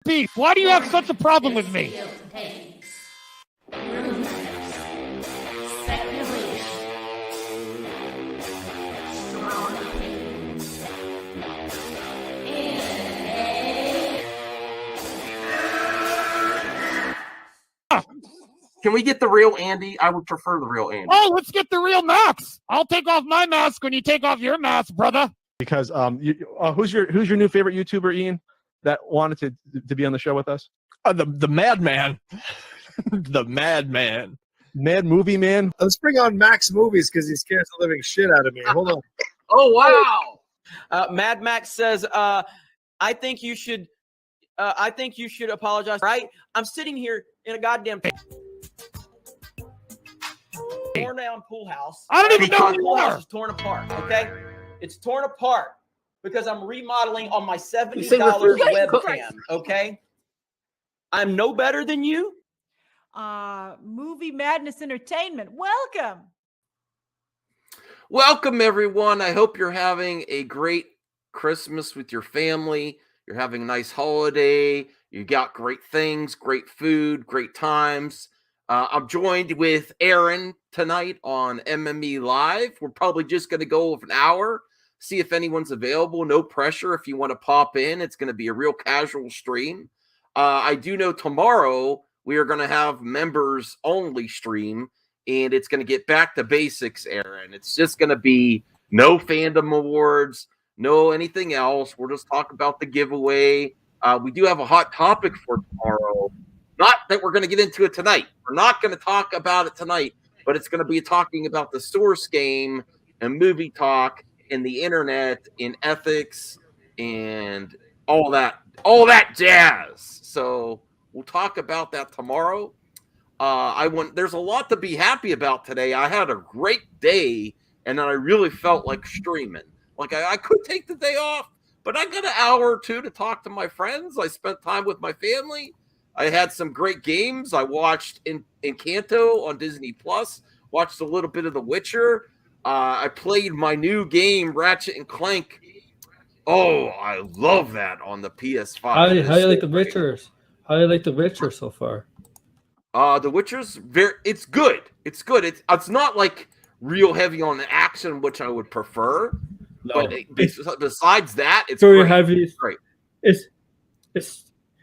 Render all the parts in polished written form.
Beef, why do you have such a problem with me? Can we get the real Andy? I would prefer the real Andy. Oh, let's get the real Max. I'll take off my mask when you take off your mask, brother. Because who's your new favorite YouTuber, Ian, that wanted to be on the show with us? The Madman. The Madman. Mad Movie Man. Let's bring on Max Movies because he scares the living shit out of me. Hold on. Oh, wow. Mad Max says, I think you should apologize, right? I'm sitting here in a goddamn torn down pool house. I don't even know the pool house is torn apart, okay? It's torn apart because I'm remodeling on my $70 webcam, okay? I'm no better than you. Movie Madness Entertainment. Welcome. Welcome, everyone. I hope you're having a great Christmas with your family. You're having a nice holiday. You got great things, great food, great times. I'm joined with Aaron tonight on MME Live. We're probably just going to go over an hour, see if anyone's available. No pressure if you want to pop in. It's going to be a real casual stream. I do know tomorrow we are going to have members only stream, and it's going to get back to basics, Aaron. It's just going to be no fandom awards, no anything else. We'll just talk about the giveaway. We do have a hot topic for tomorrow. Not that we're going to get into it tonight. We're not going to talk about it tonight, but it's going to be talking about the Source game and movie talk and the internet and ethics and all that jazz. So we'll talk about that tomorrow. There's a lot to be happy about today. I had a great day, and I really felt like streaming. Like I could take the day off, but I got an hour or two to talk to my friends. I spent time with my family. I had some great games. I watched Encanto on Disney Plus. Watched a little bit of The Witcher. I played my new game, Ratchet and Clank. Oh, I love that on the PS5. How do you like The Witcher? How do you like The Witcher so far? The Witcher's it's good. It's good. It's not like real heavy on the action, which I would prefer. No. But besides that, it's very great. heavy. It's great.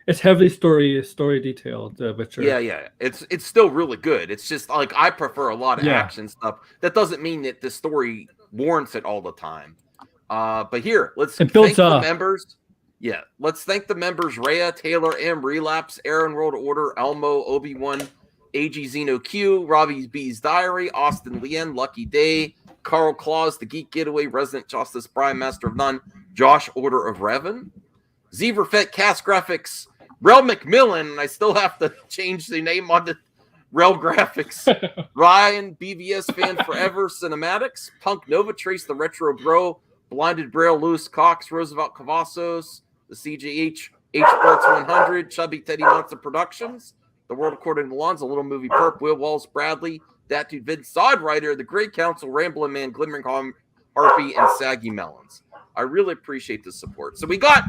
It's heavily story detailed. Witcher. Yeah. It's still really good. It's just like I prefer a lot of action stuff. That doesn't mean that the story warrants it all the time. But here, let's thank the members. Yeah, let's thank the members: Rhea, Taylor, M, Relapse, Aaron, World Order, Elmo, Obi-Wan, AG Zeno Q, Robbie B's Diary, Austin Lien, Lucky Day, Carl Claus, The Geek Getaway, Resident Justice, Brian Master of None, Josh Order of Revan, Zeverfet, Cast Graphics, Rel McMillan, and I still have to change the name on the Rel Graphics, Ryan, BVS Fan Forever, Cinematics, Punk Nova Trace, The Retro Bro, Blinded Braille, Lewis Cox, Roosevelt Cavazos, the CGH, H-Parts 100, Chubby Teddy Monster Productions, The World According to Lonzo, Little Movie Perp, Will Walls, Bradley, Dat Dude Vid, Sod Rider, The Great Council, Ramblin' Man, Glimmering Harpy, and Saggy Melons. I really appreciate the support. So we got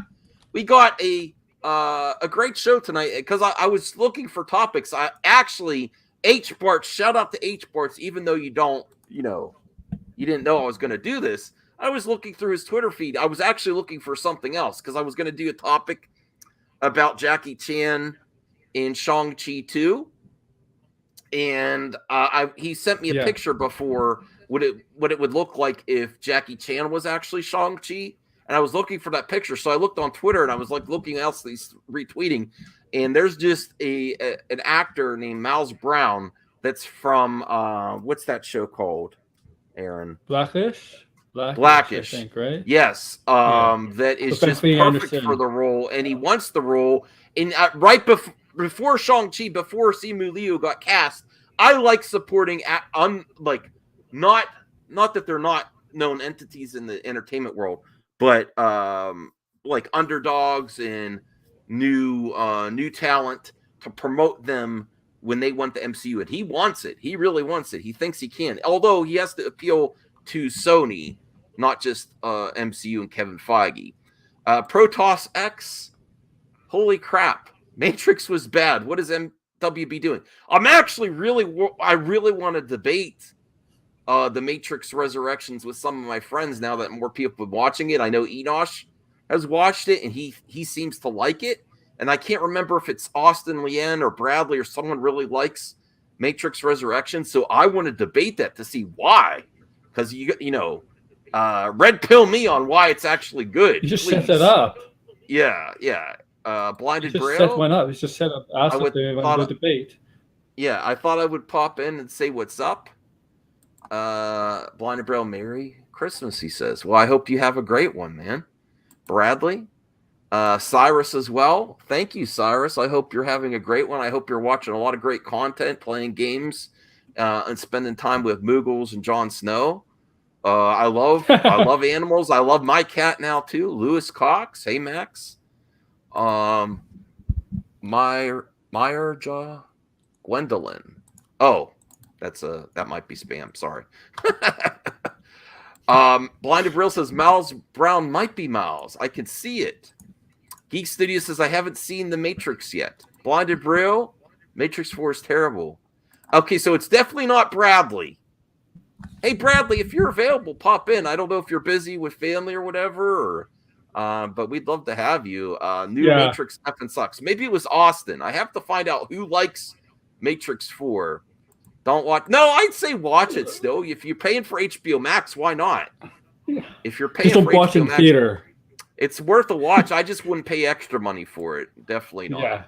a great show tonight because I was looking for topics. I actually H-Parts, shout out to H-Parts, even though you didn't know I was going to do this. I was looking through his Twitter feed. I was actually looking for something else because I was going to do a topic about Jackie Chan in Shang-Chi 2. And he sent me a picture before what it would look like if Jackie Chan was actually Shang-Chi. And I was looking for that picture. So I looked on Twitter and I was like looking else he's retweeting. And there's just an actor named Miles Brown that's from what's that show called, Aaron? Blackish, I think, right? Yes. That is just perfect for the role, and he wants the role. And right before Shang-Chi, before Simu Liu got cast, I like supporting not that they're not known entities in the entertainment world, but like underdogs and new talent to promote them when they want the MCU, and he wants it. He really wants it. He thinks he can, although he has to appeal to Sony, not just MCU and Kevin Feige. Protoss X, Holy crap. Matrix was bad. What is MWB doing? I really want to debate the Matrix Resurrections with some of my friends now that more people have been watching it. I know Enosh has watched it, and he seems to like it. And I can't remember if it's Austin Leanne or Bradley or someone really likes Matrix Resurrection. So I want to debate that to see why. Because, red pill me on why it's actually good. You just set that up. Yeah. Blinded just Braille. Set one up. It's just set up. Ask if they want to debate. Yeah, I thought I would pop in and say what's up. Blinded Braille, Merry Christmas, he says. Well, I hope you have a great one, man. Bradley. Cyrus as well. Thank you, Cyrus. I hope you're having a great one. I hope you're watching a lot of great content, playing games, and spending time with Moogles and Jon Snow. I love animals. I love my cat now too. Lewis Cox. Hey Max. Myerja Gwendolyn. Oh, that might be spam. Sorry. Blinded Brill says Miles Brown might be Miles. I can see it. Geek Studio says I haven't seen The Matrix yet. Blinded Brill, Matrix 4 is terrible. Okay, so it's definitely not Bradley. Hey Bradley, if you're available, pop in. I don't know if you're busy with family or whatever, but we'd love to have you. Matrix effing sucks. Maybe it was Austin. I have to find out who likes Matrix 4. Don't watch. No, I'd say watch it still. If you're paying for HBO Max, why not? If you're paying for watch HBO in Max, theater. It's worth a watch. I just wouldn't pay extra money for it. Definitely not. Yeah.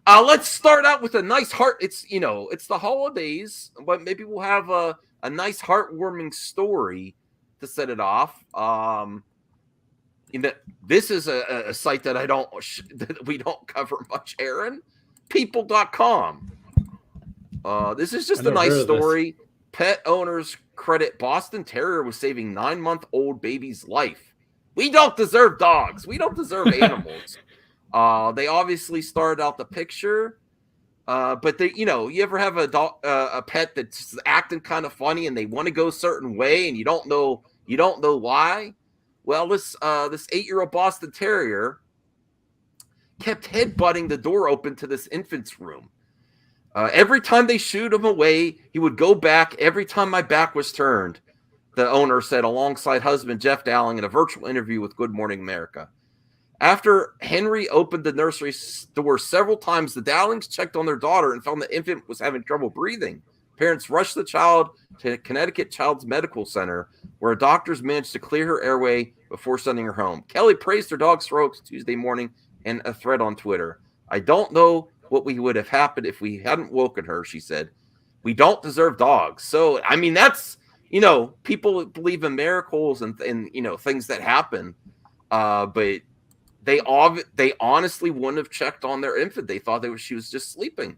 Let's start out with a nice heart. It's the holidays, but maybe we'll have a nice heartwarming story to set it off. This is a site that that we don't cover much, Aaron. People.com. This is just a nice story. Pet owners credit Boston Terrier with saving 9-month-old baby's life. We don't deserve dogs. We don't deserve animals. They obviously started out the picture, but you ever have a pet that's acting kind of funny and they want to go a certain way and you don't know why. Well, this 8-year-old Boston Terrier kept headbutting the door open to this infant's room. Every time they shooed him away, he would go back. Every time my back was turned, the owner said alongside husband Jeff Dowling in a virtual interview with Good Morning America. After Henry opened the nursery door several times, the Dowlings checked on their daughter and found the infant was having trouble breathing. Parents rushed the child to Connecticut Child's Medical Center, where doctors managed to clear her airway before sending her home. Kelly praised her dog's strokes Tuesday morning in a thread on Twitter. I don't know what would have happened if we hadn't woken her, she said. We don't deserve dogs. So, I mean, that's, people believe in miracles and things that happen. But they honestly wouldn't have checked on their infant. They thought she was just sleeping,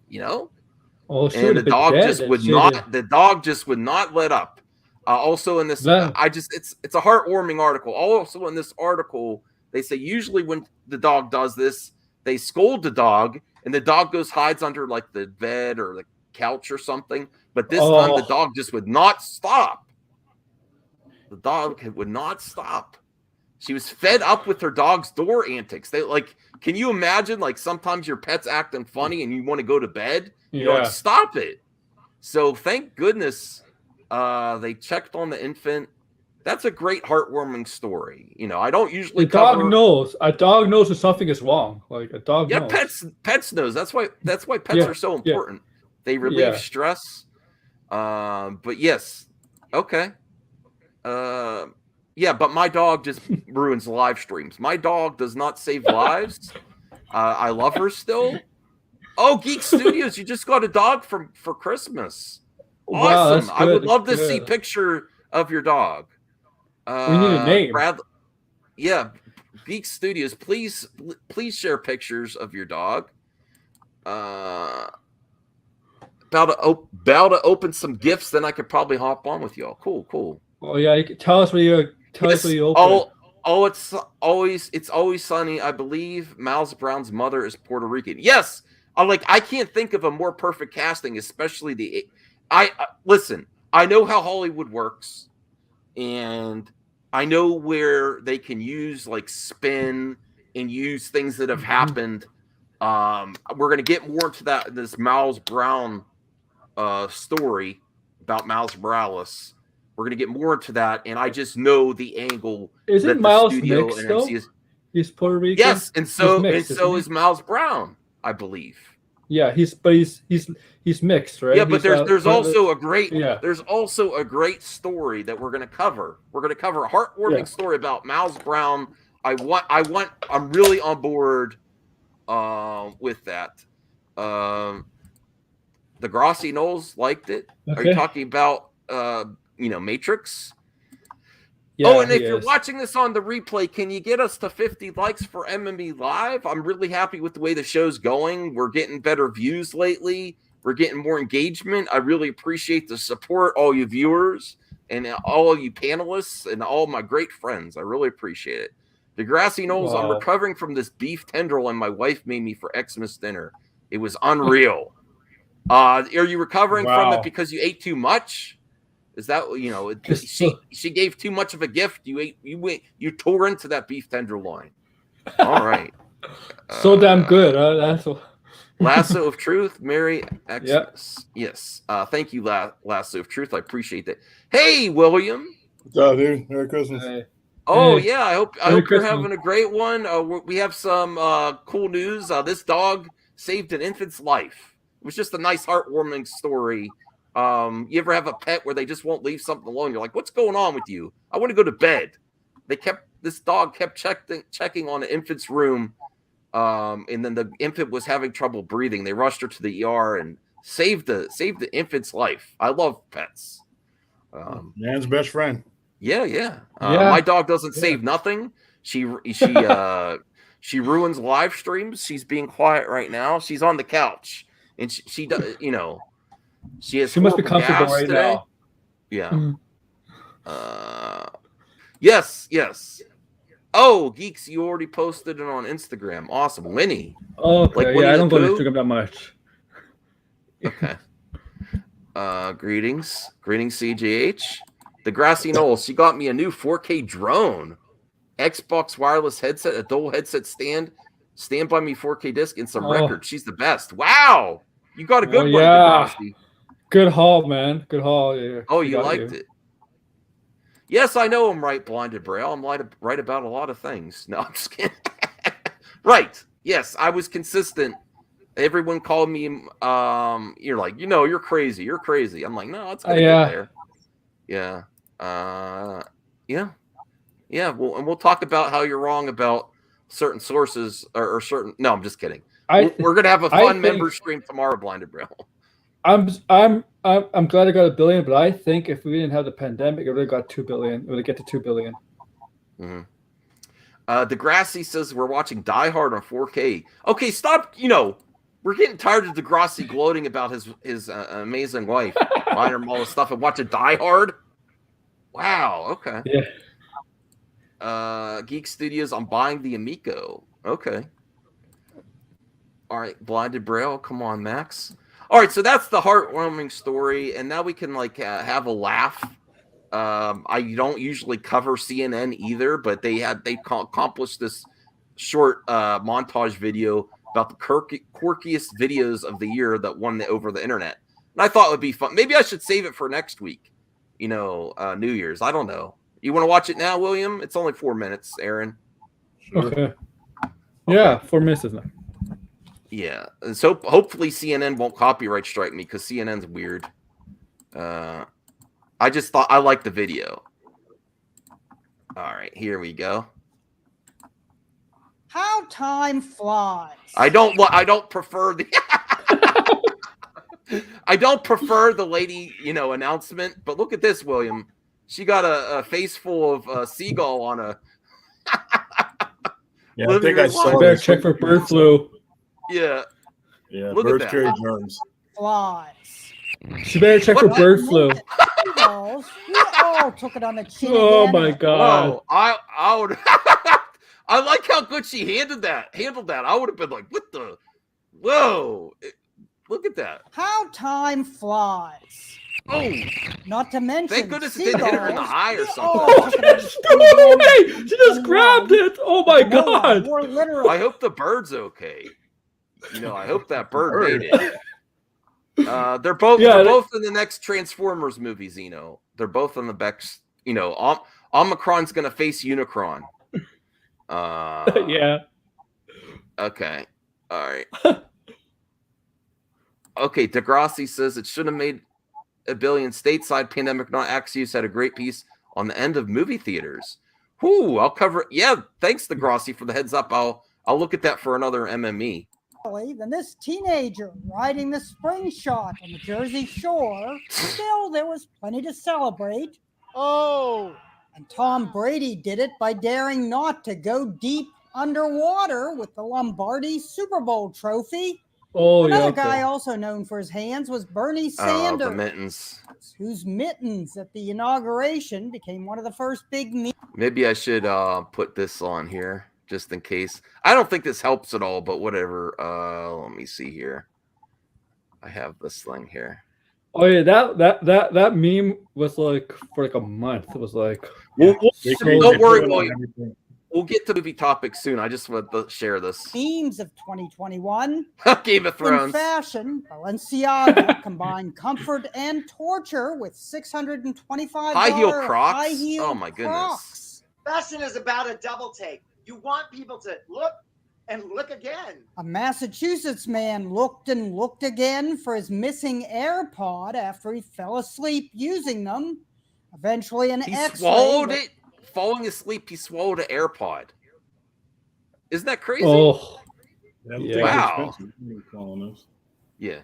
Oh, and the dog just would not. The dog just would not let up. Also in this, it's a heartwarming article. Also in this article, they say usually when the dog does this, they scold the dog, and the dog hides under like the bed or the couch or something. But this time, the dog just would not stop. The dog would not stop. She was fed up with her dog's door antics. Can you imagine? Like sometimes your pet's acting funny and you want to go to bed. Stop it. So thank goodness they checked on the infant. That's a great heartwarming story. I don't usually. A dog knows if something is wrong. Like a dog. Yeah, knows. Pets knows. That's why pets are so important. They relieve stress. But yes, okay. But my dog just ruins live streams. My dog does not save lives. I love her still. Oh, Geek Studios, you just got a dog for Christmas. Awesome. Wow, I would love to see a picture of your dog. We need a name. Geek Studios, please share pictures of your dog. About to open some gifts, then I could probably hop on with y'all. Cool. Oh yeah, tell us where you open. It's always sunny. I believe Miles Brown's mother is Puerto Rican. Yes, I can't think of a more perfect casting, especially listen. I know how Hollywood works, and I know where they can use spin and use things that have happened. We're going to get more into this Miles Brown story about Miles Morales. We're going to get more into that, and I just know the angle. Isn't Miles mixed though? He's Puerto Rican. Yes, and so is Miles Brown, I believe. Yeah, he's mixed, right? Yeah, but there's also a great story that we're going to cover. We're going to cover a heartwarming story about Miles Brown. I'm really on board with that. The Grassy Knolls liked it. Okay. Are you talking about Matrix? Yeah, and if you're watching this on the replay, can you get us to 50 likes for MME Live? I'm really happy with the way the show's going. We're getting better views lately. We're getting more engagement. I really appreciate the support, all you viewers and all you panelists and all my great friends. I really appreciate it. The Grassy Knolls, I'm recovering from this beef tenderloin my wife made me for Xmas dinner. It was unreal. Are you recovering from it because you ate too much? Is that she gave too much of a gift? You tore into that beef tenderloin. All right. So damn good. That's Lasso of Truth, Merry Xmas. Yep. Yes. Thank you, Lasso of Truth. I appreciate that. Hey, William. What's up, dude? Merry Christmas. Hey. Oh yeah, I hope you're having a great one. We have some cool news. This dog saved an infant's life. It was just a nice, heartwarming story. You ever have a pet where they just won't leave something alone? You're like, what's going on with you? I want to go to bed. This dog kept checking on the infant's room, and then the infant was having trouble breathing. They rushed her to the ER and saved the infant's life. I love pets. Man's best friend. Yeah. My dog doesn't save nothing. She ruins live streams. She's being quiet right now. She's on the couch, and she does. She must be comfortable right today. now. Yeah. Yes. Oh, Geeks, you already posted it on Instagram. Awesome. Winnie. Oh, okay. I don't go on Instagram that much. Okay. Greetings, CJH. The Grassy Knolls. She got me a new 4K drone, Xbox wireless headset, a dual headset stand by me 4K disc, and some records. She's the best. Wow. You got a good one, Grassy. Good haul, man. Good haul. Yeah. Oh, you liked it. Yes, I know I'm right, Blinded Braille. I'm right about a lot of things. No, I'm just kidding. Right. Yes, I was consistent. Everyone called me, you're like, you're crazy. You're crazy. I'm like, no, it's going to get there. Yeah. Yeah. Well, and we'll talk about how you're wrong about certain sources or certain. No, I'm just kidding. We're going to have a fun member stream tomorrow, Blinded Braille. I'm glad I got $1 billion, but I think if we didn't have the pandemic, it would have got $2 billion. It would have get to $2 billion. Mm-hmm. Degrassi says we're watching Die Hard on 4K. Okay, stop. We're getting tired of Degrassi gloating about his amazing wife, buying her all this stuff, and watching Die Hard. Wow. Okay. Yeah. Geek Studios. I'm buying the Amico. Okay. All right, Blinded Braille. Come on, Max. All right, so that's the heartwarming story, and now we can have a laugh. I don't usually cover CNN either, but they accomplished this short montage video about the quirkiest videos of the year that won over the internet, and I thought it would be fun. Maybe I should save it for next week. New Year's. I don't know. You want to watch it now, William? It's only 4 minutes, Aaron. Sure. Okay. Yeah, 4 minutes is enough. Yeah, and so hopefully CNN won't copyright strike me because CNN's weird. I just thought I liked the video. All right, here we go. How time flies. I don't prefer the I don't prefer the lady, announcement. But look at this, William. She got a face full of seagull on a. Yeah, I think I saw. Better check for bird flu. Yeah. Look birds carry germs. Flies. She better check for bird flu. We all took it on the chin. Oh my god! Whoa, I would. I like how good she handled that. I would have been like, "What the? Whoa!" Look at that. How time flies. Oh, Not to mention, thank goodness it didn't hit her in the seagulls, eye or they something. all took it on the No way! chin She just and grabbed run. it. Oh my No one god! more literally. I hope the bird's okay. I hope that bird made it. They're both in the next Transformers movie, Zeno. They're both on the Bex. Omicron's gonna face Unicron. Yeah. Okay. All right. Okay. Degrassi says it should have made $1 billion. Stateside pandemic not Axios had a great piece on the end of movie theaters. Whoo! I'll cover it. Yeah. Thanks, Degrassi, for the heads up. I'll look at that for another MME. Than this teenager riding the spring shot on the Jersey Shore. Still, there was plenty to celebrate. Oh, And Tom Brady did it by daring not to go deep underwater with the Lombardi Super Bowl trophy. Oh, Another yeah. guy also known for his hands was Bernie Oh, Sanders, the mittens. whose mittens at the inauguration became one of the first big memes. Maybe I should put this on here just in case. I don't think this helps at all, but whatever. Let me see here. I have this thing here. Oh yeah, that meme was like for like a month. It was like Don't worry, we'll get to movie topics soon. I just want to share this. Memes of 2021. Game of Thrones. In fashion, Balenciaga combined comfort and torture with $625 High heel Crocs. high heel Oh my goodness. Crocs. Fashion is about a double take. You want people to look and look again. A Massachusetts man looked and looked again for his missing AirPod after he fell asleep using them. Eventually, an He X-ray. swallowed it. Falling asleep, he swallowed an AirPod. Isn't that crazy? oh Yeah. Wow. Yeah.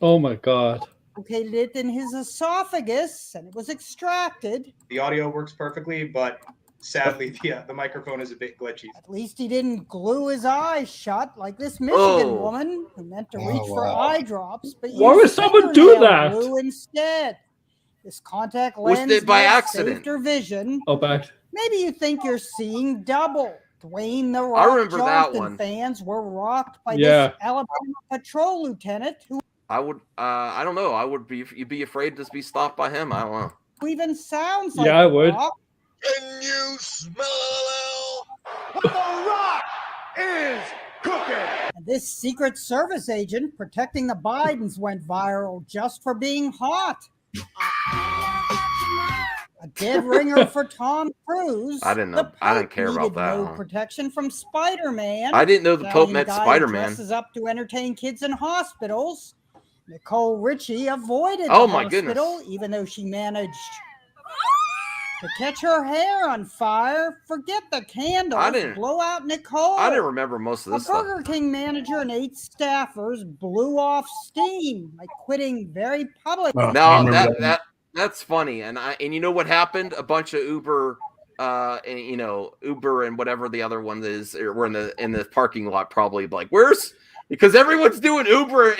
oh my god. Located it in his esophagus, and it was extracted. The audio works perfectly, but sadly, the microphone is a bit glitchy. At least he didn't glue his eyes shut like this Michigan woman who meant to reach for eye drops, but Why would used someone do fingernail that? glue instead. This contact Was lens it by may have accident? saved her vision. Oh, back. Maybe you think you're seeing double. Dwayne the I Rock remember that Johnson one. fans were rocked by Yeah. this Alabama patrol lieutenant who I would. I don't know. I would be. You'd be afraid to be stopped by him. I don't know. even sounds like Yeah, I The would. Rock. Can you smell what the rock is cooking? And this Secret Service agent protecting the Bidens went viral just for being hot. A dead ringer for Tom Cruise. I didn't The know. I didn't Pope care about needed that No one. protection from Spider-Man. I didn't know the Pope Italian met guy Spider-Man. Dresses up to entertain kids in hospitals. Nicole Richie avoided Oh the my hospital, goodness. even though she managed to catch her hair on fire. Forget the candles. I didn't- blow out Nicole. I didn't remember most of A this stuff. Burger King manager and 8 staffers blew off steam by quitting very public. No, that's funny. And you know what happened? A bunch of Uber, Uber and whatever the other one is, were in the parking lot, probably like, because everyone's doing Uber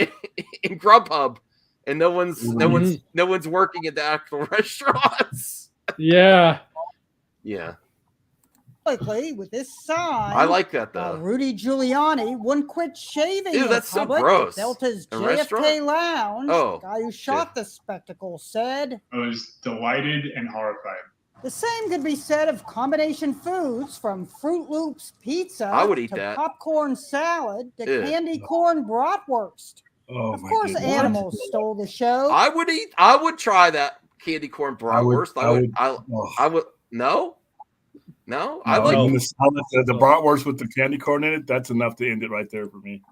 in Grubhub, and no one's working at the actual restaurants. Yeah. Yeah. Publicly with this sign. I like that though. Rudy Giuliani wouldn't quit shaving. Ew, in that's so public. gross. Delta's A JFK restaurant? Lounge. Oh, The guy who shot the spectacle said. I was delighted and horrified. The same could be said of combination foods from Fruit Loops pizza I would eat to that. popcorn salad to Ew. candy corn bratwurst. Oh, Of course, animals stole the show. I would try that candy corn bratwurst. I would. No, I like. The bratwurst with the candy corn in it. That's enough to end it right there for me.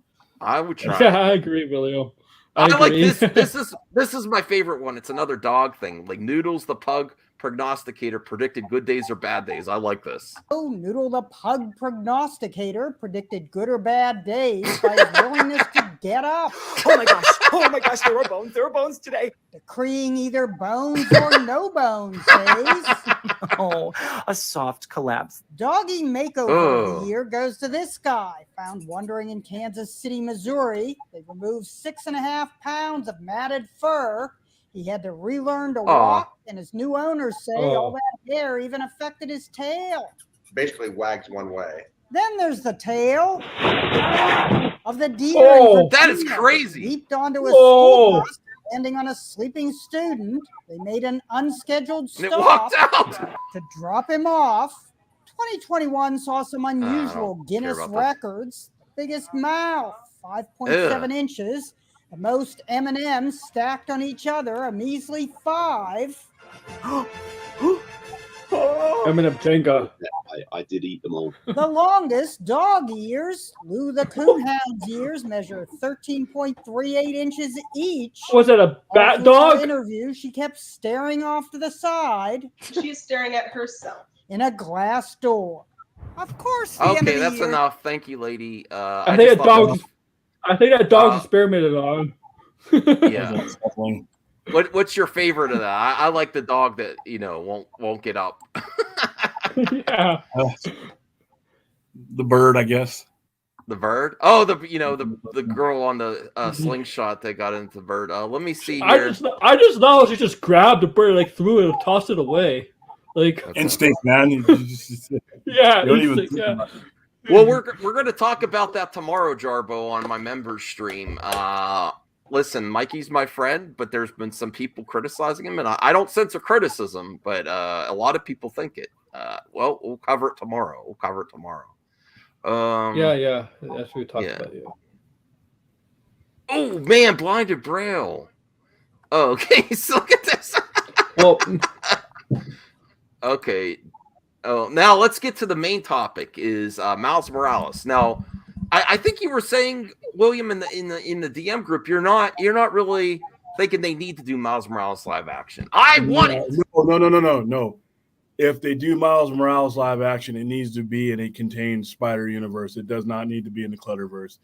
I would try. Yeah, I agree, William. I like agree. this. This is my favorite one. It's another dog thing. Like Noodles the pug prognosticator predicted good days or bad days. I like this. Oh, Noodle the pug prognosticator predicted good or bad days by his willingness to get up. Oh my gosh, there were bones today. Decreeing either bones or no bones days. Oh, a soft collapse. Doggy makeover of Oh. the year goes to this guy, found wandering in Kansas City, Missouri. They removed 6.5 pounds of matted fur. He had to relearn to walk, and his new owners say all that hair even affected his tail. Basically wags one way. Then there's the tale of the deer. Oh, that is crazy. Leaped onto a Whoa. school bus, landing on a sleeping student. They made an unscheduled And it stop walked out. to drop him off. 2021 saw some unusual care Guinness about that. records. Biggest mouth, 5.7 inches. The most M&Ms stacked on each other, a measly 5. Eminem Jenga. I did eat them all. The longest dog ears, Lou the Coonhound's ears, measure 13.38 inches each. Was it a bat All dog? through our interview, she kept staring off to the side. She's staring at herself. In a glass door. Of course, the end Okay, of the that's year. enough. Thank you, lady. I think just thought that dog's experimented on. Yeah. What's your favorite of that? I like the dog that won't get up. Yeah. The bird, I guess. The bird? Oh, the girl on the slingshot that got into the bird. Let me see here. I just know she just grabbed the bird, like threw it and tossed it away. Like instinct, man. Yeah, You don't instinct, yeah. Well, we're going to talk about that tomorrow, Jarbo, on my members stream. Listen, Mikey's my friend, but there's been some people criticizing him, and I don't sense a criticism, but a lot of people think it. Well, we'll cover it tomorrow. Yeah, that's what we talked about. Yeah. Oh man, blinded braille. Oh, okay, so look at this. Well, okay. Oh, now let's get to the main topic. Is Miles Morales. Now, I think you were saying, William, in the DM group, you're not really thinking they need to do Miles Morales live action. I want it. No. If they do Miles Morales live action, it needs to be in a contained Spider universe. It does not need to be in the Clutterverse.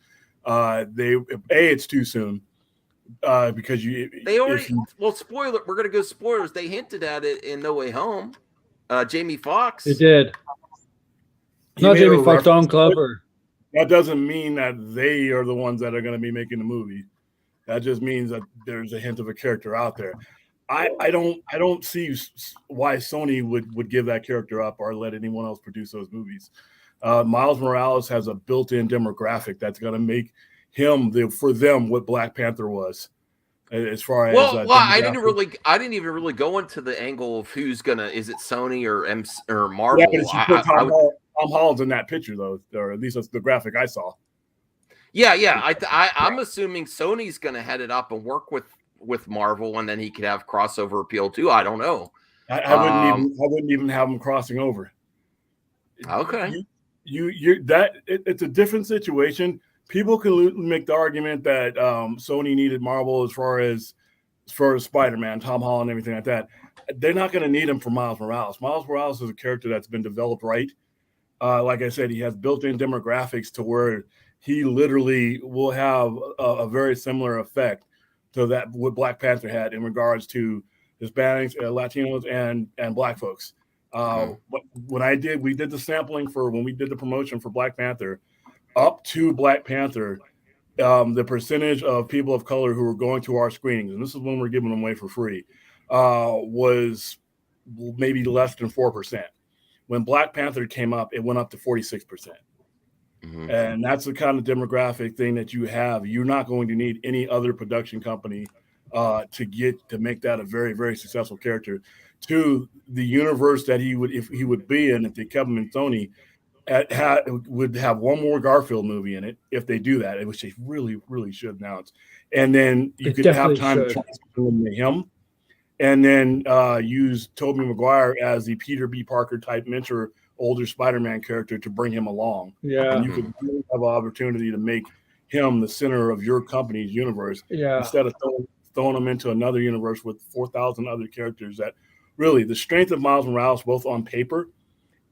It's too soon. Because they already spoiler. We're gonna go spoilers. They hinted at it in No Way Home. Jamie Foxx. They did. Not Jamie Foxx, Don Glover. That doesn't mean that they are the ones that are going to be making the movie. That just means that there's a hint of a character out there. I don't see why Sony would give that character up or let anyone else produce those movies. Miles Morales has a built-in demographic that's going to make him for them what Black Panther was. As far as I didn't even really go into the angle of who's gonna. Is it Sony or Marvel? Yeah, but Tom Holland's in that picture though, or at least that's the graphic I saw. Yeah. I'm assuming Sony's gonna head it up and work with Marvel, and then he could have crossover appeal too. I don't know. I wouldn't even have them crossing over. Okay. It's a different situation. People can make the argument that Sony needed Marvel as far as Spider-Man, Tom Holland, everything like that. They're not going to need him for Miles Morales. Miles Morales is a character that's been developed right. Like I said, he has built-in demographics to where he literally will have a very similar effect to that what Black Panther had in regards to Hispanics, Latinos, and Black folks. But we did the sampling for when we did the promotion for Black Panther. Up to Black Panther, the percentage of people of color who were going to our screenings, and this is when we're giving them away for free, was maybe less than 4%. When Black Panther came up, it went up to 46%. Mm-hmm. And that's the kind of demographic thing that you have. You're not going to need any other production company to make that a very, very successful character. To the universe that he would be in if they kept him in Sony, would have one more Garfield movie in it if they do that, which they really, really should announce. And then you could have time to transform him, and then use Tobey Maguire as the Peter B. Parker type mentor, older Spider-Man character to bring him along. Yeah, and you could really have an opportunity to make him the center of your company's universe. Yeah, instead of throwing him into another universe with 4,000 other characters. That really the strength of Miles Morales, both on paper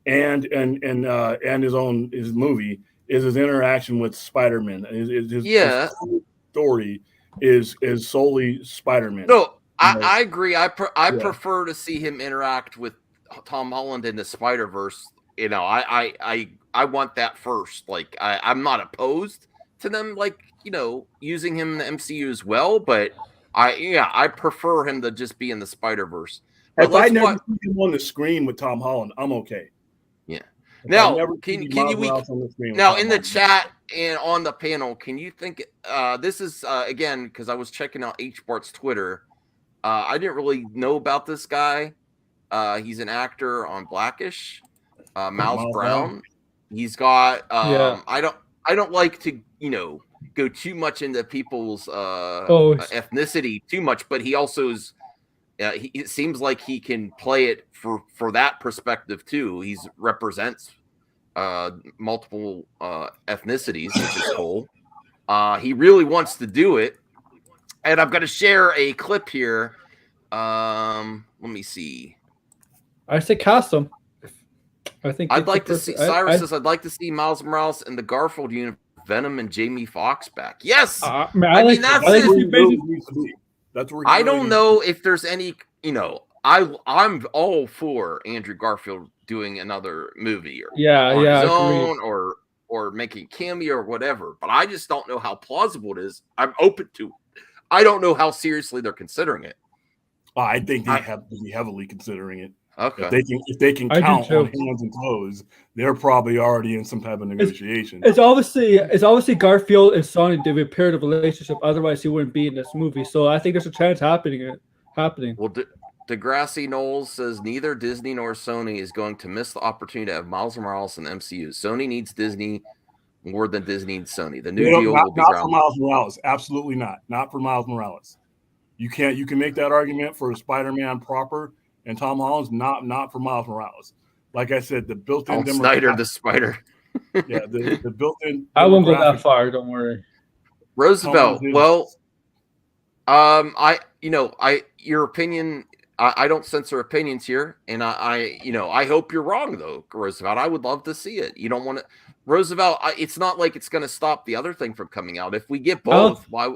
and his movie, is his interaction with Spider-Man. His story is solely Spider-Man. No, I agree. I prefer to see him interact with Tom Holland in the Spider-Verse. I want that first. Like I'm not opposed to them, using him in the MCU as well, but I prefer him to just be in the Spider-Verse. If I never see him on the screen with Tom Holland, I'm okay. Yeah. Now, never can see you Miles Morales on the screen now without in the Miles chat and on the panel? Can you think this is again because I was checking out H Bart's Twitter. I didn't really know about this guy. He's an actor on Blackish. Miles Brown. He's got. I don't like to go too much into people's ethnicity too much, but he also is. It seems like he can play it for that perspective too. He represents multiple ethnicities, which is cool. He really wants to do it, and I'm going to share a clip here. Let me see. I say cast him. I think I'd like to see. Cyrus says I'd like to see Miles Morales in the Garfield universe, Venom and Jamie Foxx back. Yes, I mean that's it. That's where I don't know if there's any. I'm all for Andrew Garfield doing another movie or on his own or making cameo or whatever. But I just don't know how plausible it is. I'm open to it. I don't know how seriously they're considering it. I think they have to be heavily considering it. Okay. If they can count on hands and toes, they're probably already in some type of negotiation. It's obviously Garfield and Sony, they've repaired a relationship. Otherwise, he wouldn't be in this movie. So I think there's a chance happening. Well, Degrassi Knowles says neither Disney nor Sony is going to miss the opportunity to have Miles Morales in the MCU. Sony needs Disney more than Disney needs Sony. The new deal will be not for Miles Morales. Absolutely not. Not for Miles Morales. You can make that argument for Spider-Man proper. And Tom Holland's not for Miles Morales. Like I said, the built-in Snyder the Spider. Yeah, the built-in. I won't go that far. Don't worry. Roosevelt. Well, your opinion. I don't censor opinions here, and I hope you're wrong though, Roosevelt. I would love to see it. You don't want to, Roosevelt. It's not like it's going to stop the other thing from coming out. If we get both, why?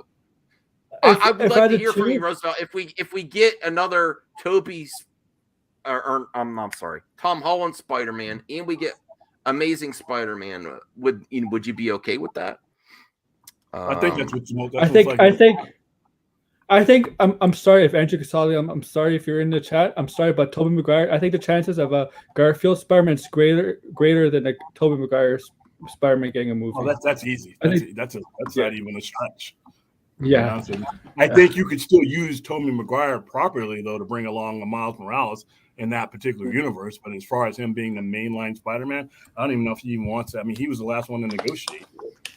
I would like to hear from you, Roosevelt. If we get another Toby's. I'm sorry, Tom Holland Spider-Man, and we get Amazing Spider-Man. Would you be okay with that? I think that's what you want. I think I'm sorry if Andrew Casali, I'm sorry if you're in the chat. I'm sorry, but Tobey Maguire. I think the chances of a Garfield Spider-Man is greater than a Tobey Maguire Spider-Man getting a movie. Oh, that's easy. That's not even a stretch. Yeah, I think you could still use Tobey Maguire properly though to bring along a Miles Morales in that particular universe. But as far as him being the mainline Spider-Man, I don't even know if he even wants that. I mean, he was the last one to negotiate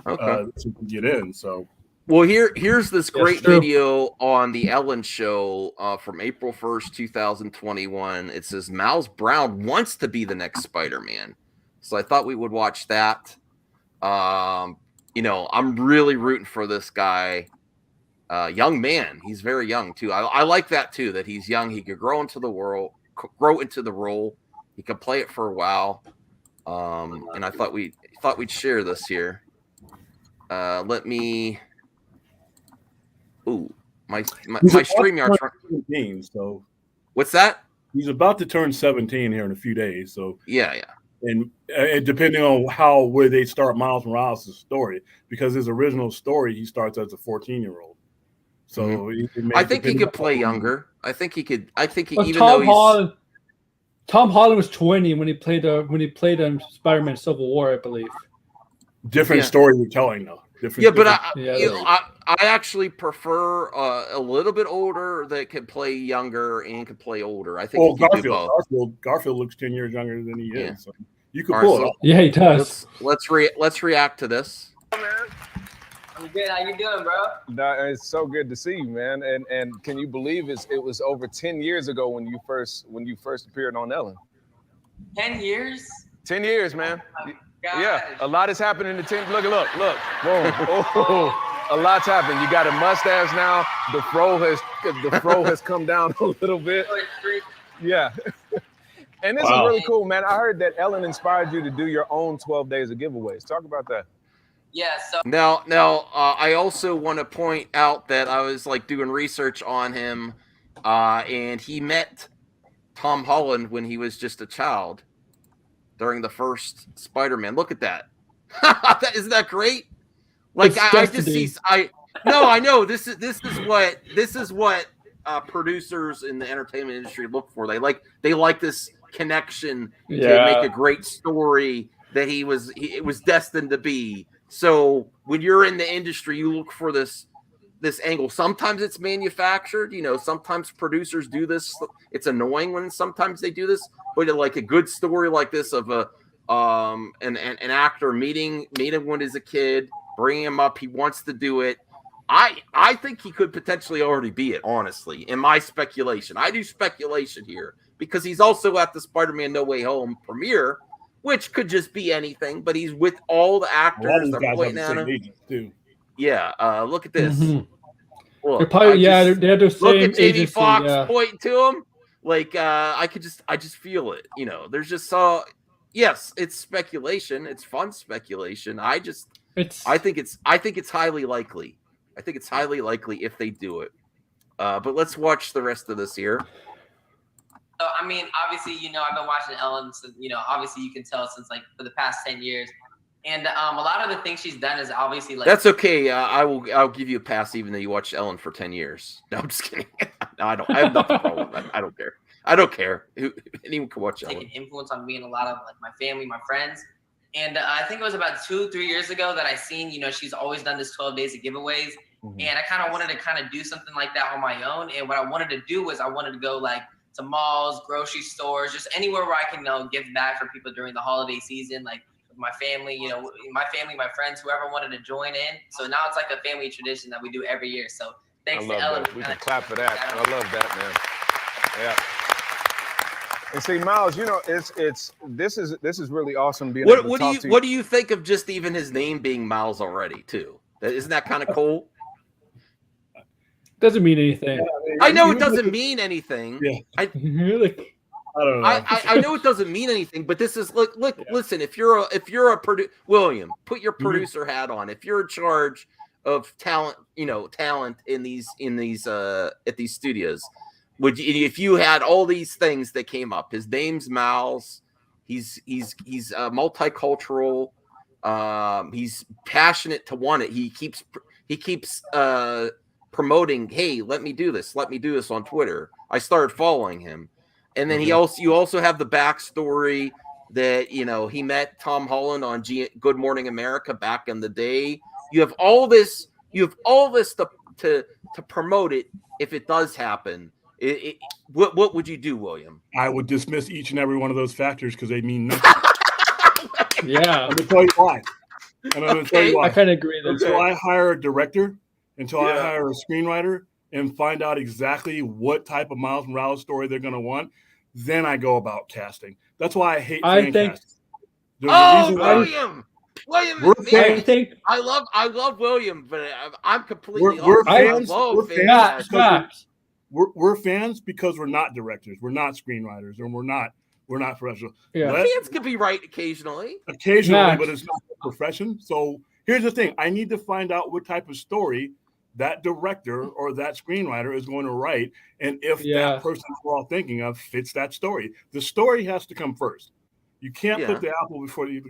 to get in. So, well, here's this great video on the Ellen Show from April 1st, 2021. It says Miles Brown wants to be the next Spider-Man. So I thought we would watch that. I'm really rooting for this guy. Young man, he's very young too. I like that too. That he's young. He could grow into the role. He could play it for a while. And I thought we'd share this here. Let me. Ooh, my StreamYard. 17, so what's that? He's about to turn 17 here in a few days. So yeah. And depending on where they start Miles Morales' story, because his original story he starts as a 14-year-old. So I think he could play younger. I think he could. Tom Holland was 20 when he played in Spider-Man Civil War, I believe. Different story you're telling though. I actually prefer a little bit older that can play younger and can play older. I think Garfield looks 10 years younger than he is. So you could pull it off. Yeah, he does. Let's react to this. I'm good. How you doing, bro? It's so good to see you, man. And can you believe it was over 10 years ago when you first appeared on Ellen? 10 years? 10 years, man. Oh, yeah, a lot has happened in the 10. Look. Whoa. Oh, a lot's happened. You got a mustache now. The fro has come down a little bit. Yeah. And this is really cool, man. I heard that Ellen inspired you to do your own 12 days of giveaways. Talk about that. Yeah. So now, I also want to point out that I was doing research on him, and he met Tom Holland when he was just a child during the first Spider-Man. Look at that! Isn't that great? I just see. I know this is what producers in the entertainment industry look for. They like this connection to Yeah. make a great story that it was destined to be. So when you're in the industry, you look for this angle. Sometimes it's manufactured, sometimes producers do this. It's annoying when sometimes they do this, but like a good story like this of an actor meeting when he's a kid, bringing him up, he wants to do it. I think he could potentially already be it, honestly, in my speculation. I do speculation here because he's also at the Spider-Man No Way Home premiere, which could just be anything, but he's with all the actors. They're pointing at him. Too. Yeah, look at this. Mhm. Look, They're probably, they have the same look at Jamie agency, Foxx yeah. pointing to him. Like I just feel it. There's just yes, it's speculation. It's fun speculation. I think it's highly likely. I think it's highly likely if they do it. But let's watch the rest of this here. So, I mean, obviously, I've been watching Ellen, so, obviously you can tell since like for the past 10 years. And a lot of the things she's done is obviously like. That's okay. I'll give you a pass even though you watched Ellen for 10 years. No, I'm just kidding. No, I don't. I have nothing wrong with that. I don't care. I don't care. Anyone can watch Ellen. An influence on me and a lot of like my family, my friends. And I think it was about 2-3 years ago that I seen, she's always done this 12 days of giveaways. Mm-hmm. And I kind of wanted to kind of do something like that on my own. And what I wanted to do was I wanted to go like to malls, grocery stores, just anywhere where I can give back for people during the holiday season, like with my family, my friends, whoever wanted to join in. So now it's like a family tradition that we do every year. So thanks to Ellen. We can clap for that. I love that, man. Yeah. And see, Miles, this is really awesome being able to talk to you. What do you think of just even his name being Miles already, too? Isn't that kind of cool? Doesn't mean anything. I know it doesn't mean anything. Yeah. I don't know. I know it doesn't mean anything, but this is look. Listen, if you're a William, put your producer hat on. If you're in charge of talent, talent in these at these studios, if you had all these things that came up, his name's Miles. He's multicultural. He's passionate to want it. He keeps promoting, hey, let me do this on Twitter. I started following him. And then you also have the backstory that, he met Tom Holland on Good Morning America back in the day. You have all this to promote it if it does happen. What would you do, William? I would dismiss each and every one of those factors because they mean nothing. Yeah. I'm going to tell you why. I kind of agree. Until I hire a director, until I hire a screenwriter and find out exactly what type of Miles Morales story they're going to want, then I go about casting. That's why I hate fan casting. William! I love William, but I'm completely we're fans because we're not directors, we're not screenwriters, and we're not professional. Yeah. Fans can be right occasionally, but it's not a profession. So here's the thing: I need to find out what type of story that director or that screenwriter is going to write, and if that person we're all thinking of fits that story. The story has to come first. You can't put the apple before you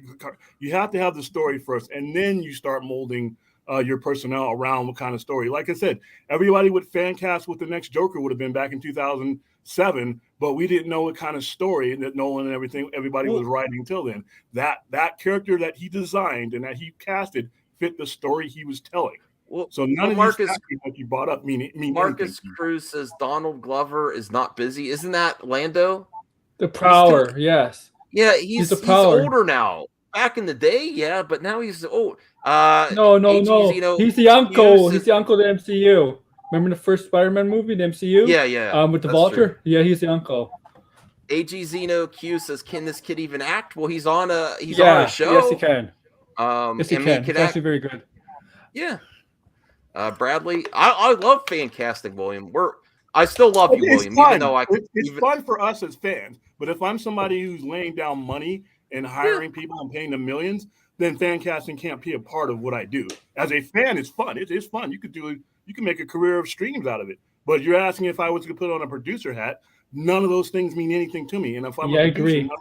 have to have the story first, and then you start molding your personnel around what kind of story. Like I said, everybody would fan cast what the next Joker would have been back in 2007, but we didn't know what kind of story that Nolan and everybody was writing until then. That character that he designed and that he casted fit the story he was telling. Well, so none of these factors that you brought up mean Marcus Cruz says Donald Glover is not busy. Isn't that Lando? The Prowler, yes. Yeah, he's older now. Back in the day, yeah, but now he's old. No. He's the uncle. He's the uncle of the MCU. Remember the first Spider-Man movie, the MCU? Yeah. With the Vulture? True. Yeah, he's the uncle. AG Zeno Q says, "Can this kid even act?" Well, he's on a show. Yes, he can. Yes, he can. He's actually very good. Yeah. Bradley, I love fan casting, William. I still love you, William, even though it's fun for us as fans. But if I'm somebody who's laying down money and hiring people and paying them millions, then fan casting can't be a part of what I do. As a fan, it's fun. It is fun. You can make a career of streams out of it. But you're asking if I was to put on a producer hat, none of those things mean anything to me. And if I'm a producer, none of them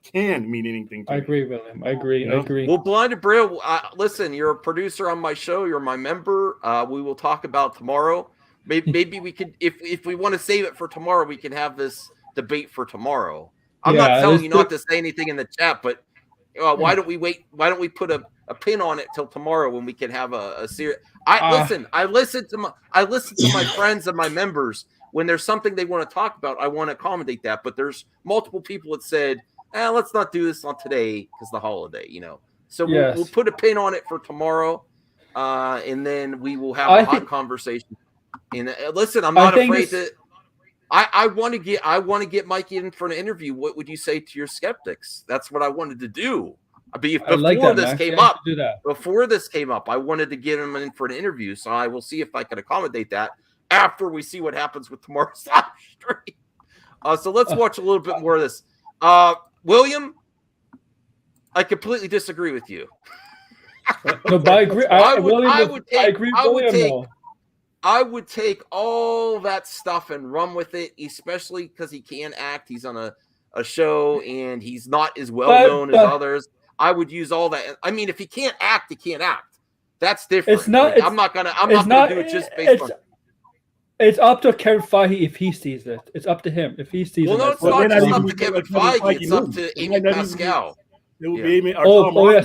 can mean anything to me. I agree, William. I agree. Well, Blinded Braille, listen, you're a producer on my show. You're my member. We will talk about tomorrow. Maybe we could, if we want to save it for tomorrow, we can have this debate for tomorrow. I'm not telling you not to say anything in the chat, but why don't we wait? Why don't we put a pin on it till tomorrow when we can have a series? I listen to my friends and my members when there's something they want to talk about. I want to accommodate that, but there's multiple people that said, let's not do this on today because the holiday, So we'll put a pin on it for tomorrow, and then we will have a hot conversation. And listen, I'm not afraid to. I want to get Mike in for an interview. What would you say to your skeptics? That's what I wanted to do. Before this came up, I wanted to get him in for an interview. So I will see if I can accommodate that after we see what happens with tomorrow's live stream. So let's watch a little bit more of this. William, I completely disagree with you. No, but I agree. I would take all that stuff and run with it, especially because he can act. He's on a show and he's not as well known as others. I would use all that. I mean, if he can't act, he can't act. That's different. I'm not gonna do it just based on. It's up to Kevin Feige if he sees it. It's up to him if he sees it. Well, no, it's not just up to Kevin Feige. It's up to Amy Pascal. It will be Amy.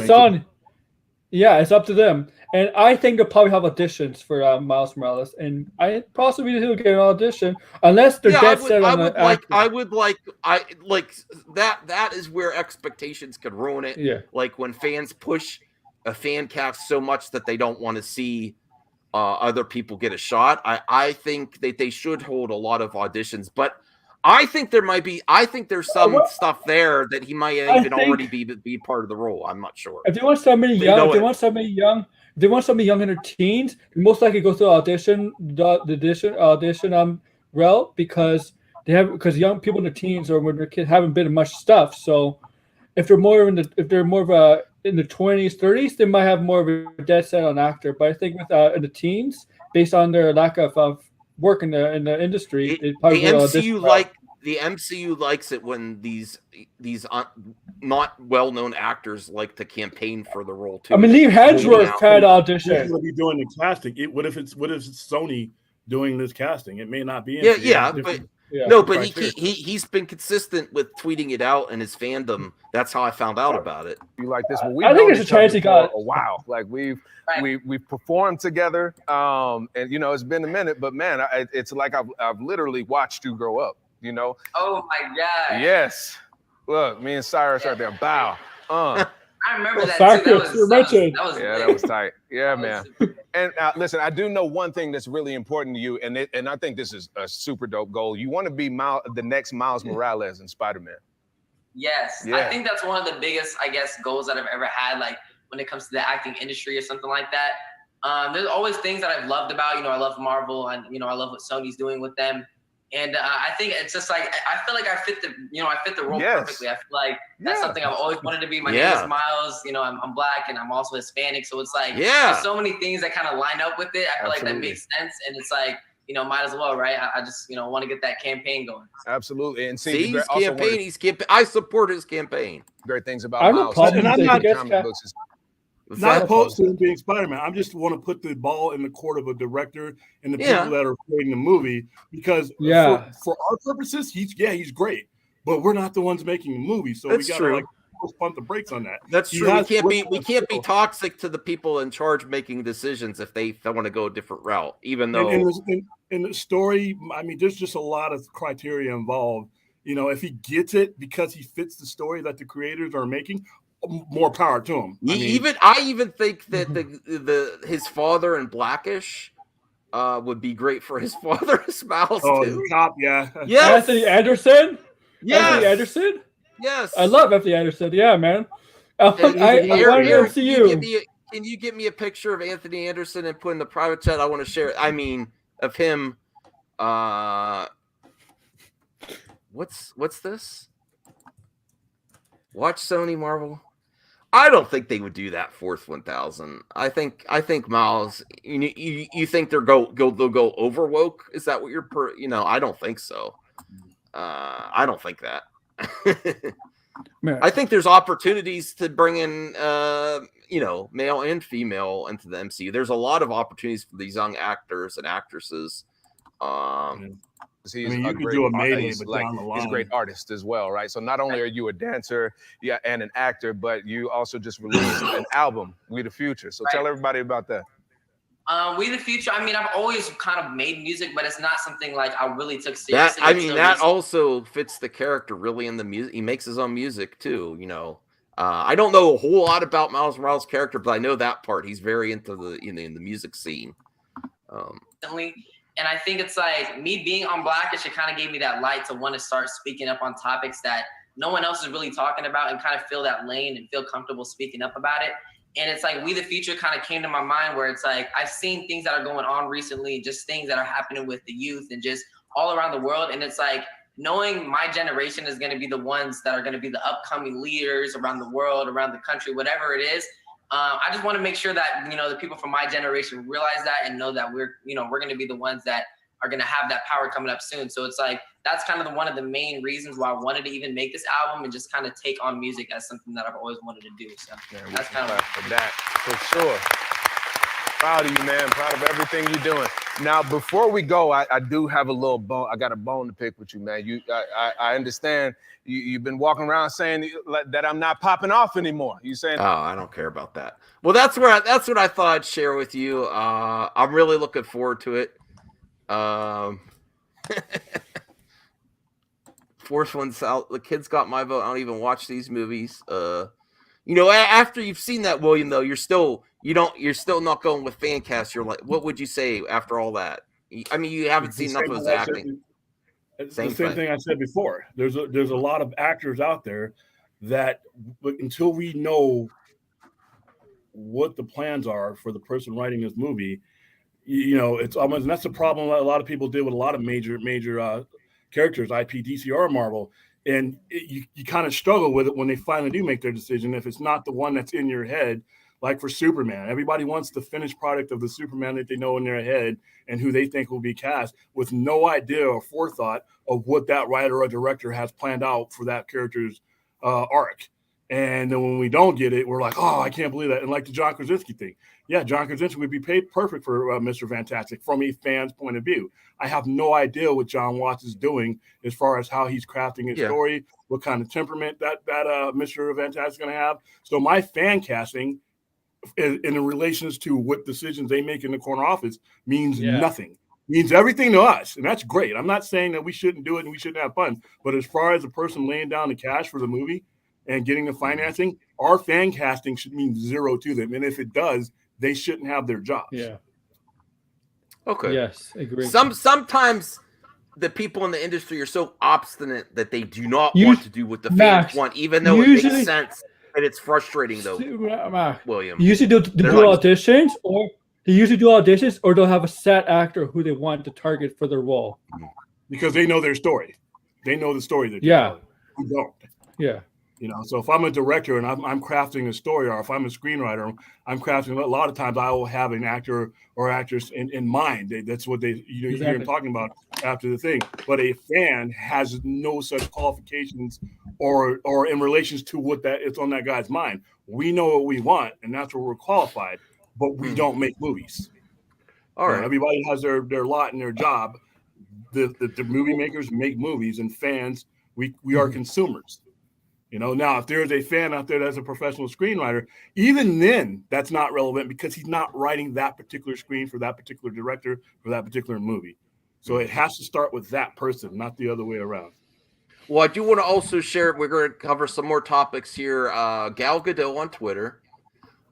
Son. Yeah, it's up to them. And I think they'll probably have auditions for Miles Morales, and I possibly he'll get an audition unless they're dead set on the actor. That is where expectations could ruin it. Yeah, like when fans push a fan cast so much that they don't want to see other people get a shot. I think that they should hold a lot of auditions, but I think there's some stuff there that he might even already be part of the role. I'm not sure. If they want somebody young, if they want somebody young in their teens, they most likely go through audition route because young people in their teens or when they're kids haven't been in much stuff. So if they're more in the 20s, 30s, they might have more of a dead set on actor. But I think with in the teens, based on their lack of work in the industry, the MCU likes it when these not well-known actors like to campaign for the role too. I mean, Lee Hedgeworth had audition. Will be doing the casting. What if it's Sony doing this casting? It may not be. But he's been consistent with tweeting it out and his fandom. That's how I found out about it. You like this? I think there's a chance he got a while. Like we've performed together, and it's been a minute. But man, it's like I've literally watched you grow up. Oh my God. Yes. Look, me and Cyrus right there. Bow. I remember that too. That was tight. Yeah, man. And listen, I do know one thing that's really important to you, and I think this is a super dope goal. You want to be the next Miles Morales in Spider-Man. Yes. Yeah. I think that's one of the biggest, goals that I've ever had, like when it comes to the acting industry or something like that. There's always things that I've loved about, I love Marvel and, I love what Sony's doing with them. And I think it's just like, I feel like I fit the role perfectly. I feel like that's something I've always wanted to be. My name is Miles, I'm Black and I'm also Hispanic. So it's like, there's so many things that kind of line up with it. I feel like that makes sense. And it's like, might as well, right? I just, want to get that campaign going. Absolutely. And he's campaigning. I support his campaign. Great things about Miles. And I'm not opposed to him being Spider-Man. I just want to put the ball in the court of a director and the people that are creating the movie because for our purposes, he's great, but we're not the ones making the movie, so we got to pump the brakes on that. That's true. We can't be toxic to the people in charge of making decisions if they want to go a different route, even though in the story, I mean, there's just a lot of criteria involved. If he gets it because he fits the story that the creators are making, more power to him. I even think that his father in Blackish would be great for his father's Miles too. Cop, yeah. Anthony Anderson. Yes. Anthony Anderson. Yes. I love Anthony Anderson. Yeah, man. I want to see you. Can you get me a picture of Anthony Anderson and put in the private chat? I want to share it. I mean, of him. What's this? Watch Sony Marvel. I don't think they would do that fourth 1000. I think Miles. You think they'll go over woke? Is that what you're? I don't think so. I don't think that. I think there's opportunities to bring in, male and female into the MCU. There's a lot of opportunities for these young actors and actresses. He's I mean, a you could great do a Mayday, he's but like down the he's a line. great artist as well, right? So not only are you a dancer, and an actor, but you also just released an album, We the Future. So tell everybody about that. We the Future. I mean, I've always kind of made music, but it's not something like I really took seriously. That also fits the character really in the music. He makes his own music too, you know. I don't know a whole lot about Miles Morales' character, but I know that part. He's very into the in the music scene. And I think it's like me being on Blackish, it kind of gave me that light to want to start speaking up on topics that no one else is really talking about and kind of fill that lane and feel comfortable speaking up about it. And it's like We the Future kind of came to my mind where it's like I've seen things that are going on recently, just things that are happening with the youth and just all around the world. And it's like knowing my generation is going to be the ones that are going to be the upcoming leaders around the world, around the country, whatever it is. I just want to make sure that, you know, the people from my generation realize that and know that we're going to be the ones that are going to have that power coming up soon. So it's like, that's kind of one of the main reasons why I wanted to even make this album and just kind of take on music as something that I've always wanted to do. So that's kind of for that, for sure. Proud of you, man. Proud of everything you're doing. Now, before we go, I do have a little bone. I got a bone to pick with you, man. I understand you've been walking around saying that I'm not popping off anymore. You saying? Oh, I don't care about that. Well, that's what I thought I'd share with you. I'm really looking forward to it. Fourth one's out. The Kids Got My Vote. I don't even watch these movies. You know, after you've seen that, William, though, you're still not going with fan cast. You're like, what would you say after all that? I mean, you haven't seen enough of his acting. It's the same thing I said before. There's a lot of actors out there that until we know what the plans are for the person writing this movie, you know, it's almost, and that's the problem that a lot of people did with a lot of major characters, IP, DC, or Marvel. And you kind of struggle with it when they finally do make their decision. If it's not the one that's in your head, like for Superman, everybody wants the finished product of the Superman that they know in their head and who they think will be cast with no idea or forethought of what that writer or director has planned out for that character's arc. And then when we don't get it, we're like, oh, I can't believe that. And like the John Krasinski thing. Yeah, John Krasinski would be paid perfect for Mr. Fantastic from a fan's point of view. I have no idea what John Watts is doing as far as how he's crafting his story, what kind of temperament that Mr. Fantastic is going to have. So my fan casting in relations to what decisions they make in the corner office means nothing. Means everything to us, and that's great. I'm not saying that we shouldn't do it and we shouldn't have fun, but as far as the person laying down the cash for the movie and getting the financing, our fan casting should mean zero to them. And if it does, they shouldn't have their jobs. Yeah. Okay. Yes, agree. Sometimes the people in the industry are so obstinate that they do not want to do what the fans want, even though it makes sense. And it's frustrating though, William. You usually do auditions, or they usually do auditions, or they'll have a set actor who they want to target for their role. Because they know their story. They know the story that they're telling. We don't. Yeah. You know, so if I'm a director and I'm crafting a story, or if I'm a screenwriter, I'm crafting. A lot of times I will have an actor or actress in mind. That's what you hear them talking about after the thing. But a fan has no such qualifications or in relations to what that it's on that guy's mind. We know what we want, and that's where we're qualified. But we don't make movies. All right, everybody has their lot in their job. The movie makers make movies, and fans we are consumers. You know, now if there is a fan out there that's a professional screenwriter, even then that's not relevant because he's not writing that particular screen for that particular director for that particular movie. So it has to start with that person, not the other way around. Well, I do want to also share, we're going to cover some more topics here. Gal Gadot on Twitter.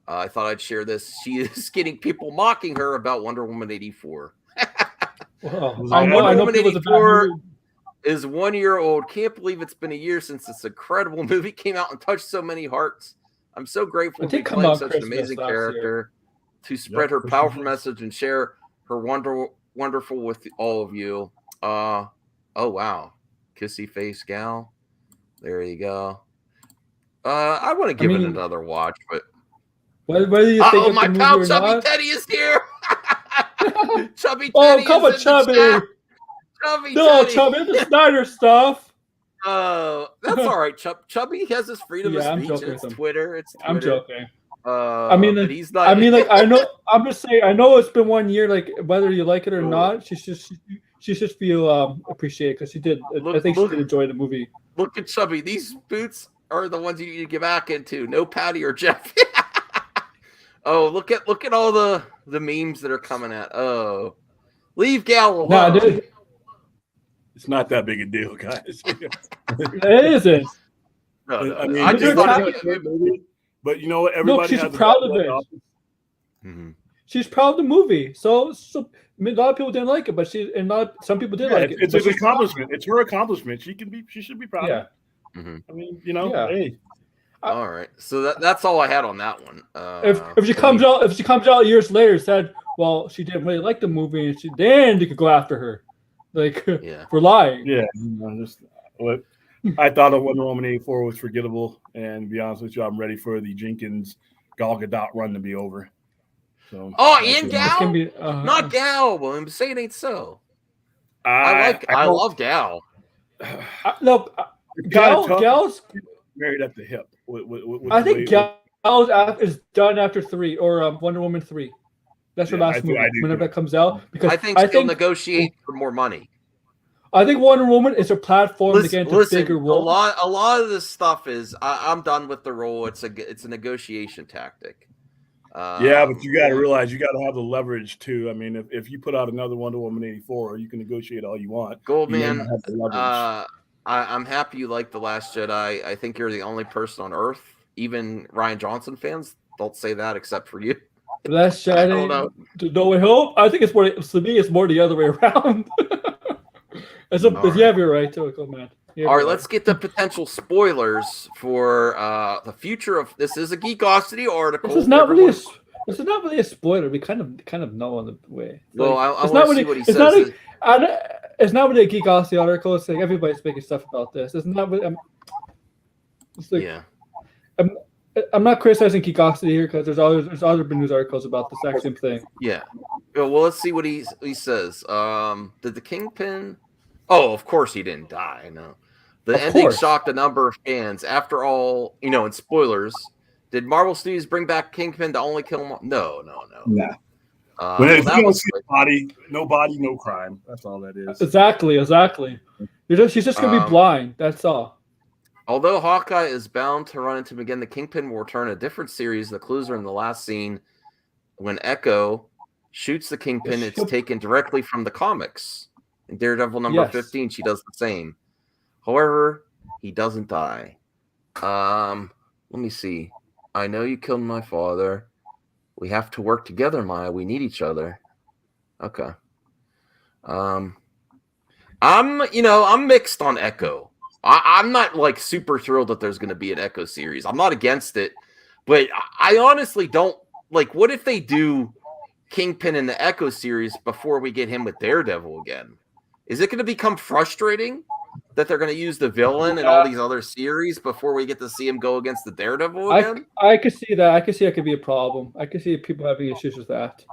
I thought I'd share this. She is getting people mocking her about Wonder Woman 84. I know Wonder Woman people 84 is 1 year old. Can't believe it's been a year since this incredible movie came out and touched so many hearts. I'm so grateful to be playing such an amazing character, to spread her powerful message and share her wonderful with all of you. Oh, wow. Kissy face gal. There you go. I want to give it another watch, but whether you think it's my a movie pal or Chubby not. Teddy is here. Chubby Teddy. Oh, come on, Chubby. No, Chubby, it's the Snyder stuff. That's all right. Chubby has his freedom of speech. It's Twitter. It's Twitter. I'm joking. But he's not. I mean, like, I know. I'm just saying. I know it's been 1 year. Like, whether you like it or not, she should feel appreciated because she did. I think she did enjoy the movie. Look at Chubby. These boots are the ones you need to get back into. No Patty or Jeff. Oh, look at all the memes that are coming out. Oh, leave Gal alone. No, dude. It's not that big a deal, guys. It isn't. No, I mean, I just thought it a great movie, but you know what? Everybody she's has proud of it. Mm-hmm. She's proud of the movie. So I mean, a lot of people didn't like it, but some people did like it. It's an accomplishment. It's her accomplishment. She should be proud of it. Mm-hmm. I mean, hey. All right, so that's all I had on that one. If she comes out years later, said, well, she didn't really like the movie, and then you could go after her, like for lying. Yeah, I thought of Wonder Woman 84 was forgettable, and to be honest with you, I'm ready for the Jenkins Gal Gadot run to be over. So, and Gal, not Gal. Well, I'm saying it ain't so. I love Gal. Gal's married at the hip. I think Gal is done after 3 or Wonder Woman 3. That's her last movie. Whenever that comes out, because I think she'll negotiate for more money. I think Wonder Woman is a platform to get into a bigger role. A lot of this stuff is I'm done with the role. It's a negotiation tactic. Yeah, but you got to realize you got to have the leverage too. I mean, if you put out another Wonder Woman 84, you can negotiate all you want. Goldman, I'm happy you like The Last Jedi. I think you're the only person on Earth. Even Rian Johnson fans don't say that except for you. The Last Jedi, No Way Home. I think it's more to me. It's more the other way around. You're right too, Goldman. All right, let's get the potential spoilers for the future of this. Is a Geekosity article. This is not really a spoiler. We kind of know in the way. Well, I want to see what he says. It's not really a Geekosity article. It's like everybody's making stuff about this. It's not really. I'm not criticizing Geekosity here because there's other news articles about the exact same thing. Yeah. Well, let's see what he says. Did the Kingpin? Oh, of course he didn't die. No. The ending shocked a number of fans. After all, in spoilers, did Marvel Studios bring back Kingpin to only kill him? No. When if you don't see a body, no crime. That's all that is. Exactly. She's just gonna be blind. That's all. Although Hawkeye is bound to run into him again, the Kingpin will return a different series. The clues are in the last scene when Echo shoots the Kingpin. It's taken directly from the comics. In Daredevil number 15, she does the same. However, he doesn't die. Let me see. I know you killed my father. We have to work together, Maya. We need each other. Okay. I'm mixed on Echo. I'm not like super thrilled that there's going to be an Echo series. I'm not against it, but I honestly don't like. What if they do Kingpin in the Echo series before we get him with Daredevil again? Is it going to become frustrating that they're going to use the villain in all these other series before we get to see him go against the Daredevil again? I could see that. I could see that could be a problem. I could see people having issues with that.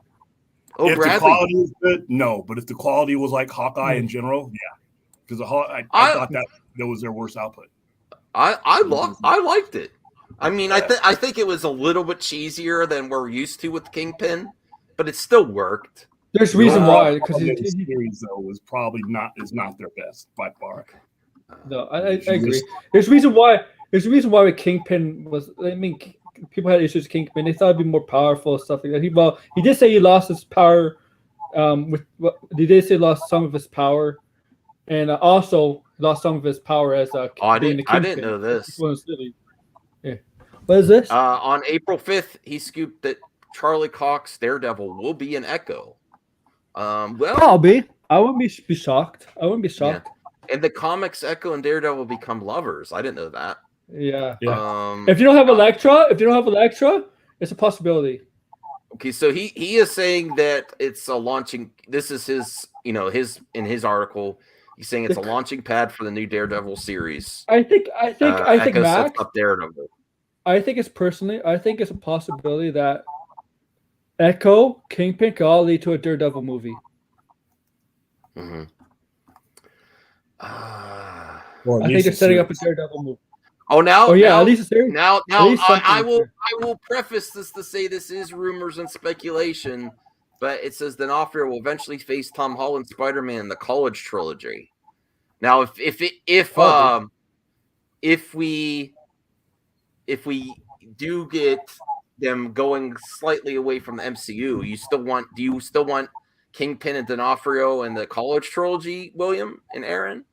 If the quality is good, no. But if the quality was like Hawkeye in general, yeah. Because I thought that was their worst output. I liked it. I mean, I think it was a little bit cheesier than we're used to with Kingpin, but it still worked. There's reason why, because his series though was probably not their best by far. No, I agree. There's a reason why with Kingpin was. I mean, people had issues with Kingpin. They thought it'd be more powerful and stuff like that. He did say he lost his power. He did say he lost some of his power, and also lost some of his power as I didn't know this. Yeah. What is this? On April 5th, he scooped that Charlie Cox Daredevil will be an Echo. I'll be. I wouldn't be shocked. Yeah. In the comics, Echo and Daredevil become lovers. I didn't know that. Yeah. If you don't have Elektra, it's a possibility. Okay, so he is saying that it's a launching. This is his, in his article. He's saying it's a launching pad for the new Daredevil series. I think Echo Max, sets up Daredevil. I think it's a possibility that Echo, Kingpin could all lead to a Daredevil movie. Mm-hmm. I think they're setting up a Daredevil movie. Oh, now? Oh, yeah, at least a series. Now I will preface this to say this is rumors and speculation. but it says D'Onofrio will eventually face Tom Holland Spider-Man in the college trilogy. Now, if we do get them going slightly away from the MCU, do you still want Kingpin and D'Onofrio in the college trilogy, William and Aaron?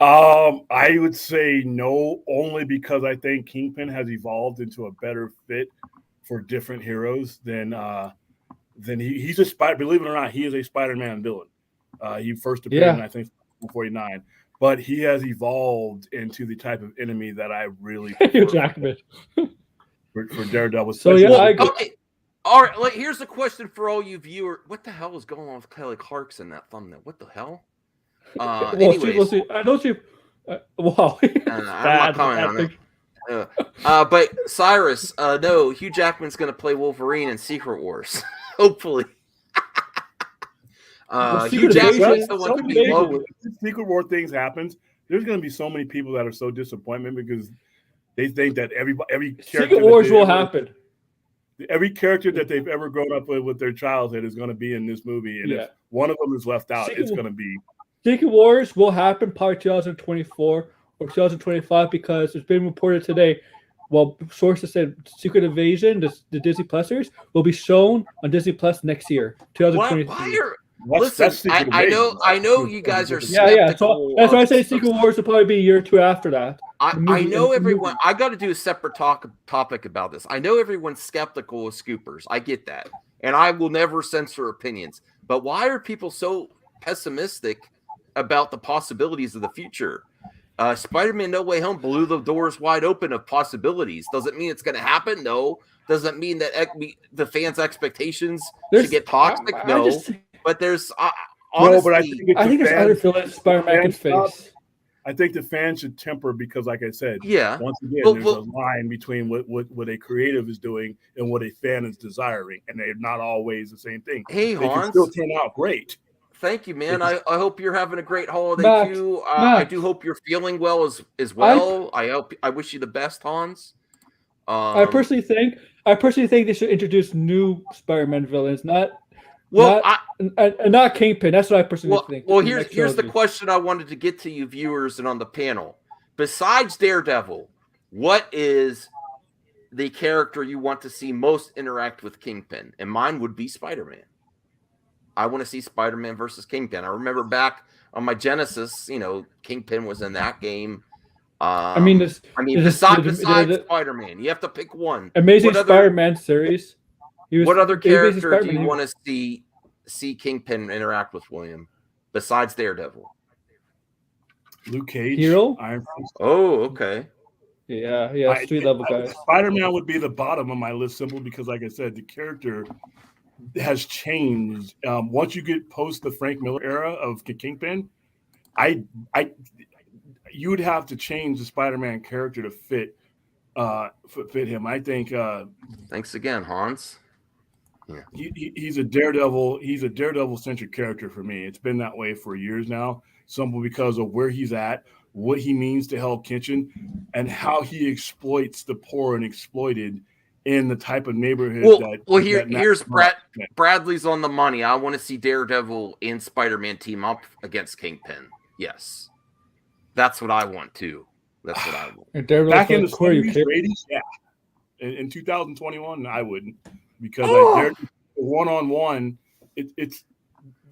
I would say no, only because I think Kingpin has evolved into a better fit for different heroes than he's a spider. Believe it or not, he is a Spider-Man villain. He first appeared in, I think, 49, but he has evolved into the type of enemy that I really Jackman for Daredevil. So I agree. Okay. All right, here's a question for all you viewers. What the hell is going on with Kelly Clarkson in that thumbnail? What the hell? Anyways. I don't see. Wow. I'm not commenting on that. But Cyrus, no, Hugh Jackman's going to play Wolverine in Secret Wars. Hopefully. Hugh Jackman's the one to be low. Secret War things happens. There's going to be so many people that are so disappointed because they think that every character Secret Wars will happen. Every character that they've ever grown up with their childhood is going to be in this movie, and if one of them is left out, it's going to be. Secret Wars will happen probably 2024 or 2025 because it's been reported today. Well, sources said Secret Invasion, the Disney Plusers, will be shown on Disney Plus next year, 2023. Listen, I know you guys are skeptical. Yeah. So that's why I say Secret Wars will probably be a year or two after that. I know everyone. I got to do a separate topic about this. I know everyone's skeptical of scoopers. I get that, and I will never censor opinions. But why are people so pessimistic about the possibilities of the future? Spider-Man: No Way Home blew the doors wide open of possibilities. Does it mean it's going to happen? No. Does it mean that the fans' expectations should get toxic? No. But there's honestly, I think there's other villains Spider-Man can face. I think the fans should temper because, like I said, once again, there's a line between what a creative is doing and what a fan is desiring, and they're not always the same thing. Hey, they Hans, can still turn out great. Thank you, man. I hope you're having a great holiday too. I do hope you're feeling well as well. I wish you the best, Hans. I personally think they should introduce new Spider-Man villains, not Kingpin. That's what I personally think. Well, here's the question I wanted to get to you viewers and on the panel. Besides Daredevil, what is the character you want to see most interact with Kingpin? And mine would be Spider-Man. I want to see Spider-Man versus Kingpin. I remember back on my Genesis, Kingpin was in that game. Besides Spider-Man, you have to pick one. Amazing Spider-Man series. What other character do you want to see Kingpin interact with, William, besides Daredevil? Luke Cage. Hero? Iron Fist. Oh, okay. Yeah, street level guys. Spider-Man would be the bottom of my list simply because, like I said, the character has changed. Once you get post the Frank Miller era of Kingpin, you would have to change the Spider-Man character to fit him. I think. Thanks again, Hans. Yeah. He's a Daredevil. He's a Daredevil-centric character for me. It's been that way for years now, simply because of where he's at, what he means to Hell Kitchen, and how he exploits the poor and exploited in the type of neighborhood here's Bradley's on the money. I want to see Daredevil and Spider-Man team up against Kingpin. Yes. That's what I want too. That's what I want. Back in the 70s, 80s, yeah. In 2021, I wouldn't. Because one-on-one, it's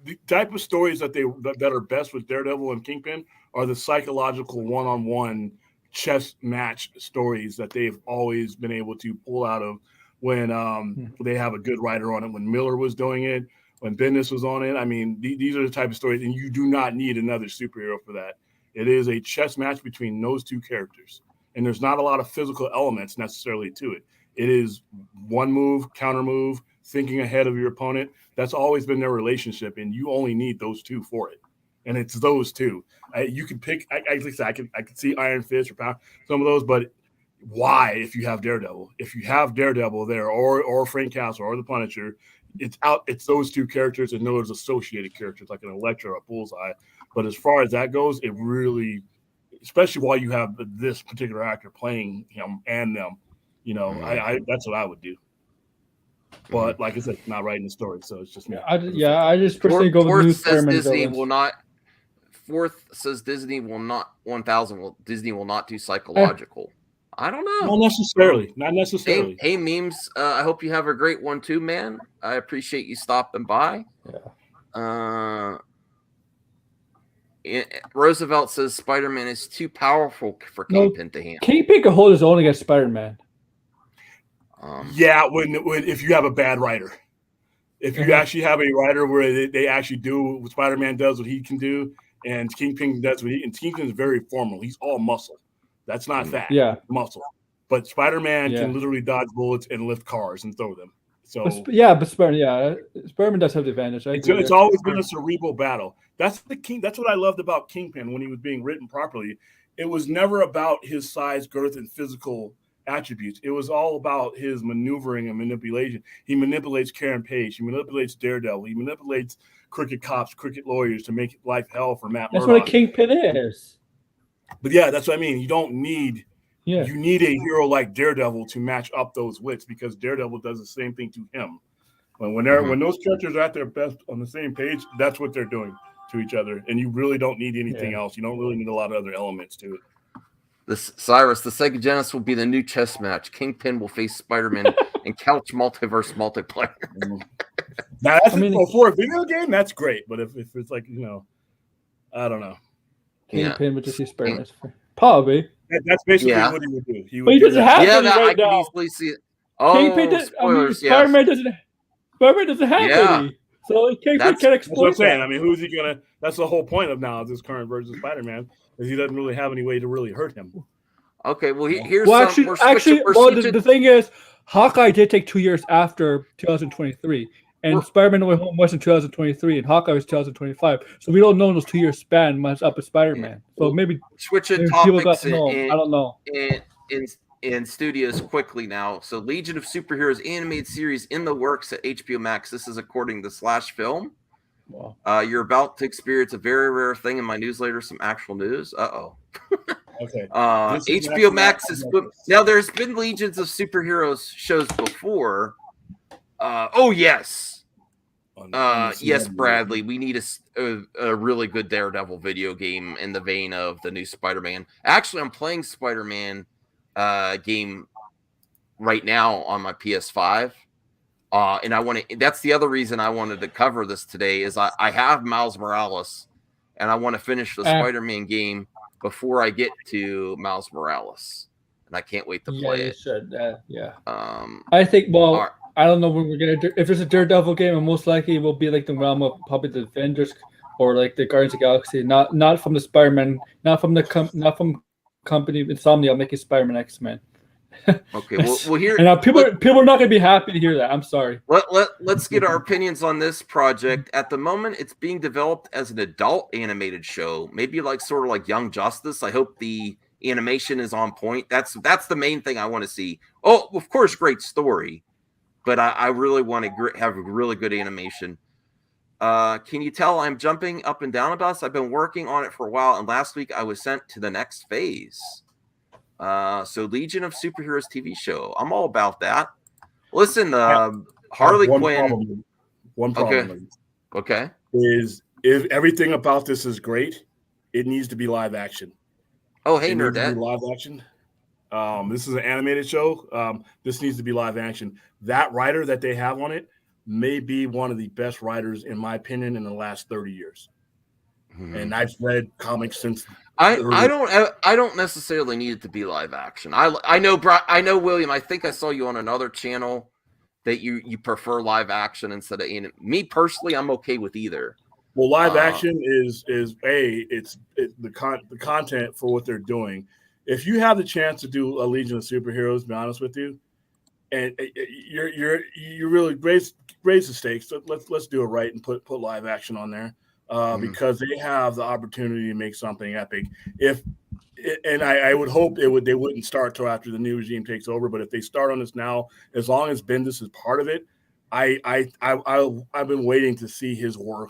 the type of stories that are best with Daredevil and Kingpin are the psychological one-on-one chess match stories that they've always been able to pull out of when they have a good writer on it. When Miller was doing it, when Bendis was on it. I mean, these are the type of stories, and you do not need another superhero for that. It is a chess match between those two characters, and there's not a lot of physical elements necessarily to it. It is one move, counter move, thinking ahead of your opponent. That's always been their relationship, and you only need those two for it. And it's those two. You can pick. I can see Iron Fist or some of those, but why? If you have Daredevil, there, or Frank Castle or the Punisher, it's those two characters and those associated characters like an Elektra or a Bullseye. But as far as that goes, it really, especially while you have this particular actor playing him and them. That's what I would do. But like I said, not writing the story, so it's just me. I just personally go with new Spider-Man Disney villains. will not. Fourth says Disney will not. 1000 Disney will not do psychological. I don't know. Not necessarily. Not necessarily. Hey memes. I hope you have a great one too, man. I appreciate you stopping by. Yeah. Roosevelt says Spider-Man is too powerful for Kingpin to handle. Kingpin can hold his own against Spider-Man. Yeah, when if you have a bad writer, if you actually have a writer where they actually do what Spider-Man does, what he can do, and Kingpin does what he, and Kingpin is very formal. He's all muscle. That's not fat. Yeah, muscle. But Spider-Man can literally dodge bullets and lift cars and throw them. So Spider-Man does have the advantage. It's always been a cerebral battle. That's what I loved about Kingpin when he was being written properly. It was never about his size, girth, and physical attributes. It was all about his maneuvering and manipulation. He manipulates Karen Page. He manipulates Daredevil. He manipulates crooked cops, crooked lawyers to make life hell for Matt Murdock. That's what a Kingpin is. But yeah, that's what I mean. You don't need you need a hero like Daredevil to match up those wits, because Daredevil does the same thing to him. When those characters are at their best on the same page, that's what they're doing to each other. And you really don't need anything else. You don't really need a lot of other elements to it. Cyrus, the Sega Genesis will be the new chess match. Kingpin will face Spider-Man in Couch Multiverse multiplayer. Now, for a video game, that's great. But if it's like, I don't know. Kingpin would just see Spider-Man. Probably. That's basically what he would do. He doesn't have any I right can now. easily see it. Oh, spoilers, Spider-Man doesn't have any. So Kingpin can't exploit That's what I'm saying. I mean, who's he going to... That's the whole point of now this current version of Spider-Man, is he doesn't really have any way to really hurt him. Okay, well, here's the thing is, Hawkeye did take 2 years after 2023, and Spider-Man No Way Home was in 2023, and Hawkeye was 2025. So we don't know in those 2 years span much up with Spider-Man. So maybe switching people got topics to know. I don't know. In studios quickly now. So Legion of Superheroes animated series in the works at HBO Max. This is according to Slash Film. Wow. You're about to experience a very rare thing in my newsletter, some actual news. Okay. HBO Max is now. There's been Legions of Superheroes shows before. Yes, Bradley. We need a really good Daredevil video game in the vein of the new Spider-Man. Actually, I'm playing Spider-Man game right now on my PS5. And that's the other reason I wanted to cover this today is I have Miles Morales and I want to finish the Spider-Man game before I get to Miles Morales. And I can't wait to play it. I think, I don't know when we're going to, if there's a Daredevil game, and most likely it will be like the realm of probably the Avengers or like the Guardians of the Galaxy, not from the Spider-Man, not from company Insomnia making Spider-Man X-Men. Okay, well here and people are not going to be happy to hear that. I'm sorry. Let's get our opinions on this project. At the moment, it's being developed as an adult animated show, maybe sort of like Young Justice. I hope the animation is on point. That's the main thing I want to see. Oh, of course, great story, but I really want to have a really good animation. Can you tell I'm jumping up and down about this? I've been working on it for a while, and last week I was sent to the next phase. So Legion of Superheroes TV show. I'm all about that. Listen, Harley Quinn. One problem. Okay. Is if everything about this is great, it needs to be live action. Oh, hey, Nerdette. Live action. This is an animated show. This needs to be live action. That writer that they have on it may be one of the best writers, in my opinion, in the last 30 years. And I've read comics since. I don't necessarily need it to be live action. I know William. I think I saw you on another channel that you prefer live action instead of anime. Me personally, I'm okay with either. Well, live action is the content for what they're doing. If you have the chance to do a Legion of Superheroes, to be honest with you, and you really raise the stakes. So let's do it right and put live action on there. Because they have the opportunity to make something epic. I would hope they wouldn't start till after the new regime takes over. But if they start on this now, as long as Bendis is part of it, I've been waiting to see his work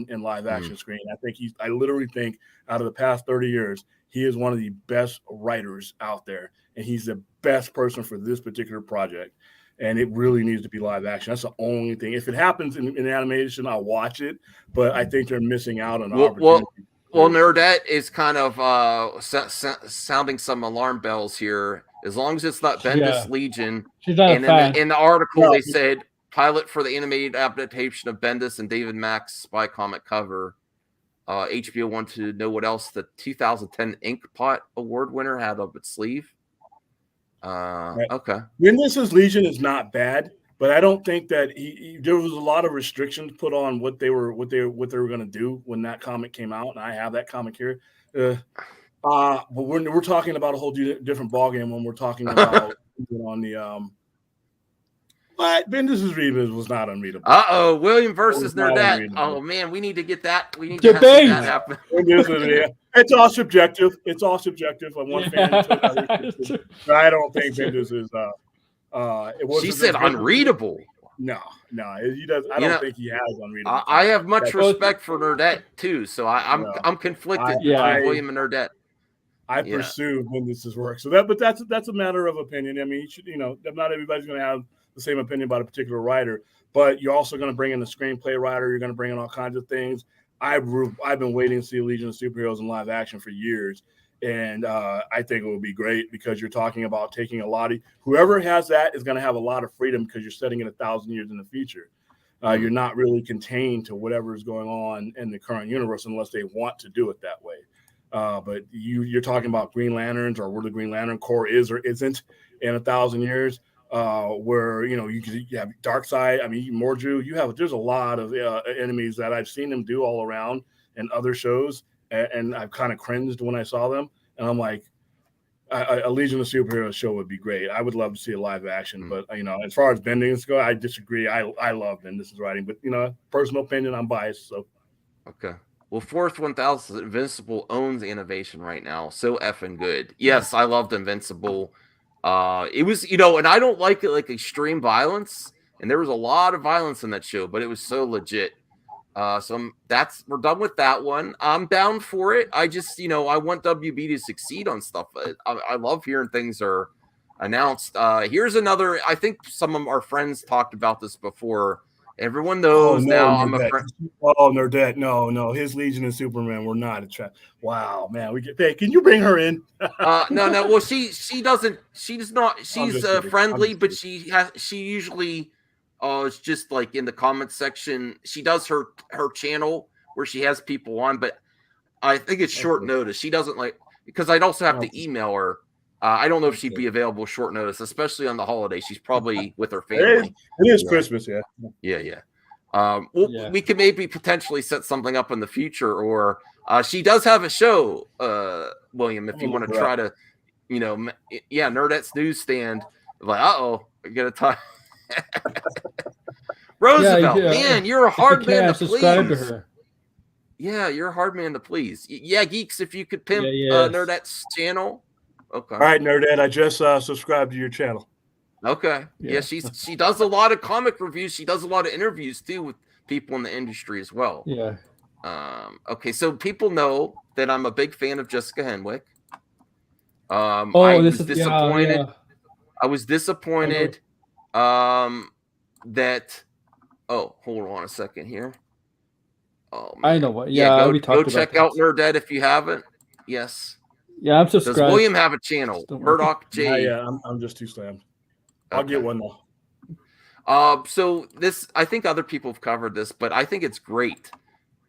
in live action screen. I literally think out of the past 30 years, he is one of the best writers out there, and he's the best person for this particular project. and it really needs to be live action. That's the only thing. If it happens in animation, I'll watch it, but I think they're missing out on an opportunity. Well, Nerdette is kind of sounding some alarm bells here. As long as it's not Bendis Legion, she's not and a fan. in the article they said pilot for the animated adaptation of Bendis and David Mack's spy comic cover. HBO wanted to know what else the 2010 Inkpot Award winner had up its sleeve. Okay. Bendis' Legion is not bad, but I don't think that there was a lot of restrictions put on what they were going to do when that comic came out, and I have that comic here. But we're talking about a whole different ballgame when we're talking about on the But Bendis' read was not unreadable. William versus Nerdette. Oh man, we need to get that. We need to have that happen. It's all subjective. It's all subjective. On one fan, but I don't think Bendis is. She said unreadable. No, he does. I don't think he has unreadable. I have much respect for Nerdette too, so I'm conflicted between William and Nerdette. I pursue Bendis' work, so that's a matter of opinion. I mean, not everybody's going to have the same opinion about a particular writer, but you're also going to bring in a screenplay writer. You're going to bring in all kinds of things. I've been waiting to see Legion of Superheroes in live action for years, and I think it will be great because you're talking about taking a lot of whoever has that is going to have a lot of freedom because you're setting it 1,000 years in the future. You're not really contained to whatever is going on in the current universe unless they want to do it that way. But you're talking about Green Lanterns or where the Green Lantern Corps is or isn't in 1,000 years. Where you have Darkseid, I mean Mordru, there's a lot of enemies that I've seen them do all around in other shows, and I've kind of cringed when I saw them, and I'm like, a Legion of Superheroes show would be great. I would love to see a live action, but as far as Bendis go, I disagree. I love Bendis' writing, but personal opinion, I'm biased. So okay. Well, Force 1000 Invincible owns Innovation right now, so effing good. Yes, I loved Invincible. It was, and I don't like it like extreme violence, and there was a lot of violence in that show, but it was so legit. So we're done with that one. I'm down for it. I just, I want WB to succeed on stuff. I love hearing things are announced. Here's another. I think some of our friends talked about this before. Everyone knows now. I'm a friend. Oh, Nerdette. No. His Legion and Superman were not a trap. Wow, man. We get paid. Can you bring her in? No. Well, she doesn't. She's not. She's friendly, but she usually is just like in the comments section. She does her channel where she has people on, but I think it's short notice. She doesn't because I'd also have to email her. I don't know if she'd be available short notice, especially on the holiday. She's probably with her family. It is Christmas, yeah. Yeah. We could maybe potentially set something up in the future, or she does have a show, William, if you want to try to, Nerdette's newsstand. Like, I got to talk. Roosevelt, man, you're a hard man to subscribe please. To her. Yeah, you're a hard man to please. Yeah, geeks, if you could pimp Nerdette's channel. Okay. All right, Nerdette, I just subscribed to your channel. Okay. Yeah, she does a lot of comic reviews. She does a lot of interviews too with people in the industry as well. Yeah. Okay, so people know that I'm a big fan of Jessica Henwick. I was disappointed. I was disappointed that. Oh, hold on a second here. Oh, man. I know what. Yeah, go check out Nerdette if you haven't. Yes. Yeah, I'm subscribed. Does William have a channel? Murdoch J. Yeah, I'm just too slammed. I'll get one though. So this, I think other people have covered this, but I think it's great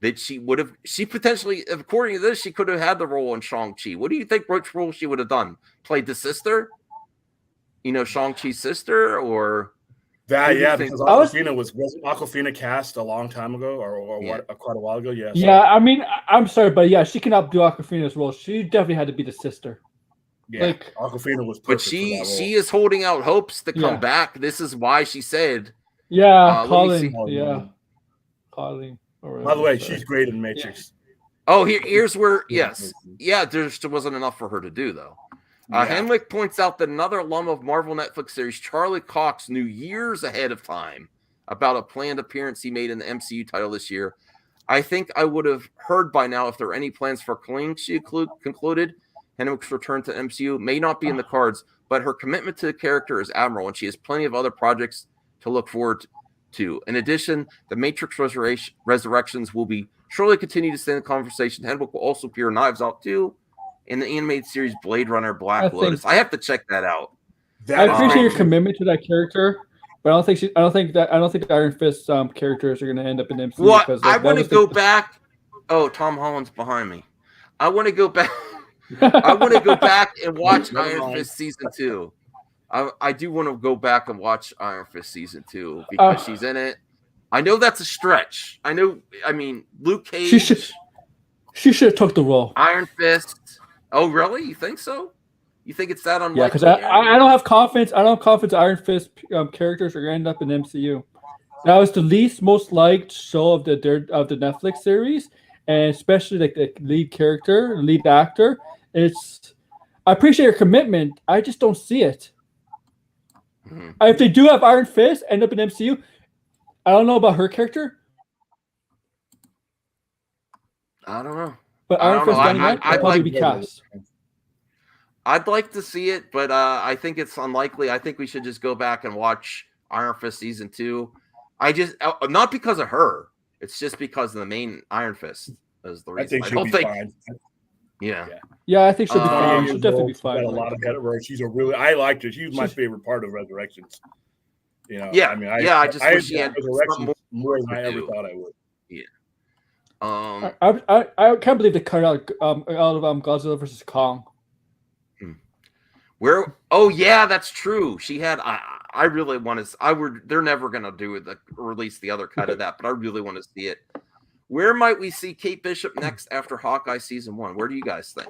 that she potentially, according to this, she could have had the role in Shang-Chi. What do you think? Which role she would have done? Played the sister? Shang-Chi's sister, or that? Yeah, because Awkwafina wasn't Awkwafina cast a long time ago, or quite a while ago. Yeah. Yeah, I mean, I'm sorry, but yeah, she cannot do Awkwafina's role. She definitely had to be the sister. Yeah, Awkwafina was perfect. But she is holding out hopes to come back. This is why she said. Yeah, Colleen. Yeah, Colleen. By the way, she's great in Matrix. Oh, here's where there still wasn't enough for her to do though. Henwick points out that another alum of Marvel Netflix series, Charlie Cox, knew years ahead of time about a planned appearance he made in the MCU title this year. I think I would have heard by now if there are any plans for Colleen, she concluded. Henwick's return to MCU may not be in the cards, but her commitment to the character is admirable, and she has plenty of other projects to look forward to. In addition, the Matrix Resurrections will be surely continue to stay in the conversation. Henwick will also appear in Knives Out 2 in the animated series Blade Runner Black Lotus. I have to check that out. I appreciate your commitment to that character, but I don't think the Iron Fist characters are going to end up in MCU. Well, because, I want to go back. Oh, Tom Holland's behind me. I want to go back. I want to go back and watch Iron Fist season 2. I do want to go back and watch Iron Fist season 2 because she's in it. I know that's a stretch. I mean, Luke Cage. She should have took the role. Iron Fist. Oh, really? You think so? You think it's that unlikely? Yeah, because I don't have confidence. I don't have confidence Iron Fist characters are going to end up in the MCU. That was the most liked show of the Netflix series, and especially like the lead character, lead actor. I appreciate your commitment. I just don't see it. Mm-hmm. If they do have Iron Fist end up in MCU, I don't know about her character. I don't know. But Iron Fist I'd probably be cast. I'd like to see it, but I think it's unlikely. I think we should just go back and watch Iron Fist season 2. Not because of her. It's just because of the main Iron Fist is the reason. I think she'll be fine. Yeah. Yeah, I think she'll be fine. She'll definitely be fine. Got a lot of better work. I liked her. She was my favorite part of Resurrections. You know, yeah, I mean, I just wish she had Resurrections more than I ever thought I would. Yeah. I can't believe they cut out of Godzilla versus Kong. Where? Oh yeah, that's true. She had. I really want to. They're never gonna do it. Release the other cut of that, but I really want to see it. Where might we see Kate Bishop next after Hawkeye season 1? Where do you guys think?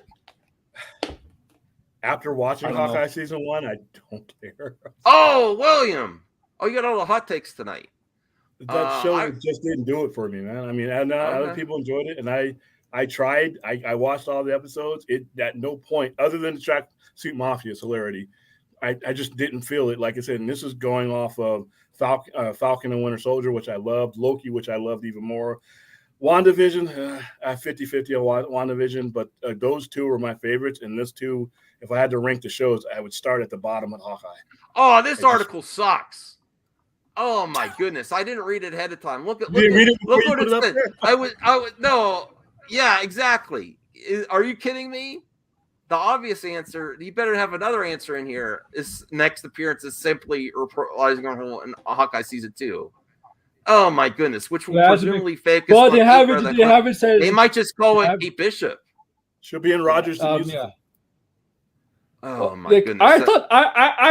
After watching Hawkeye season 1, I don't care. Oh, William! Oh, you got all the hot takes tonight. That show just didn't do it for me, man. I mean, other people enjoyed it, and I tried. I watched all the episodes. It at no point, other than the Tracksuit Mafia's hilarity, I just didn't feel it. Like I said, and this is going off of Falcon and Winter Soldier, which I loved, Loki, which I loved even more. WandaVision, 50-50 on WandaVision, but those two were my favorites. And this two, if I had to rank the shows, I would start at the bottom with Hawkeye. Oh, this article sucks. Oh my goodness! I didn't read it ahead of time. Look what it said. I would no. Yeah, exactly. Are you kidding me? The obvious answer. You better have another answer in here. Is next appearance is simply reprising her role in Hawkeye season 2. Oh my goodness! Which will presumably focus. Well, they haven't said. They might just call it Kate Bishop. She'll be in Rogers the Musical. Yeah. Oh my goodness! I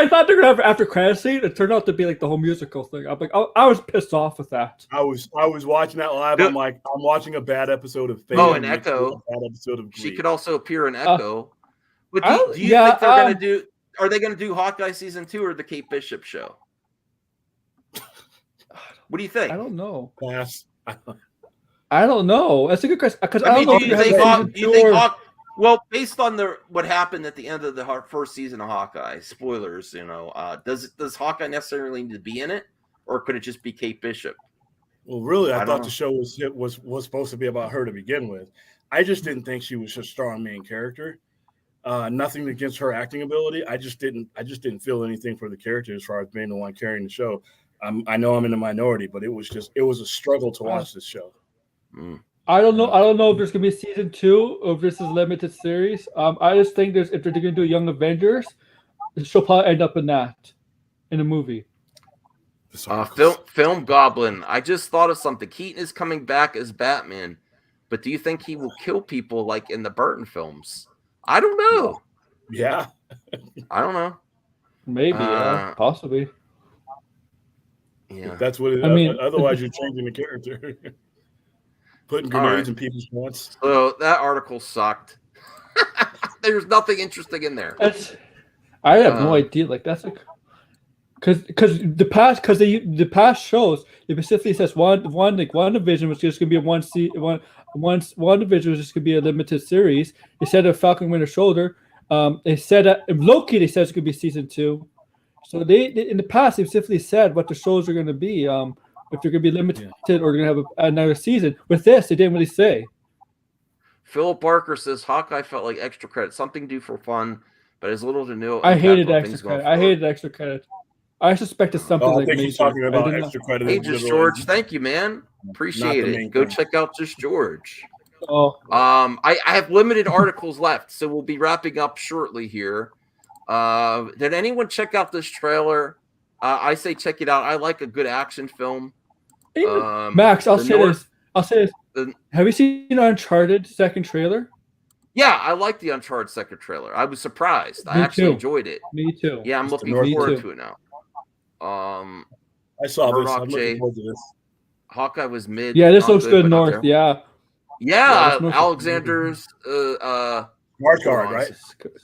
thought they were gonna have after credit scene. It turned out to be like the whole musical thing. I'm like, I was pissed off with that. I was watching that live. I'm like, I'm watching a bad episode of Fame. Oh, and Echo. Bad episode of Glee. She could also appear in Echo. But do you think they're gonna do? Are they gonna do Hawkeye season 2 or the Kate Bishop show? What do you think? I don't know. Pass. I don't know. That's a good question because I don't know. Do you think well, based on what happened at the end of the first season of Hawkeye, spoilers, does Hawkeye necessarily need to be in it, or could it just be Kate Bishop? Well, really, I thought the show was supposed to be about her to begin with. I just didn't think she was a strong main character. Nothing against her acting ability. I just didn't feel anything for the character as far as being the one carrying the show. I know I'm in the minority, but it was a struggle to watch this show. I don't know if there's gonna be a season 2 or if this is a limited series. I just think if they're gonna do Young Avengers, she'll probably end up in a movie. Film Goblin. I just thought of something. Keaton is coming back as Batman, but do you think he will kill people like in the Burton films? I don't know. Yeah, I don't know. Maybe, possibly. Yeah, that's what it is. Otherwise, you're changing the character. Putting grenades in people's wants. So that article sucked. There's nothing interesting in there. I have no idea. Like that's like because the past shows it specifically says WandaVision was just gonna be one division was just gonna be a limited series. They said of Falcon Winter Soldier. They said Loki. They said it's gonna be season 2. So they in the past they specifically said what the shows are gonna be. If they're going to be limited or going to have another season. With this, they didn't really say. Philip Barker says Hawkeye felt like extra credit, something to do for fun, but as little to no. I hated impact on extra things going credit. I hated extra credit. I suspected something I like think he's major. talking I about did not- extra credit. Hey, is Just literally George, thank you, man. Appreciate the it. main Go thing. check out Just George. Oh, I have limited articles left, so we'll be wrapping up shortly here. Did anyone check out this trailer? I say check it out. I like a good action film. Max, I'll say this. Have you seen Uncharted second trailer? Yeah, I like the Uncharted second trailer. I was surprised. I Me actually too. enjoyed it. Me too. Yeah, I'm Mr. looking North forward too. to it now. I saw this. Murdoch I'm J. looking forward to this. Hawkeye was mid. Yeah, this not looks good but not north. terrible. Yeah. Yeah, this looks- Alexander's Skarsgård, right?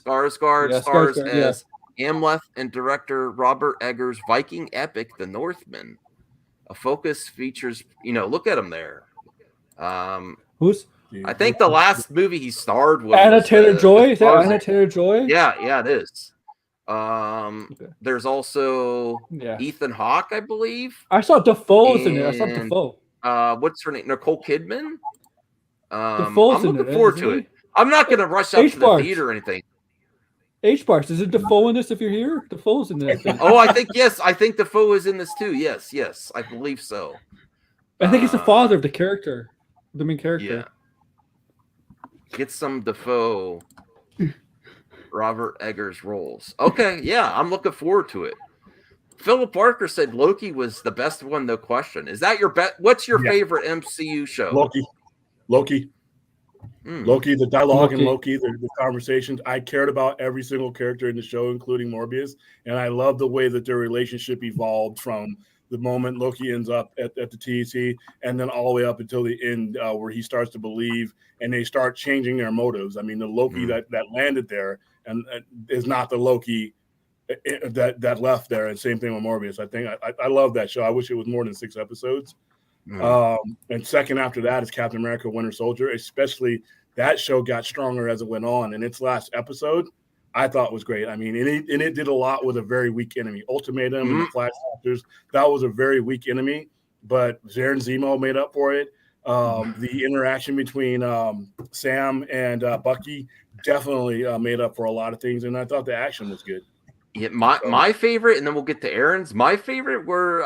Skarsgård Yeah, stars Skarsgård, as Amleth and director Robert Eggers' Viking epic The Northman. A focus features, look at him there. Who's? I think the last movie he starred was Anna Taylor-Joy? Is that Frozen. Anna Taylor-Joy? Yeah, it is. There's also Yeah. Ethan Hawke, I believe. I saw Defoe's in there. I saw And, Defoe. What's her name? Nicole Kidman. Defoe's I'm in looking there, forward isn't to he? it. I'm not going to rush out to the H-Bars. theater or anything. H-Bars. Is it Defoe in this if you're here? Defoe's in there. I think. Oh, I think yes. I think Defoe is in this too. Yes, I believe so. I think he's the father of the character, the main character. Yeah. Get some Defoe, Robert Eggers roles. Okay, yeah, I'm looking forward to it. Philip Barker said Loki was the best one, no question. Is that your bet? What's your favorite MCU show? Loki. Loki, the dialogue in Loki. Loki, the conversations. I cared about every single character in the show, including Morbius, and I love the way that their relationship evolved from the moment Loki ends up at the TEC and then all the way up until the end where he starts to believe and they start changing their motives. I mean, the Loki that landed there and is not the Loki that left there. And same thing with Morbius. I think I love that show. I wish it was more than 6 episodes. And second after that is Captain America Winter Soldier, especially that show got stronger as it went on. And its last episode, I thought was great. I mean, and it did a lot with a very weak enemy. Ultimatum and the Flash Factors, that was a very weak enemy, but Zarin Zemo made up for it. The interaction between Sam and Bucky definitely made up for a lot of things, and I thought the action was good. Yeah, my favorite, and then we'll get to Aaron's. My favorite were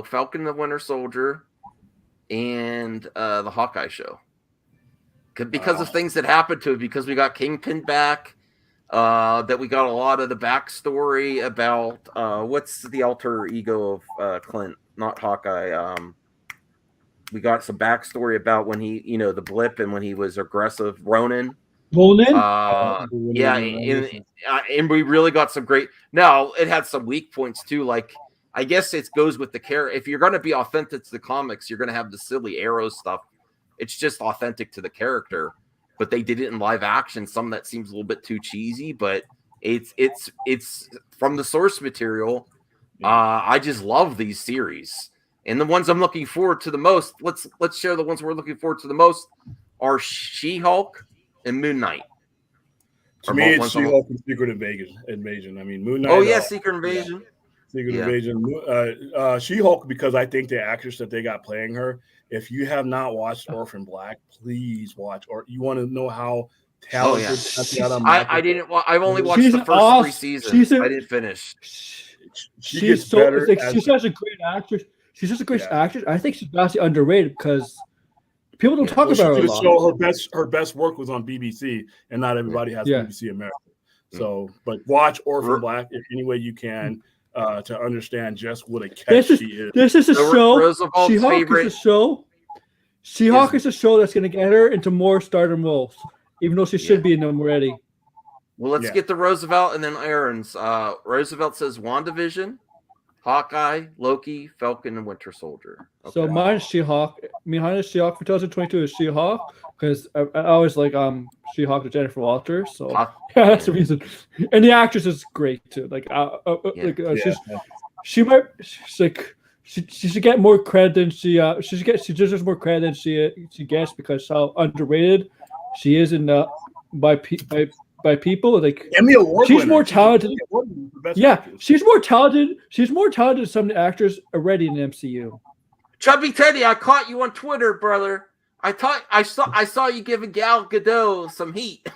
Falcon the Winter Soldier and the Hawkeye show. Because of things that happened to it, because we got Kingpin back, that we got a lot of the backstory about what's the alter ego of Clint, not Hawkeye. We got some backstory about when he, the blip and when he was aggressive, Ronin. Yeah, and we really got some great. Now it had some weak points too. Like I guess it goes with the character. If you're going to be authentic to the comics, you're going to have the silly arrow stuff. It's just authentic to the character. But they did it in live action. Some that seems a little bit too cheesy, but it's from the source material. I just love these series, and the ones I'm looking forward to the most. Let's share the ones we're looking forward to the most are She-Hulk and Moon Knight. To me, it's She-Hulk and Secret Invasion. I mean, Moon Knight. Oh yeah, Secret Invasion. Secret Invasion. She-Hulk, because I think the actress that they got playing her. If you have not watched Orphan Black, please watch. Or you want to know how talented I didn't. I've only watched the first 3 seasons. I didn't finish. She's so better. She's such a great actress. She's such a great actress. I think she's vastly underrated because people don't talk about her a lot. Show her best work was on BBC, and not everybody has BBC America. So, but watch Orphan Black if any way you can to understand just what a catch she is. This is a show. She-Hulk is a show. She-Hulk is a show that's going to get her into more stardom roles, even though she should be in them already. Well, let's get to Roosevelt and then Aaron's. Roosevelt says WandaVision, Hawkeye, Loki, Falcon, and Winter Soldier. Okay. So mine is She-Hulk. Mine is She-Hulk for 2022 is She-Hulk because I always like She-Hulk to Jennifer Walters. So that's the reason. And the actress is great too. She should get more credit than she deserves more credit than she gets because how underrated she is by people. Like Emmy Award she's winner. more talented. Yeah, she's more talented. She's more talented than some of the actors already in the MCU. Chubby Teddy, I caught you on Twitter, brother. I saw you giving Gal Gadot some heat.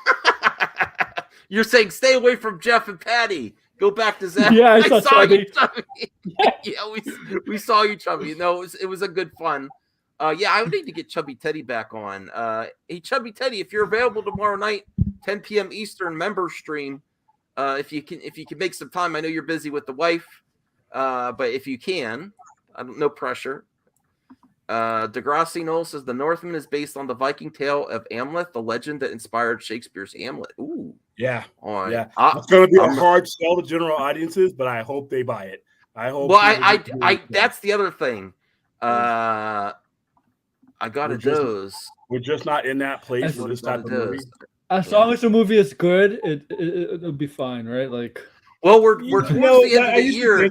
You're saying stay away from Jeff and Patty. Go back to Zach. Yeah, I saw you, Chubby. Yeah, we saw you, Chubby. No, it was a good fun. Yeah, I would need to get Chubby Teddy back on. Hey, Chubby Teddy, if you're available tomorrow night, 10 p.m. Eastern member stream, if you can make some time. I know you're busy with the wife, but if you can, no pressure. Degrassi Noel says the Northman is based on the Viking tale of Amleth, the legend that inspired Shakespeare's Hamlet. Ooh, yeah, yeah. It's going to be a hard sell to general audiences, but I hope they buy it. I hope. Well, I that's the other thing. I got a dose. We're just not in that place for this type of movie. As long as the movie is good, it'll be fine, right? Like, well, we're towards the end of the year.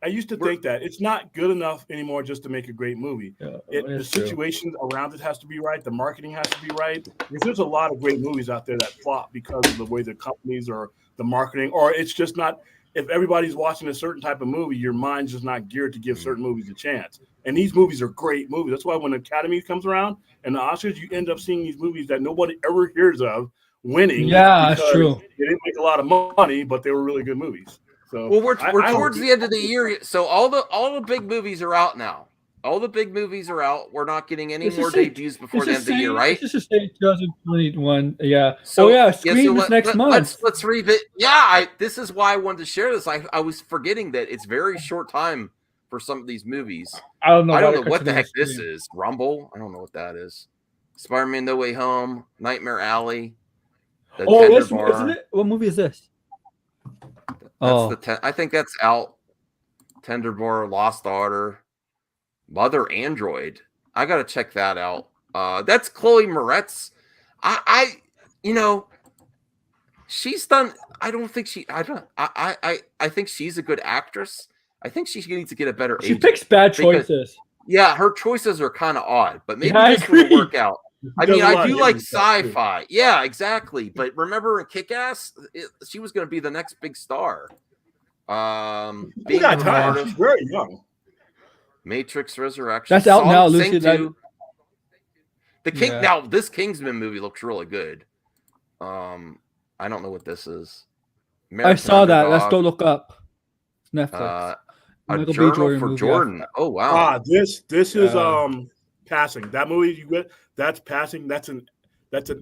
I used to think that it's not good enough anymore just to make a great movie. The situation around it has to be right. The marketing has to be right. Because there's a lot of great movies out there that flop because of the way the companies or the marketing, or it's just not. If everybody's watching a certain type of movie, your mind's just not geared to give certain movies a chance. And these movies are great movies. That's why when the Academy comes around and the Oscars, you end up seeing these movies that nobody ever hears of winning. Yeah, that's true. They didn't make a lot of money, but they were really good movies. So, well, we're towards the end of the year, so all the big movies are out now. All the big movies are out. We're not getting any more debuts before the end of the year, right? This is 2021. Yeah. So, Scream is next month. Let's revisit. Yeah, this is why I wanted to share this. I was forgetting that it's very short time for some of these movies. I don't know what the heck this is. Rumble? I don't know what that is. Spider-Man: No Way Home, Nightmare Alley. Isn't it? What movie is this? I think that's out. Tender Bar, Lost Daughter, Mother Android. I gotta check that out. That's Chloe Moretz. She's done. I think she's a good actress. I think she needs to get a better agent. She picks bad choices. Yeah, her choices are kind of odd, but maybe this will work out. I mean, I do like sci-fi. Yeah, exactly. But remember in Kick-Ass, she was going to be the next big star. She's very young. Matrix Resurrection. That's out now, Lucy. Now this Kingsman movie looks really good. I don't know what this is. I saw that. Let's go look up. It's Netflix. A Journal for Jordan. Oh wow. This is Passing. That movie you get. That's Passing. That's an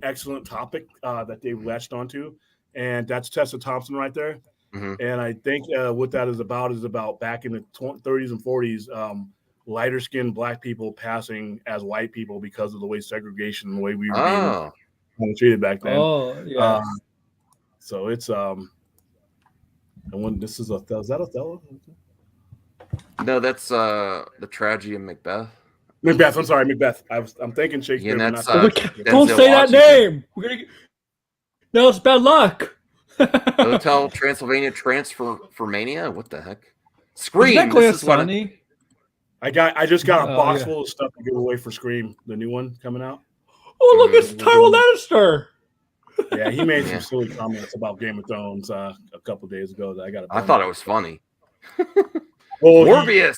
excellent topic that they latched onto, and that's Tessa Thompson right there. Mm-hmm. And I think what that is about back in the 30s and 40s, lighter skinned black people passing as white people because of the way segregation and the way we were being treated back then. Oh yeah. So it's and when this is that Othello? No, that's the tragedy of Macbeth. Macbeth. I'm sorry, Macbeth. I'm thinking Shakespeare. Yeah, that's, don't say that name. No, it's bad luck. Hotel Transylvania Transformania. What the heck? Scream. This is funny. I just got a box full of stuff to give away for Scream, the new one coming out. Oh, look, it's Tyrell Lannister. Yeah, he made some silly comments about Game of Thrones a couple days ago that I got. I thought it was funny. Morbius.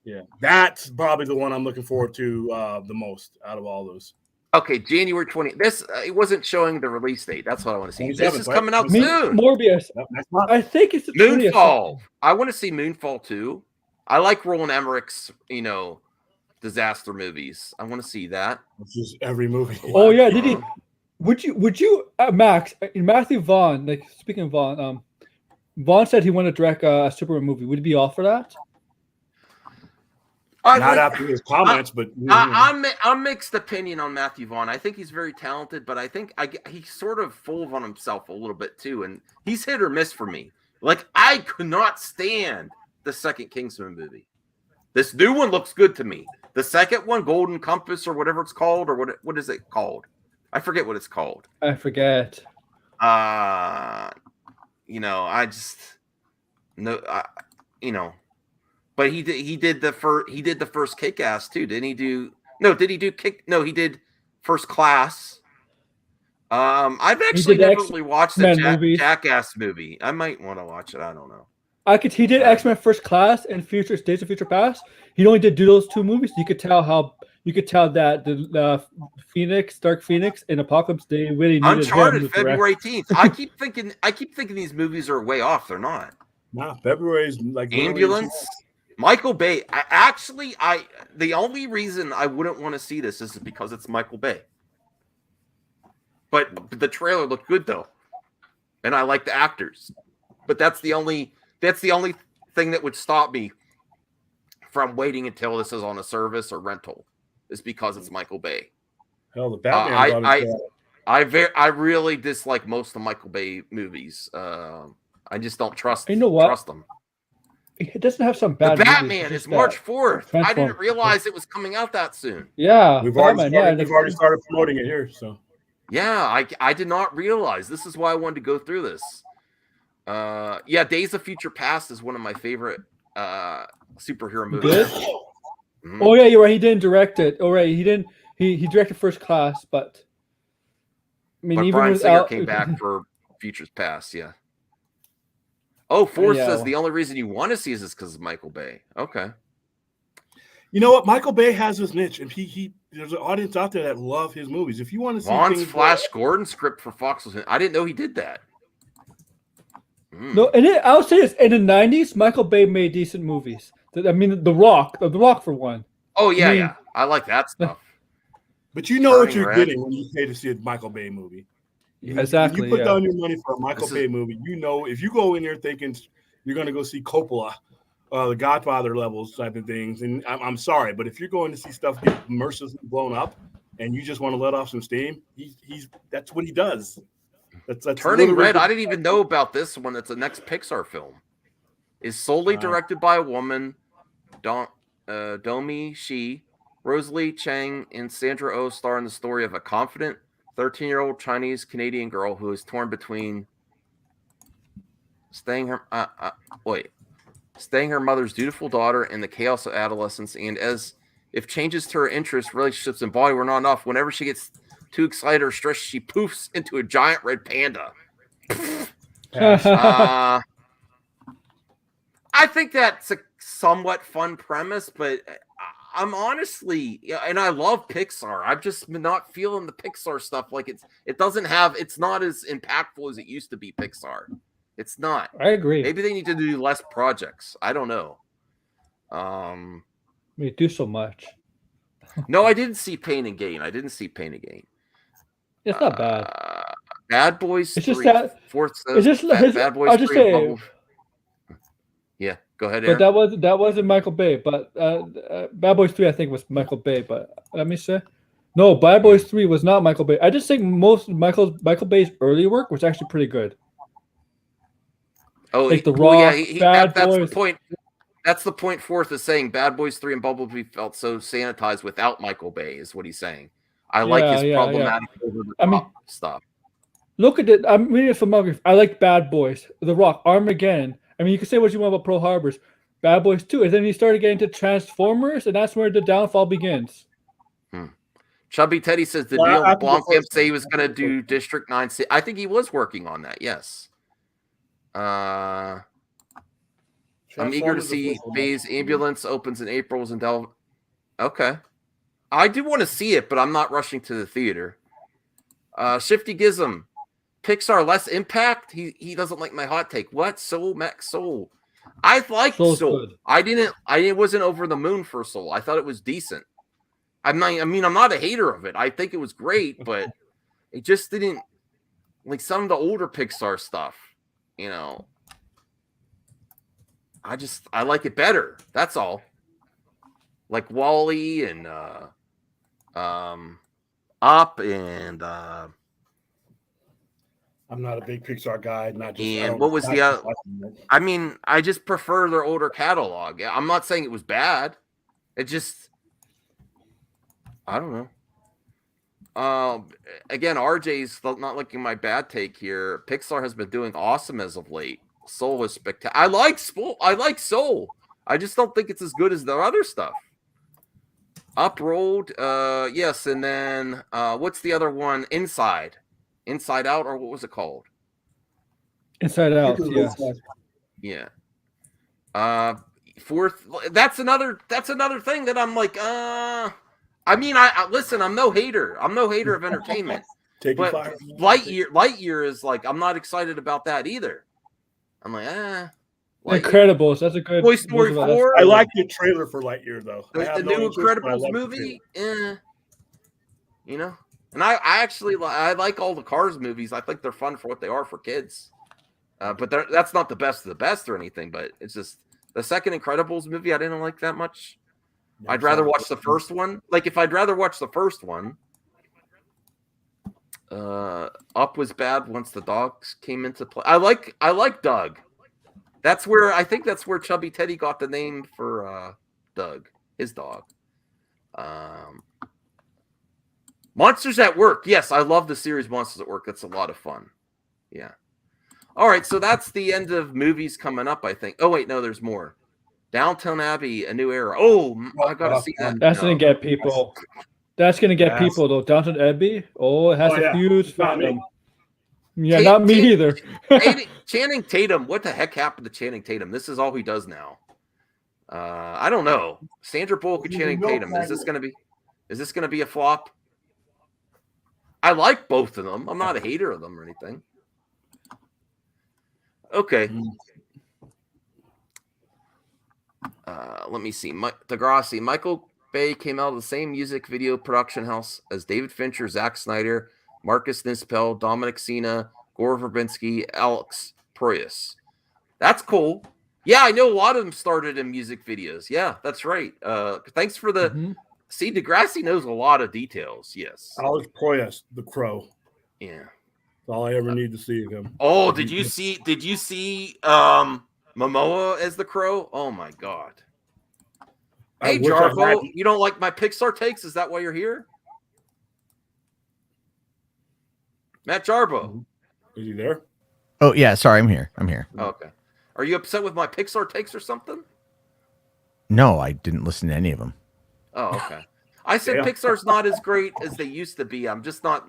Yeah, that's probably the one I'm looking forward to the most out of all those. Okay, January 20th. This it wasn't showing the release date. That's what I want to see. This is coming out soon. Morbius. I think it's the Moonfall. 20th. I want to see Moonfall too. I like Roland Emmerich's, disaster movies. I want to see that. It's just every movie. Oh yeah, did he? Would you, Max? Matthew Vaughn. Like speaking of Vaughn, Vaughn said he wanted to direct a Superman movie. Would he be off for that? Not after his comments, but I'm mixed opinion on Matthew Vaughn. I think he's very talented, but I think he's sort of full of himself a little bit too, and he's hit or miss for me. Like I could not stand the second Kingsman movie. This new one looks good to me. The second one, Golden Compass or whatever it's called, or what is it called? I forget what it's called. I forget. I just But he did the first Kick-Ass too, didn't he do? No, did he do he did First Class. I've actually never really watched the Jackass movie. I might want to watch it. I don't know. He did X-Men First Class and Days of Future Past. He only did those two movies. You could tell how you could tell that the Dark Phoenix, and Apocalypse, they really needed Uncharted, him to February 18th. I keep thinking these movies are way off. They're not. Nah, February is like Ambulance. Michael Bay. The only reason I wouldn't want to see this is because it's Michael Bay. But the trailer looked good though, and I like the actors. But that's the only thing that would stop me from waiting until this is on a service or rental, is because it's Michael Bay. Hell, the Batman. I really dislike most of Michael Bay movies. I just don't trust. You know what? Trust them. It doesn't have some bad. The Batman movies, is March 4th. I didn't realize it was coming out that soon. Yeah, we've already started promoting it here. So yeah, I did not realize. This is why I wanted to go through this. Yeah, Days of Future Past is one of my favorite superhero movies. Good? Mm-hmm. Oh yeah, you're right. He didn't direct it. Oh right, he didn't. He directed First Class, but I mean, but even Bryan Singer without came back for Futures Past. Yeah. Oh, Force says the only reason you want to see is because of Michael Bay. Okay. You know what? Michael Bay has his niche, and he there's an audience out there that love his movies. If you want to see Vaughn's things Flash Gordon script for Fox was. I didn't know he did that. No, and I'll say this: in the '90s, Michael Bay made decent movies. I mean, The Rock for one. Oh yeah, yeah, I like that stuff. But you know what you're getting when you pay to see a Michael Bay movie. Exactly. When you put down your money for a Michael Bay movie, you know if you go in there thinking you're going to go see Coppola, the Godfather levels type of things, and I'm sorry, but if you're going to see stuff get mercilessly blown up and you just want to let off some steam, that's what he does. That's Turning Red. I didn't even know about this one. It's the next Pixar film. Is solely directed by a woman, Domi Shi. Rosalie Chang and Sandra Oh star in the story of a confident 13-year-old Chinese-Canadian girl who is torn between staying her mother's dutiful daughter and the chaos of adolescence, and if changes to her interests, relationships, and body were not enough, whenever she gets too excited or stressed, she poofs into a giant red panda. I think that's a somewhat fun premise, but I'm honestly, and I love Pixar. I'm just not feeling the Pixar stuff. Like it's not as impactful as it used to be. Pixar, it's not. I agree. Maybe they need to do less projects. I don't know. They do so much. No, I didn't see Pain and Gain. It's not bad. Bad Boys. It's 3, just that. Fourth. Bad Boys. I'll just say. Yeah, go ahead. But that wasn't Michael Bay. But Bad Boys 3, I think, was Michael Bay. But let me say, no, Bad Boys 3 was not Michael Bay. I just think most Michael Bay's early work was actually pretty good. Oh, like The Rock, that's the point. That's the point. Fourth is saying Bad Boys 3 and Bumblebee felt so sanitized without Michael Bay. Is what he's saying. I like his problematic over the top stuff. Look at it. I'm reading a filmography. I like Bad Boys, The Rock, Armageddon. I mean, you can say what you want about Pearl Harbors, Bad Boys 2, and then he started getting to Transformers, and that's where the downfall begins. Chubby Teddy says the deal Blomkamp say he was going to do District 9. I think he was working on that. Yes. I'm eager to see Bay's Ambulance opens in April and Okay. I do want to see it, but I'm not rushing to the theater. Shifty Gizm. Pixar less impact. He doesn't like my hot take. What? Soul. I liked Soul. I wasn't over the moon for Soul. I thought it was decent. I'm not a hater of it. I think it was great, but it just didn't like some of the older Pixar stuff, you know. I like it better. That's all. Like WALL-E and Up and I'm not a big Pixar guy. What was the other? I mean, I just prefer their older catalog. I'm not saying it was bad. It just, I don't know. Again, RJ's not looking my bad take here. Pixar has been doing awesome as of late. Soul is spectacular. I like Soul. I just don't think it's as good as the other stuff. Uprolled, yes, and then what's the other one? Inside Out, or what was it called? Inside Out, yeah. Fourth, that's another thing that I'm like, I mean, I listen. I'm no hater. I'm no hater of entertainment. But Lightyear is like, I'm not excited about that either. I'm like, Incredibles. That's a good. Toy Story 4. I like the trailer for Lightyear though. The new Incredibles movie. You know, and I actually like all the Cars movies. I think they're fun for what they are for kids. But that's not the best of the best or anything. But it's just the second Incredibles movie I didn't like that much. I'd rather watch the first one. Like if I'd rather watch the first one. Up was bad once the dogs came into play. I like Doug. I think that's where Chubby Teddy got the name for Doug, his dog. Monsters at Work. Yes, I love the series Monsters at Work. That's a lot of fun. Yeah. All right, so that's the end of movies coming up, I think. Oh wait, no, there's more. Downton Abbey, A New Era. Oh, I gotta see that. That's gonna get people. That's gonna get people though. Downton Abbey. Oh, it has a huge fandom. Yeah, not me either. Channing Tatum. What the heck happened to Channing Tatum? This is all he does now. I don't know. Sandra Bullock and Channing Tatum. Is this gonna be a flop? I like both of them. I'm not a hater of them or anything. Okay. Let me see. Degrassi. Michael Bay came out of the same music video production house as David Fincher, Zack Snyder, Marcus Nispel, Dominic Sena, Gore Verbinski, Alex Proyas. That's cool. Yeah, I know a lot of them started in music videos. Yeah, that's right. Thanks for the... See, Degrassi knows a lot of details. Yes. Alex Proyas, the Crow. Yeah. That's all I ever need to see of him. Oh, did you see Momoa as the Crow? Oh my God. Hey Jarvo, you don't like my Pixar takes? Is that why you're here? Matt Jarvo. Is he there? Oh yeah, sorry, I'm here. Oh, okay. Are you upset with my Pixar takes or something? No, I didn't listen to any of them. Oh, okay. I said Pixar's not as great as they used to be. I'm just not.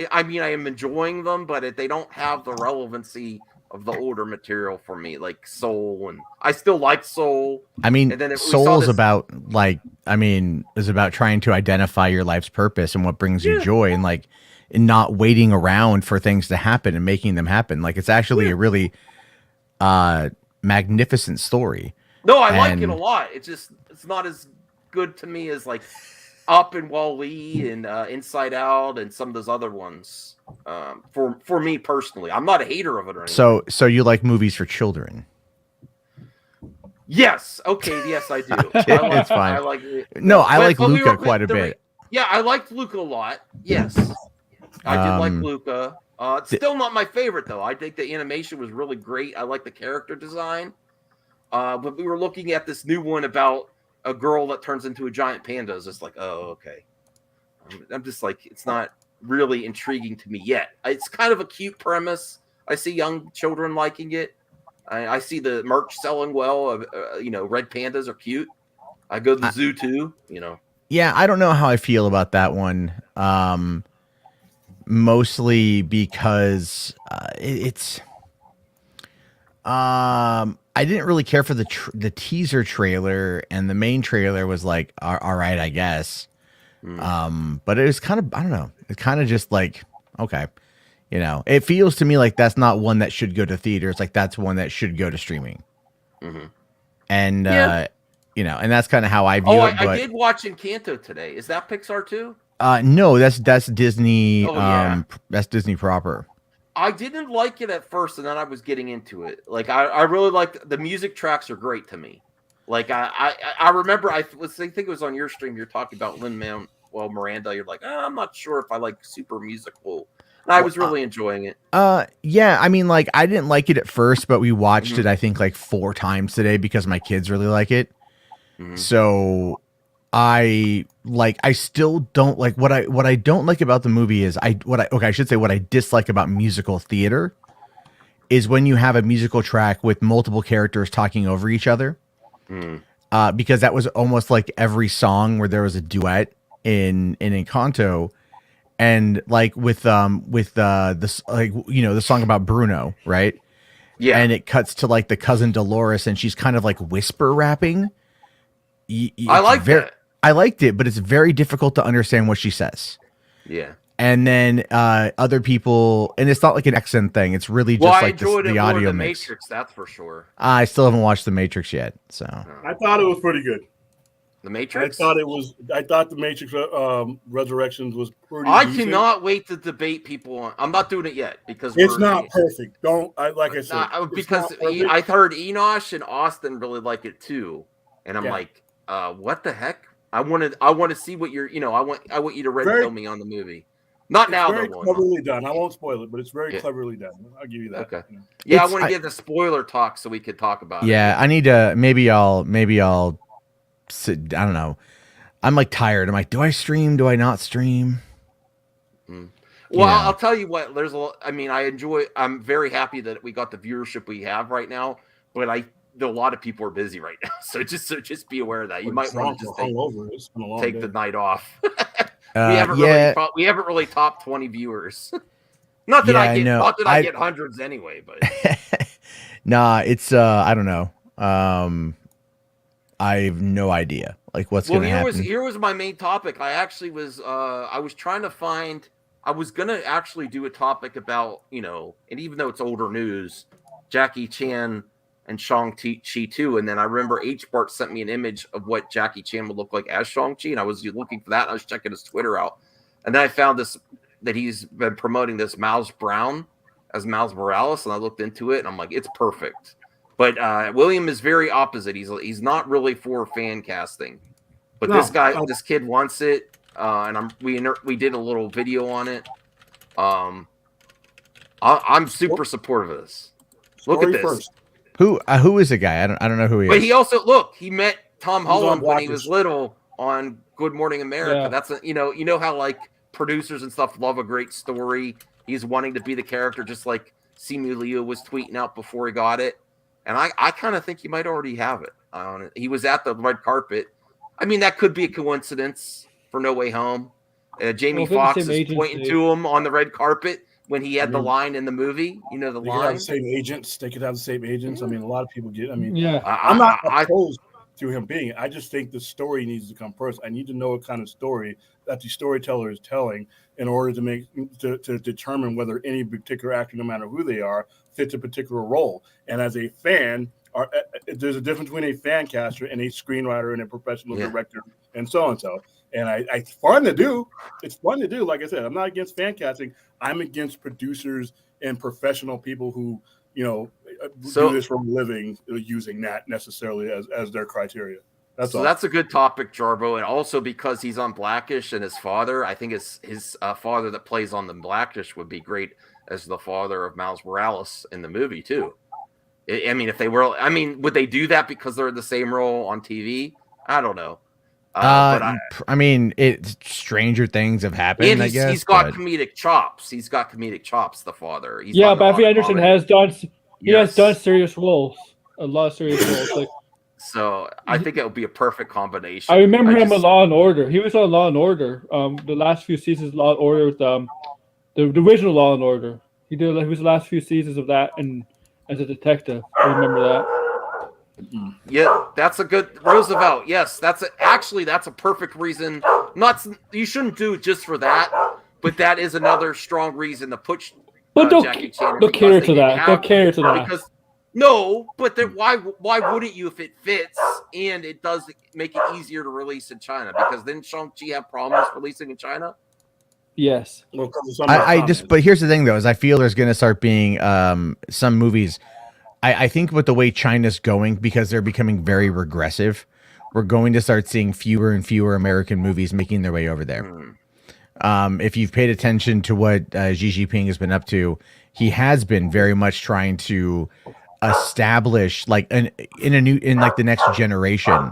I mean, I am enjoying them, but they don't have the relevancy of the older material for me, like Soul, and I still like Soul. I mean, Soul is about is about trying to identify your life's purpose and what brings you joy, and not waiting around for things to happen and making them happen. Like it's actually a really magnificent story. No, I like it a lot. It's not as good to me as like Up and Wall-E and Inside Out and some of those other ones. For me personally, I'm not a hater of it or anything. So you like movies for children? Yes. Okay. Yes, I do. It's fine. I like Luca quite a bit. Yeah, I liked Luca a lot. Yes, I did like Luca. It's still not my favorite though. I think the animation was really great. I like the character design. But we were looking at this new one about a girl that turns into a giant panda. Is just like, oh, okay. I'm just like, it's not really intriguing to me yet. It's kind of a cute premise. I see young children liking it. I see the merch selling well. Red pandas are cute. I go to the zoo too. Yeah, I don't know how I feel about that one. Mostly because it's. I didn't really care for the teaser trailer, and the main trailer was like, all right, I guess. But it was kind of, I don't know. It's kind of just like, okay, it feels to me like that's not one that should go to theaters. Like that's one that should go to streaming. And, and that's kind of how I view it. But I did watch Encanto today. Is that Pixar too? No, that's Disney. That's Disney proper. I didn't like it at first, and then I was getting into it. Like I really liked the music tracks are great to me. Like I remember I think it was on your stream. You're talking about Lin-Manuel Miranda. You're like, I'm not sure if I like super musical. And I was really enjoying it. Yeah. I mean, like I didn't like it at first, but we watched it I think like 4 times today because my kids really like it. So I still don't like what I don't like about the movie is what I dislike about musical theater is when you have a musical track with multiple characters talking over each other. Because that was almost like every song where there was a duet in Encanto, and like with this, like, the song about Bruno, right? Yeah. And it cuts to like the cousin Dolores, and she's kind of like whisper rapping. I like that. I liked it, but it's very difficult to understand what she says. Yeah. And then other people, and it's not like an accent thing. It's really just like the audio mix. Matrix, that's for sure. I still haven't watched The Matrix yet, so I thought it was pretty good. The Matrix. I thought The Matrix Resurrections was pretty. I decent. cannot wait to debate people on. I'm not doing it yet because it's not perfect. Like I said, because I heard Enosh and Austin really like it too, and I'm like, what the heck? I want to see what you're. I want you to red pill me on the movie. Not now, very though. Cleverly done. I won't spoil it, but it's very cleverly done. I'll give you that. Okay. Yeah, I want to give the spoiler talk so we could talk about it. Yeah, I need to. Maybe I'll sit. I don't know. I'm like tired. I'm like, do I stream? Do I not stream? Well, I'll tell you what. There's a lot. I mean, I'm very happy that we got the viewership we have right now, but a lot of people are busy right now. So just be aware of that. You might want to just take the night off. We haven't really topped 20 viewers. Not that I get hundreds anyway, but nah, it's I don't know. I have no idea like what's going to happen. Here was my main topic. I actually was I was trying to find. I was gonna actually do a topic about and even though it's older news, Jackie Chan and Shang-Chi too. And then I remember H-Bart sent me an image of what Jackie Chan would look like as Shang-Chi. And I was looking for that. And I was checking his Twitter out. And then I found that he's been promoting this Miles Brown as Miles Morales. And I looked into it and I'm like, it's perfect. But William is very opposite. He's not really for fan casting. But this kid wants it. And we did a little video on it. I'm super supportive of this. Look at this. First. Who is the guy? I don't know who he is. But he also he met Tom Holland when he was little on Good Morning America. Yeah. That's you know how like producers and stuff love a great story. He's wanting to be the character, just like Simu Liu was tweeting out before he got it. And I kind of think he might already have it. He was at the red carpet. I mean, that could be a coincidence for No Way Home. Jamie Foxx is pointing to him on the red carpet when he had the line in the movie, the line. They could have the same agents. They could have the same agents. I mean, a lot of people get. I mean, I'm not opposed to him being. I just think the story needs to come first. I need to know what kind of story that the storyteller is telling in order to determine whether any particular actor, no matter who they are, fits a particular role. And as a fan, there's a difference between a fan caster and a screenwriter and a professional director and so and so. And it's fun to do. It's fun to do. Like I said, I'm not against fan casting. I'm against producers and professional people who, do this for a living, using that necessarily as their criteria. That's a good topic, Jarbo. And also because he's on Blackish and his father, I think his father that plays on the Blackish would be great as the father of Miles Morales in the movie too. I mean, would they do that because they're in the same role on TV? I don't know. I mean, stranger things have happened. And I guess he's got comedic chops. The father. But Effie Anderson has done serious roles, a lot of serious roles. Like, so I think it would be a perfect combination. I remember him in Law and Order. He was on Law and Order. The last few seasons of Law and Order with the original Law and Order. He was the last few seasons of that, and as a detective, I remember that. Yeah, that's a good Roosevelt. Yes, that's a perfect reason. You shouldn't do it just for that, but that is another strong reason to push. But don't cater to that. Because why wouldn't you if it fits and it does make it easier to release in China? Because then Shang-Chi have problems releasing in China. Yes. But here's the thing though, is I feel there's going to start being some movies. I think with the way China's going, because they're becoming very regressive, we're going to start seeing fewer and fewer American movies making their way over there. If you've paid attention to what Xi Jinping has been up to, he has been very much trying to establish, like, in the next generation,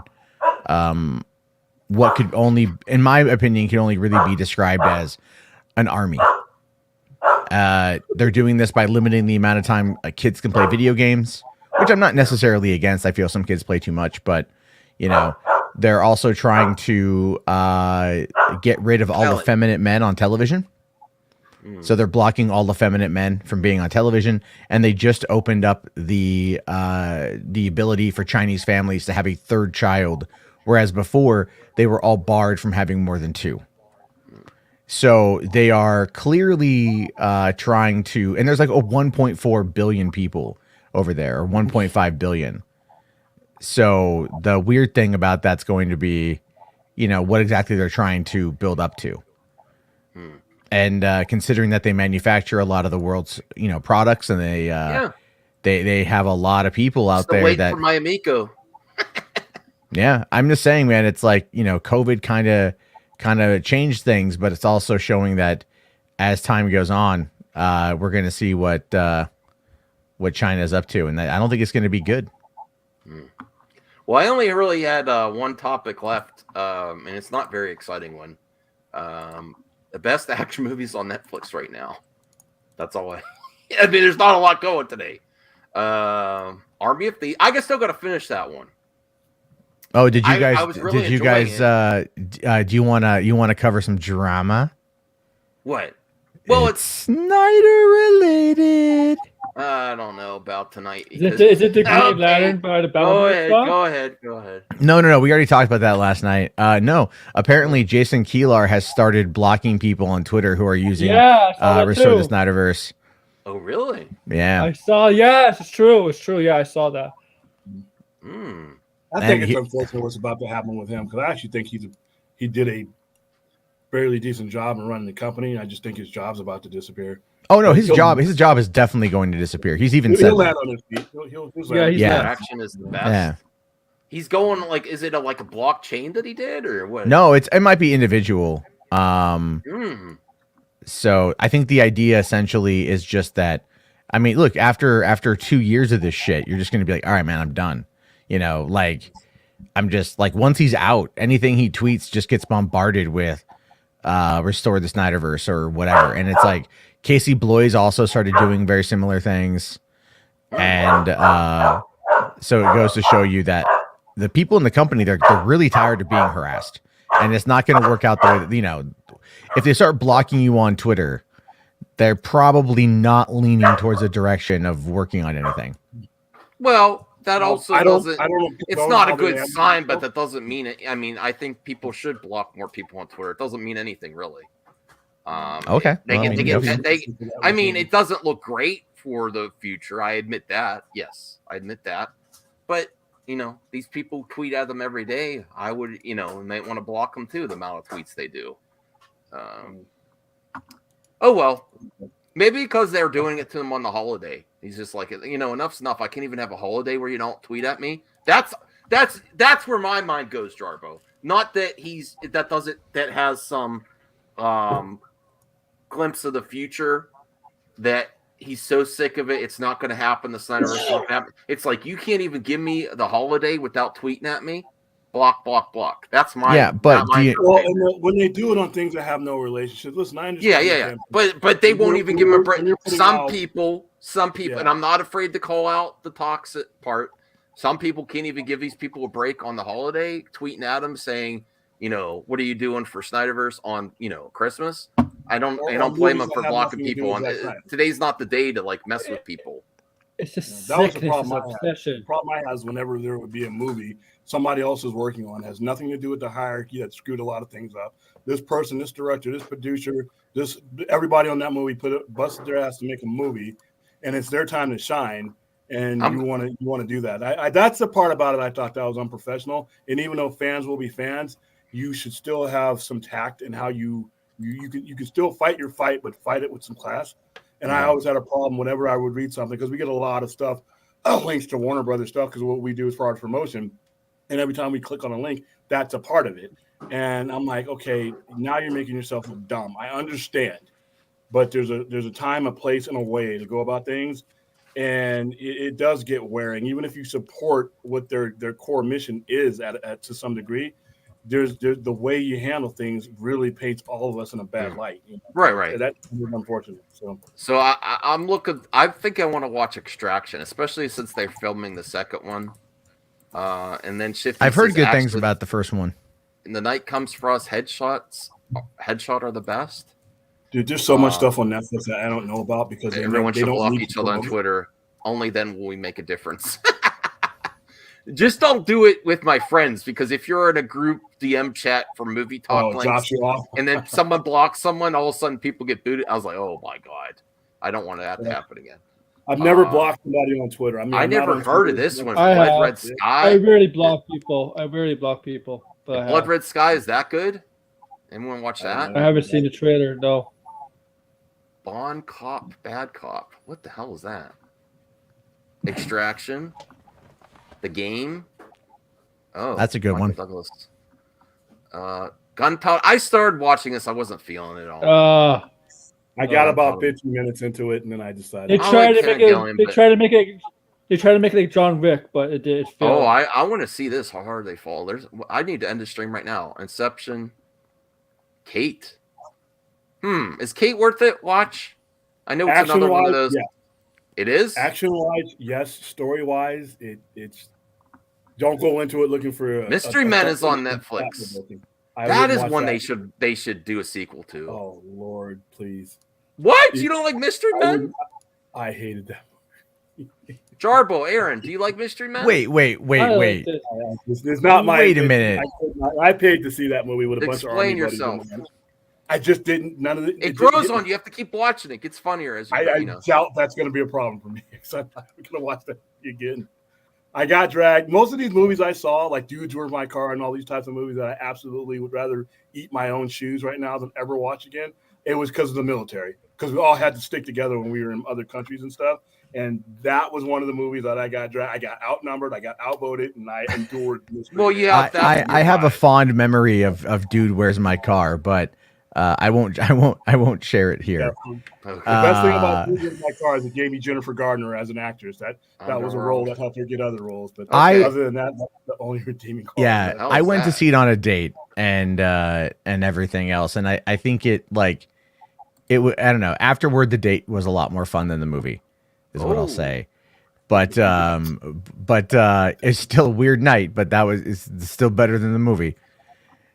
what could only, in my opinion, can only really be described as an army. They're doing this by limiting the amount of time kids can play video games, which I'm not necessarily against. I feel some kids play too much, but they're also trying to get rid of all the feminine men on television. So they're blocking all the feminine men from being on television, and they just opened up the ability for Chinese families to have a third child whereas before they were all barred from having more than 2. So they are clearly trying to, and there's like 1.4 billion people over there, or 1.5 billion. So the weird thing about that's going to be, what exactly they're trying to build up to. And considering that they manufacture a lot of the world's, products, and they have a lot of people out there wait that for my amigo. Yeah, I'm just saying, man, it's like, COVID kind of changed things, but it's also showing that as time goes on, we're going to see what China's up to, and I don't think it's going to be good. Well, I only really had one topic left, and it's not a very exciting one. The best action movies on Netflix right now. That's all I mean, there's not a lot going today. Army of Thieves. I still got to finish that one. Oh, did you guys? I was really did you guys? Do you wanna cover some drama? What? Well, it's Snyder related. I don't know about tonight. Is it the Green Lantern by the Battle? Go ahead. No. We already talked about that last night. No, apparently Jason Kilar has started blocking people on Twitter who are using Restore the Snyderverse. Oh, really? Yeah. I saw. Yes, it's true. It's true. Yeah, I saw that. I think it's unfortunate what's about to happen with him, because I actually think he did a fairly decent job in running the company. I just think his job's about to disappear. Oh no, his job is definitely going to disappear. He's even said he'll land that. on his feet. Action is the best. Yeah. He's going is it like a blockchain that he did, or what? No, it might be individual. So I think the idea essentially is just that. I mean, look, after 2 years of this shit, you're just going to be like, all right, man, I'm done. I'm just like, once he's out, anything he tweets just gets bombarded with Restore the Snyderverse or whatever. And it's like Casey Bloys also started doing very similar things. And so it goes to show you that the people in the company, they're really tired of being harassed. And it's not going to work out the way that, if they start blocking you on Twitter, they're probably not leaning towards a direction of working on anything. Well, that also doesn't. It's not a good sign, but that doesn't mean it. I mean, I think people should block more people on Twitter. It doesn't mean anything really. Okay. I mean, it doesn't look great for the future. I admit that. Yes, I admit that. But these people tweet at them every day. I would, might want to block them too. The amount of tweets they do. Oh well. Maybe because they're doing it to him on the holiday. He's just like, enough's enough. I can't even have a holiday where you don't tweet at me. That's where my mind goes, Jarbo. Not that that has some glimpse of the future, that he's so sick of it, it's not going to happen. The Snyderverse won't happen. It's like, you can't even give me the holiday without tweeting at me. Block. That's my but when they do it on things that have no relationship, listen, I understand. Yeah. But they won't even give him a break. Some people, and I'm not afraid to call out the toxic part. Some people can't even give these people a break on the holiday, tweeting at them saying, what are you doing for Snyderverse on, Christmas? I don't blame them for blocking people on today's not the day to mess with people. It's just that was the problem I had. The problem I had is whenever there would be a movie somebody else is working on, has nothing to do with the hierarchy that screwed a lot of things up. This person, this director, this producer, everybody on that movie busted their ass to make a movie, and it's their time to shine. And you want to do that. That's the part about it I thought that was unprofessional. And even though fans will be fans, you should still have some tact in how you can still fight your fight, but fight it with some class. And I always had a problem whenever I would read something, because we get a lot of stuff, links to Warner Brothers stuff, because what we do as far as promotion. And every time we click on a link, that's a part of it. And I'm like, okay, now you're making yourself look dumb. I understand, but there's a time, a place, and a way to go about things. And it does get wearing, even if you support what their core mission is at to some degree. There's the way you handle things really paints all of us in a bad light. Right. That's unfortunate. So I'm looking. I think I want to watch Extraction, especially since they're filming the second one. And then Shifty. I've heard good things about the first one. And The Night Comes for Us. Headshot are the best. Dude, there's so much stuff on Netflix that I don't know about, because everyone should block each other on Twitter. Only then will we make a difference. Just don't do it with my friends, because if you're in a group DM chat for movie talk links, and then someone blocks someone, all of a sudden people get booted. I was like, oh my god, I don't want that to happen again. I've never blocked somebody on Twitter. I mean, I never heard of this one. Blood Red Sky. I rarely block people. But Blood Red Sky, is that good? Anyone watch that? I haven't seen the trailer. No. Bond Cop, Bad Cop. What the hell is that? Extraction. The Game. Oh, that's a good one. Douglas. Gunpowder. I started watching this. I wasn't feeling it all. I got about 15 minutes into it, and then I decided they tried to make it. They tried to make it like John Wick, but it failed. Oh, I want to see this. How hard they fall. I need to end the stream right now. Inception. Kate. Is Kate worth it? Watch. I know it's another one of those. Yeah. It is? Action-wise, yes. Story-wise, it's. Don't go into it looking for Mystery Men is on Netflix. That is one they should do a sequel to. Oh Lord, please. What? You don't like Mystery Men? I hated that. Jarbo, Aaron, do you like Mystery Men? Wait. It's not my. Wait a minute. I paid to see that movie with a bunch of army Explain yourself. I just didn't. None of it grows on you. You have to keep watching it. It gets funnier as I doubt that's going to be a problem for me. So I'm not going to watch that again. I got dragged. Most of these movies I saw, like Dudes Were in My Car and all these types of movies that I absolutely would rather eat my own shoes right now than ever watch again, it was because of the military. Because we all had to stick together when we were in other countries and stuff. And that was one of the movies that I got dragged. I got outnumbered. I got outvoted, and I endured. Well, yeah, I have a fond memory of Dude, Where's My Car, but I won't share it here. Yeah. The best thing about Dude, Where's My Car is it gave me Jennifer Gardner as an actress. That was a role that helped her get other roles. But other than that, that's the only redeeming quality. Yeah, I went to see it on a date and everything else, and I think I don't know. Afterward, the date was a lot more fun than the movie, is what I'll say. But it's still a weird night. But it's still better than the movie.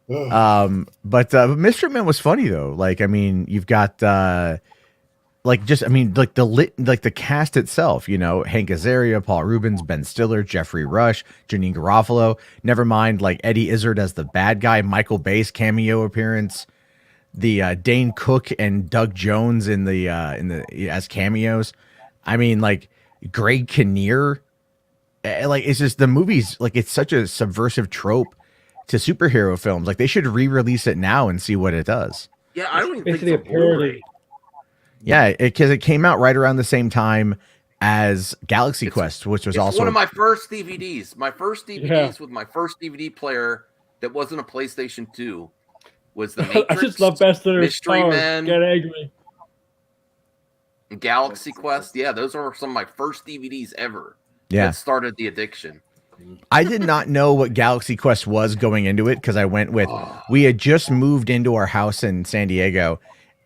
But Mystery Men was funny though. Like, I mean, you've got the cast itself. You know, Hank Azaria, Paul Rubens, Ben Stiller, Jeffrey Rush, Janine Garofalo. Never mind, like Eddie Izzard as the bad guy, Michael Bay's cameo appearance. The Dane Cook and Doug Jones in the as cameos. I mean, like Greg Kinnear. Like, it's just the movies. Like, it's such a subversive trope to superhero films. Like, they should re-release it now and see what it does. Yeah, I don't even think Basically it's a parody. Yeah, because it came out right around the same time as Galaxy Quest, which was also one of my first DVDs. My first DVDs with my first DVD player that wasn't a PlayStation 2 was The Matrix. I just love Ben Stiller's Mystery Men, Get angry. Galaxy Quest. Yeah, those are some of my first DVDs ever. Yeah. That started the addiction. I did not know what Galaxy Quest was going into it because I went with we had just moved into our house in San Diego,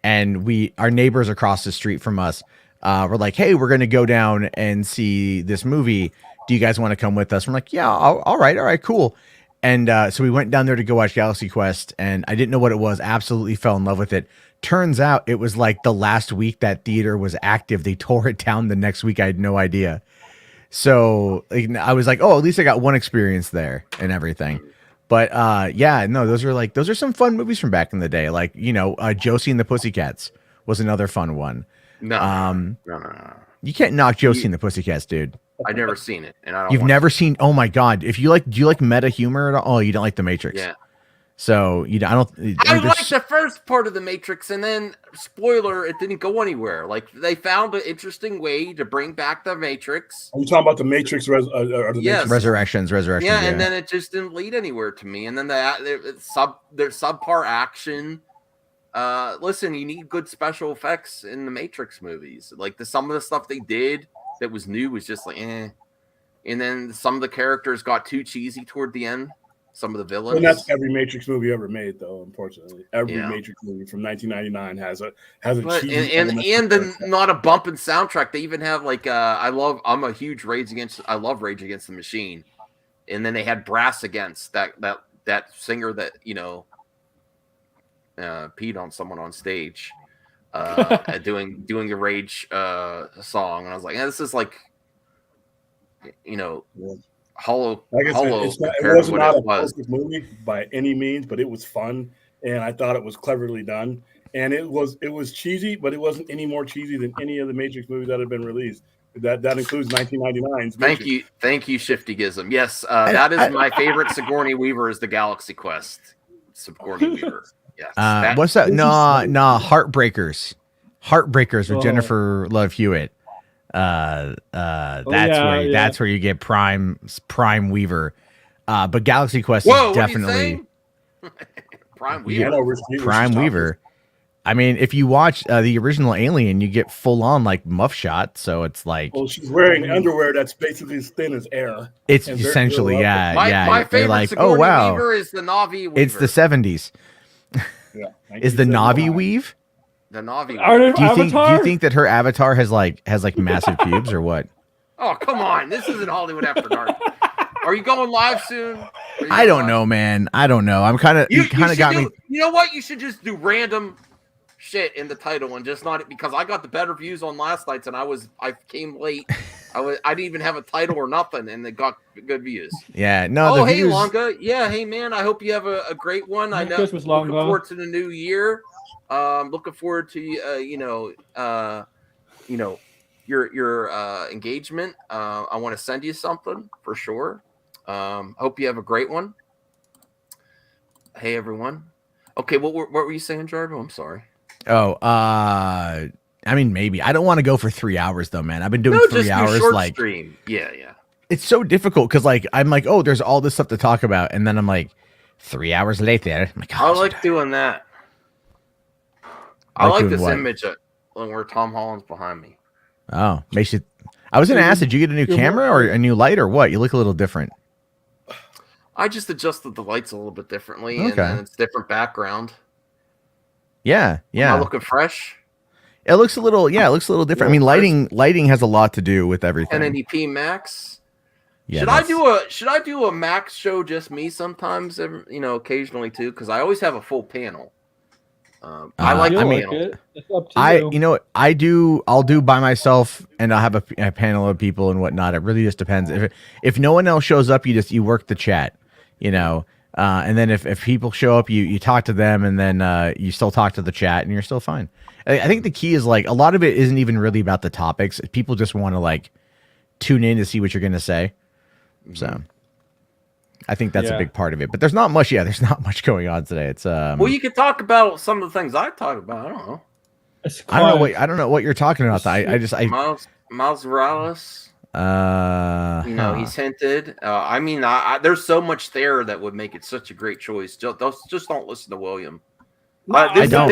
and our neighbors across the street from us were like, "Hey, we're gonna go down and see this movie. Do you guys want to come with us?" I'm like, "Yeah, all right, cool." And so we went down there to go watch Galaxy Quest, and I didn't know what it was. Absolutely fell in love with it. Turns out it was like the last week that theater was active. They tore it down the next week. I had no idea. So I was like, oh, at least I got one experience there and everything. But yeah, no, those are some fun movies from back in the day. Like, you know, Josie and the Pussycats was another fun one. No. You can't knock Josie and the Pussycats, dude. I've never seen it, and I don't. You've never seen? Oh my god! Do you like meta humor at all? Oh, you don't like The Matrix? Yeah. So I like the first part of The Matrix, and then spoiler, it didn't go anywhere. Like, they found an interesting way to bring back The Matrix. Are you talking about The Matrix or Yes. Resurrections? Yeah, and then it just didn't lead anywhere to me. And then there's subpar action. Listen, you need good special effects in the Matrix movies. Like, some of the stuff they did that was new was just like, eh. And then some of the characters got too cheesy toward the end. Some of the villains. And that's every Matrix movie ever made, though. Unfortunately, every Matrix movie from 1999 has a cheesy and not a bumping soundtrack. They even have like I love Rage Against the Machine, and then they had Brass Against that singer that peed on someone on stage, doing a Rage song, and I was like, this is like, hollow. Like I said, Hollow it compared was to what not a it was. perfect movie by any means, but it was fun, and I thought it was cleverly done. And it was cheesy, but it wasn't any more cheesy than any of the Matrix movies that have been released. That includes 1999's Matrix. Thank you, Shifty Gism. Yes, that is my favorite Sigourney Weaver is the Galaxy Quest. Sigourney Weaver. Yes. What's that? No, Heartbreakers. Heartbreakers with Jennifer Love Hewitt. That's where you get Prime Weaver. But Galaxy Quest is definitely Prime Weaver. Prime Weaver. I mean, if you watch the original Alien, you get full on like muff shot. So it's like, well, she's wearing underwear that's basically as thin as air. It's essentially, My favorite like, Sigourney Weaver is the Navi Weaver. It's the 70s. Is the Navi weave? The Navi Weaver. Do you think that her avatar has massive pubes or what? Oh, come on. This isn't Hollywood After Dark. Are you going live soon? I don't know, man. I don't know. I'm kind of you got me. You know what? You should just do random shit in the title and just not because I got the better views on last night's and I came late. I didn't even have a title or nothing and they got good views. Yeah, no. Oh, hey Longa. Yeah, hey man. I hope you have a great one. I know. Looking forward to the new year. Looking forward to your engagement. I want to send you something for sure. Hope you have a great one. Hey everyone. Okay, what were you saying, Jarvo? I'm sorry. Oh, I mean, maybe I don't want to go for 3 hours though, man. I've been doing 3 hours like stream. Yeah. It's so difficult because like I'm like, oh, there's all this stuff to talk about, and then I'm like, 3 hours later. I'm like, I like doing that. I like this image where Tom Holland's behind me. Oh, makes you. I was gonna ask, did you get a new camera or a new light or what? You look a little different. I just adjusted the lights a little bit differently, and it's different background. Yeah. Am I looking fresh? It looks a little different. I mean, lighting has a lot to do with everything. 1080p max. Yeah, should I do a max show just me sometimes? Occasionally too, because I always have a full panel. I like the panel. It's up to you. I'll do by myself, and I'll have a panel of people and whatnot. It really just depends. If no one else shows up, you work the chat, and then if people show up, you talk to them, and then you still talk to the chat, and you're still fine. I think the key is like a lot of it isn't even really about the topics. People just want to like tune in to see what you're going to say. So I think that's a big part of it, but there's not much. Yeah, there's not much going on today. It's well, you could talk about some of the things I talk about. I don't know. I don't know what you're talking about. Miles Morales. He's hinted. There's so much there that would make it such a great choice. Just don't listen to William. I don't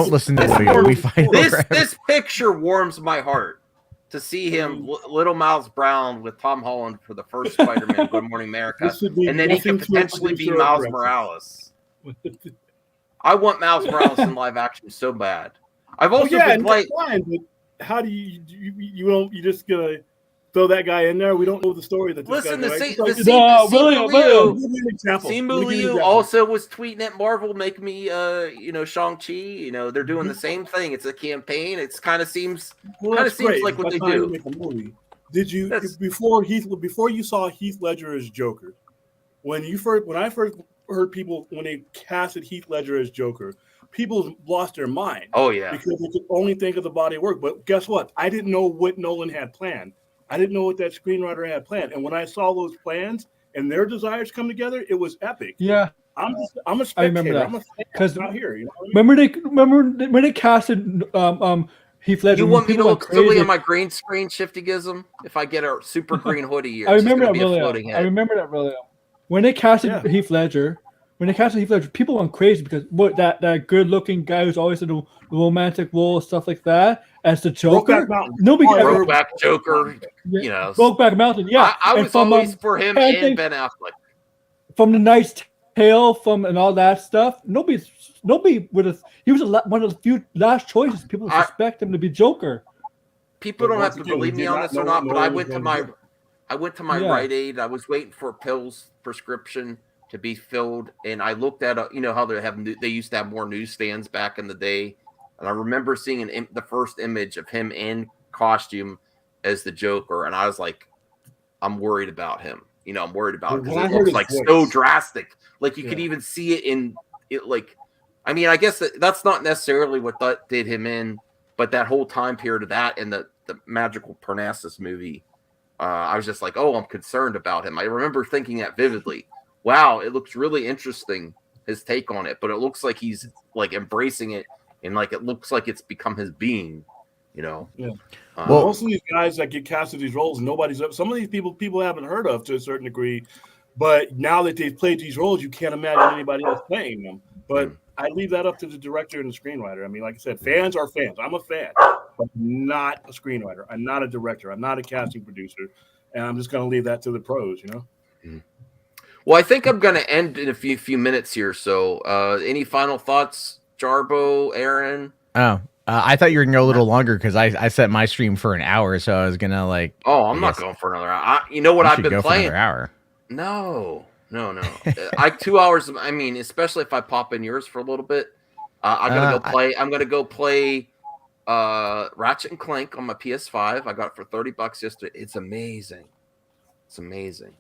listen to William. We fight this picture warms my heart. To see him, little Miles Brown with Tom Holland for the first Spider-Man, Good Morning America, and then he could potentially be Miles Morales. I want Miles Morales in live action so bad. I've also been playing. How do you just gonna throw that guy in there? We don't know the story that this Simu Liu also was tweeting at Marvel, make me Shang-Chi. They're doing the same thing. It's a campaign. It kind of seems like what they do. Did you before you saw Heath Ledger as Joker? When I first heard people when they casted Heath Ledger as Joker, people lost their mind. Oh yeah, because they could only think of the body of work. But guess what? I didn't know what Nolan had planned. I didn't know what that screenwriter had planned. And when I saw those plans and their desires come together, it was epic. Yeah. I'm a spectator. I remember that. Because out here, you know what I mean? Remember when they casted Heath Ledger? You want me to look silly in my green screen, Shifty Gism? If I get a super green hoodie, I remember that really. I remember that really. When they casted Heath Ledger, people went crazy because that good-looking guy who's always in the romantic role, stuff like that, as the Joker. Nobody Brokeback Joker. Brokeback Mountain. Yeah, I was always for him and Ben Affleck. From The Knight's Tale, and all that stuff. Nobody would have. He was one of the few last choices people suspect him to be Joker. People don't have to believe me on this or not, but I went to my Rite Aid. I was waiting for a prescription to be filled, and I looked at how they used to have more newsstands back in the day, and I remember seeing the first image of him in costume as the Joker, and I was like, I'm worried about him. You know, I'm worried about it When I because it heard looks his like so voice- drastic. Like you could even see it in it. Like, I mean, I guess that's not necessarily what that did him in, but that whole time period of that and the Magical Parnassus movie, I was just like, oh, I'm concerned about him. I remember thinking that vividly. Wow, it looks really interesting, his take on it, but it looks like he's like embracing it, and like it looks like it's become his being. You know. Yeah. Well, most of these guys that get cast in these roles, some of these people haven't heard of to a certain degree, but now that they've played these roles, you can't imagine anybody else playing them. But I leave that up to the director and the screenwriter. I mean, like I said, fans are fans. I'm a fan, but not a screenwriter. I'm not a director. I'm not a casting producer, and I'm just going to leave that to the pros. You know. Well, I think I'm going to end in a few minutes here. So, any final thoughts, Jarbo, Aaron? Oh, I thought you were gonna go a little longer because I set my stream for an hour, so I was gonna like. Oh, I'm not going for another hour. You know what I've been go playing? For another hour. No. I 2 hours. I mean, especially if I pop in yours for a little bit, I'm gonna go play. I'm gonna go play Ratchet and Clank on my PS5. I got it for $30 yesterday. It's amazing. It's amazing.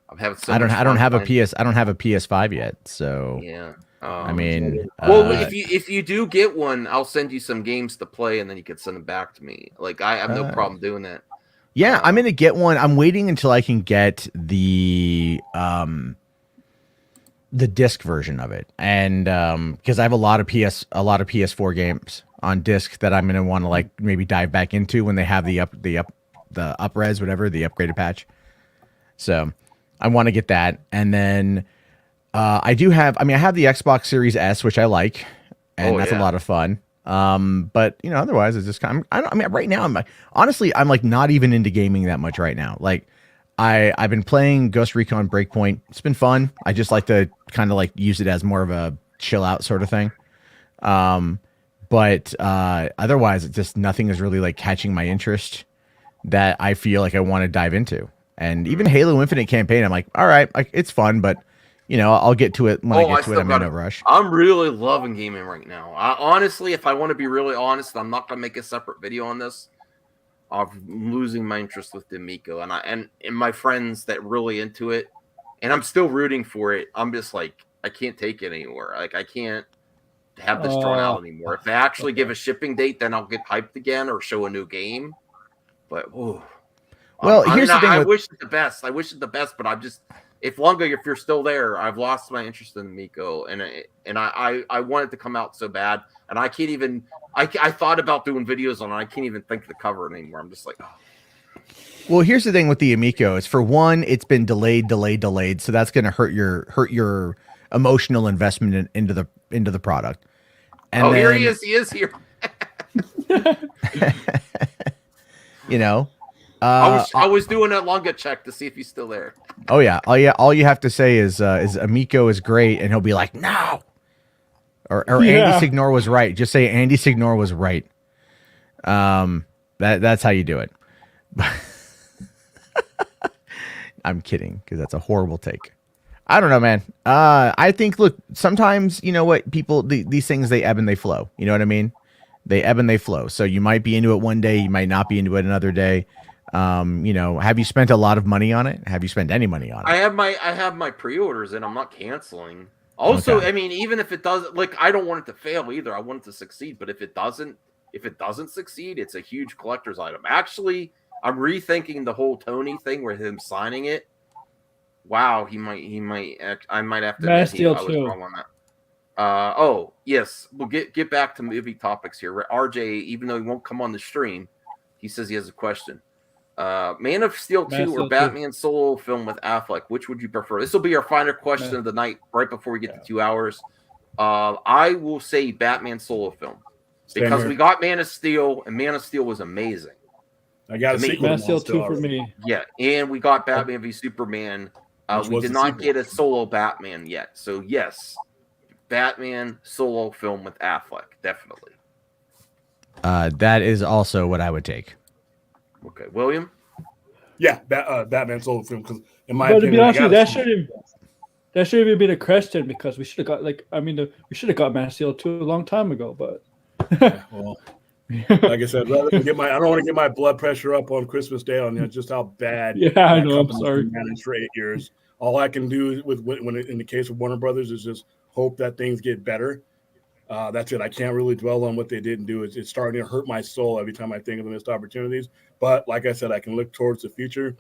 I'm having so. I don't have a playing. I don't have a PS5 yet, so yeah. I mean, well, if you do get one, I'll send you some games to play, and then you can send them back to me. Like I have no problem doing that. Yeah, I'm gonna get one. I'm waiting until I can get the disc version of it, and because I have a lot of PS4 games on disc that I'm gonna want to like maybe dive back into when they have the up-res, whatever, the upgraded patch. So I want to get that, and then. I have the Xbox Series S, which I like, and that's a lot of fun. But you know, otherwise it's just right now I'm like not even into gaming that much right now. Like I've been playing Ghost Recon Breakpoint. It's been fun. I just like to kind of like use it as more of a chill out sort of thing. But otherwise it's just nothing is really like catching my interest that I feel like I want to dive into. And even Halo Infinite campaign, I'm like, all right, like it's fun, but you know, I'll get to it when I get to it. I'm in a rush. I'm really loving gaming right now. Honestly, if I want to be really honest, I'm not gonna make a separate video on this. I'm losing my interest with the Amico, and my friends that really into it, and I'm still rooting for it. I'm just like, I can't take it anymore. Like I can't have this drawn out anymore. If they actually give a shipping date, then I'll get hyped again or show a new game. But well, here's the thing. I wish it the best. I wish it the best, but I'm just. If you're still there, I've lost my interest in Miko, and I want it to come out so bad, and I can't even. I thought about doing videos on it. I can't even think of the cover anymore. I'm just like, oh. Well, here's the thing with the Amico is for one, it's been delayed, so that's going to hurt your emotional investment into the product. And then, here he is. He is here. You know. I was doing a Lunga check to see if he's still there. Oh yeah. All you have to say is Amico is great, and he'll be like, no. Or Andy Signor was right. Just say Andy Signor was right. That's how you do it. I'm kidding, because that's a horrible take. I don't know, man. I think look, sometimes you know what, people these things, they ebb and they flow. You know what I mean? They ebb and they flow. So you might be into it one day, you might not be into it another day. You know, have you spent a lot of money on it? Have you spent any money on it? I have my pre-orders and I'm not canceling. Also, okay. I mean, even if it doesn't, like, I don't want it to fail either. I want it to succeed. But if it doesn't succeed, it's a huge collector's item. Actually, I'm rethinking the whole Tony thing with him signing it. Wow, I might have to. Mass Steel I was wrong on that. Oh yes, we'll get back to movie topics here. RJ, even though he won't come on the stream, he says he has a question. Man of Steel 2 or Batman solo film with Affleck, which would you prefer? This will be our final question of the night, right before we get to 2 hours. I will say Batman solo film because we got Man of Steel, and Man of Steel was amazing. I got a sequel. Man of Steel 2 for me. Yeah, and we got Batman v Superman. We did not get a solo Batman yet, so yes, Batman solo film with Affleck, definitely. That is also what I would take. Okay, William. Yeah, Batman solo film, because in my opinion, to be honest, that should have been a question, because we should have got we should have got Man of Steel 2 a long time ago, but well, Like I said, rather than I don't want to get my blood pressure up on Christmas Day on just how bad. Yeah, I that know. I'm company's sorry. been managed for 8 years. All I can do when in the case of Warner Brothers is just hope that things get better. That's it. I can't really dwell on what they didn't do. It's starting to hurt my soul every time I think of the missed opportunities. But like I said, I can look towards the future,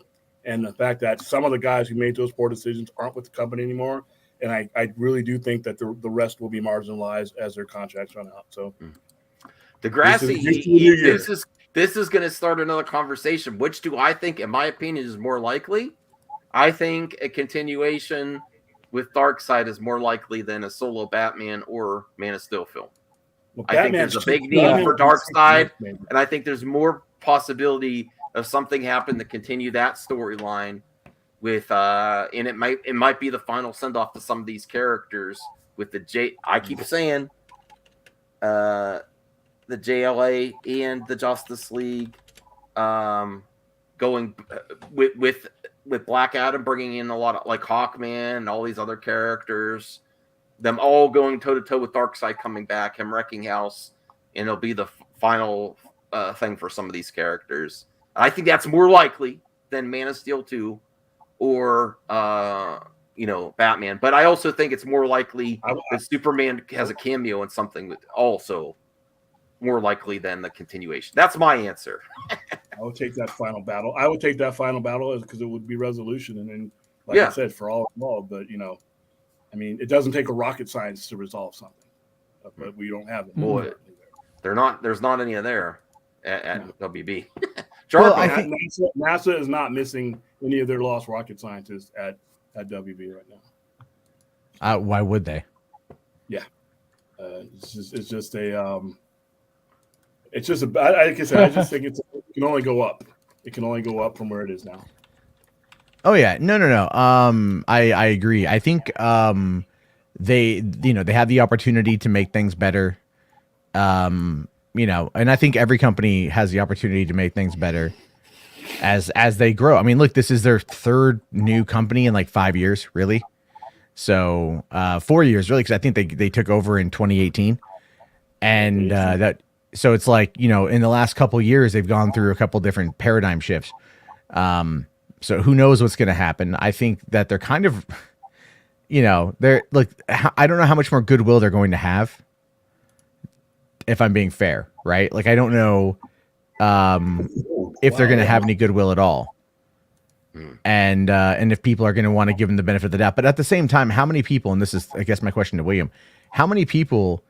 and the fact that some of the guys who made those poor decisions aren't with the company anymore. And I really do think that the rest will be marginalized as their contracts run out. So, Degrassi, this is going to start another conversation. Which do I think, in my opinion, is more likely? I think a continuation with Darkseid is more likely than a solo Batman or Man of Steel film. Well, I think there's a big need for Darkseid, and I think there's more possibility of something happening to continue that storyline with and it might be the final send off to some of these characters with I keep saying the JLA and the Justice League going with Black Adam bringing in a lot of like Hawkman and all these other characters, them all going toe to toe with Darkseid coming back, him wrecking house, and it'll be the final thing for some of these characters. I think that's more likely than Man of Steel 2 or Batman. But I also think it's more likely that Superman has a cameo in something that also more likely than the continuation. That's my answer. I would take that final battle. I would take that final battle because it would be resolution, and then, like I said, for all involved. But I mean, it doesn't take a rocket science to resolve something, but we don't have it. Boy, there's not any of there at WB. Well, I think NASA is not missing any of their lost rocket scientists at WB right now. Why would they? Yeah, it's just a like I said, I just think it can only go up. It can only go up from where it is now. Oh yeah, no. I agree. I think they have the opportunity to make things better. And I think every company has the opportunity to make things better as they grow. I mean, look, this is their third new company in like 5 years, really. So 4 years, really, because I think they took over in 2018, and so it's like in the last couple years they've gone through a couple different paradigm shifts. So who knows what's going to happen? I think that they're kind of, they're like, I don't know how much more goodwill they're going to have. If I'm being fair, right? Like, I don't know if they're going to have any goodwill at all. And if people are going to want to give them the benefit of the doubt. But at the same time, how many people, and this is, I guess, my question to William, how many people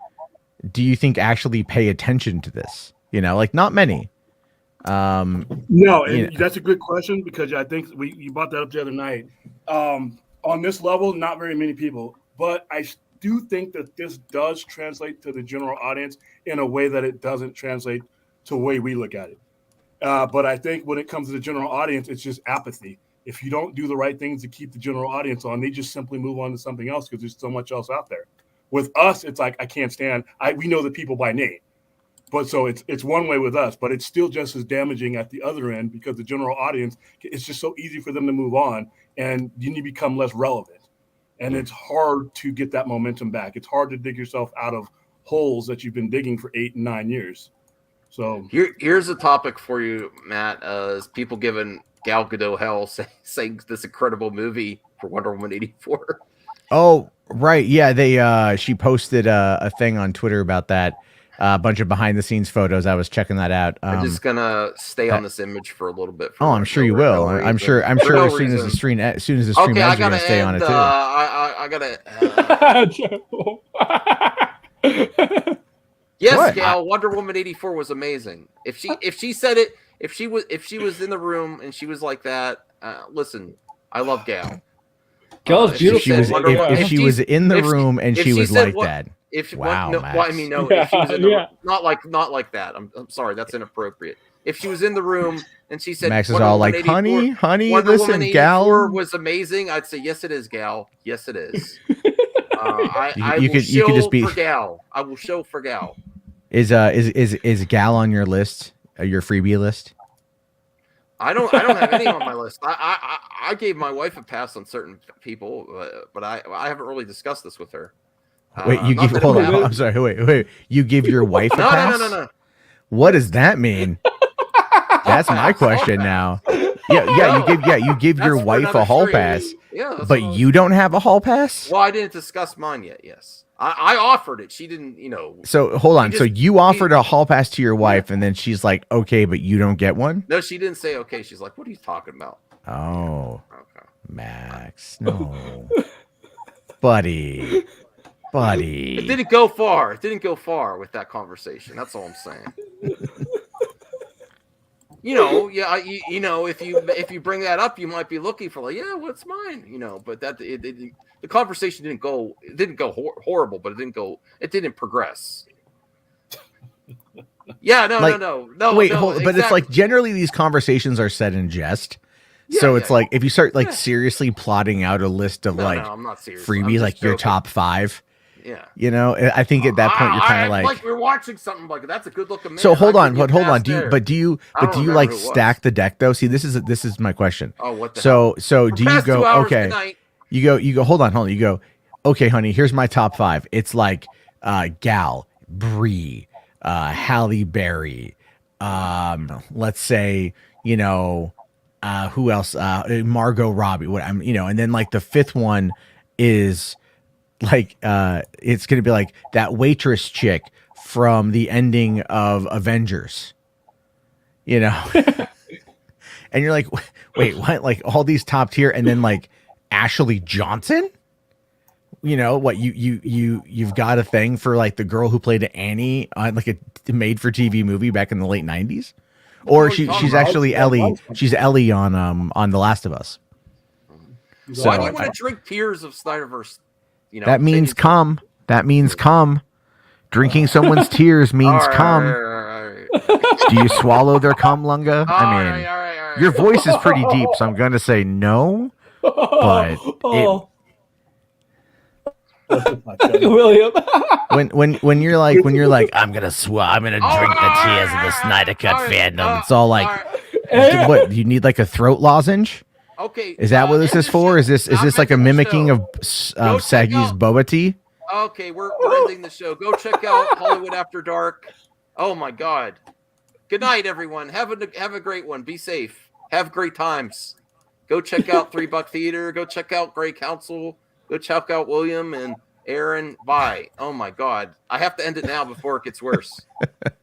do you think actually pay attention to this? Like, not many. No, and that's a good question, because I think you brought that up the other night. On this level, not very many people, but I do think that this does translate to the general audience in a way that it doesn't translate to the way we look at it. But I think when it comes to the general audience, it's just apathy. If you don't do the right things to keep the general audience on, they just simply move on to something else because there's so much else out there. With us, it's like, I can't stand. We know the people by name, but so it's one way with us, but it's still just as damaging at the other end, because the general audience, it's just so easy for them to move on, and you become less relevant. And it's hard to get that momentum back. It's hard to dig yourself out of holes that you've been digging for 8 and 9 years. So here's a topic for you, Matt. Is people giving Gal Gadot hell saying this incredible movie for Wonder Woman 84? Oh, right. Yeah, she posted a thing on Twitter about that. A bunch of behind the scenes photos. I was checking that out. I'm just gonna stay on this image for a little bit. I'm sure you will. I'm sure. As soon as the stream ends, you're gonna stay on it too. I gotta. Yes, what? Gal, Wonder Woman 84 was amazing. If she said it, if she was in the room and she was like that, listen, I love Gal. Gal's beautiful. If she was in the room and she was like that. If wow, no, well, I mean, no. If she was in the not like that. I'm sorry, that's inappropriate. If she was in the room and she said, Max is all like, honey, Wonder listen, Woman Gal was amazing, I'd say, yes, it is, Gal. Yes, it is. You could just be for Gal. I will show for Gal. Is Gal on your list? Your freebie list? I don't have any on my list. I gave my wife a pass on certain people, but I haven't really discussed this with her. Wait, you give? Hold on. I'm sorry. Wait. You give your wife a pass? No. What does that mean? That's my question now. You give your That's for wife a another hall stream. pass, Yeah, that's but what I was- you don't have a hall pass. Well, I didn't discuss mine yet. Yes, I offered it. She didn't. So hold on. So just- you offered a hall pass to your wife, and then she's like, "Okay, but you don't get one." No, she didn't say okay. She's like, "What are you talking about?" Oh, Okay. Max, no, buddy. It didn't go far. It didn't go far with that conversation. That's all I'm saying. If you bring that up, you might be looking for like, yeah, what's mine? But the conversation didn't go. It didn't go horrible, but it didn't progress. Yeah, no. Wait, no, but it's like generally these conversations are said in jest. So it's like if you start seriously plotting out a list of I'm not serious. freebies, like your top 5. Yeah. I think at that point you're kind of like we're watching something like that's a good looking man. So hold on. Do you like stack the deck though? See, this is my question. Oh, what the hell? So do you past 2 go hours okay? tonight. You go. Hold on. You go. Okay, honey. Here's my top 5. It's like Gal, Bree, Halle Berry. Let's say who else? Margot Robbie. And then like the 5th one is like it's gonna be like that waitress chick from the ending of Avengers. And you're like, wait, what? Like all these top tier, and then like Ashley Johnson. What you've got a thing for like the girl who played Annie on like a made for TV movie back in the late 90s, or she's actually Ellie. She's Ellie on The Last of Us. Why do you want to drink tears of Snyderverse? That means come. That means come. Drinking someone's tears means come. Do you swallow their cum, Lunga? Your voice is pretty deep, so I'm going to say no. But William. when you're like I'm gonna drink the tears of the Snyder Cut fandom. It's all like, what? You need like a throat lozenge? Okay. Is that what this is for? Is this like a mimicking of Saggy's boba tea? Okay, we're ending the show. Go check out Hollywood After Dark. Oh my God. Good night, everyone. Have a great one. Be safe. Have great times. Go check out $3 Theater. Go check out Grey Council. Go check out William and Aaron. Bye. Oh my God. I have to end it now before it gets worse.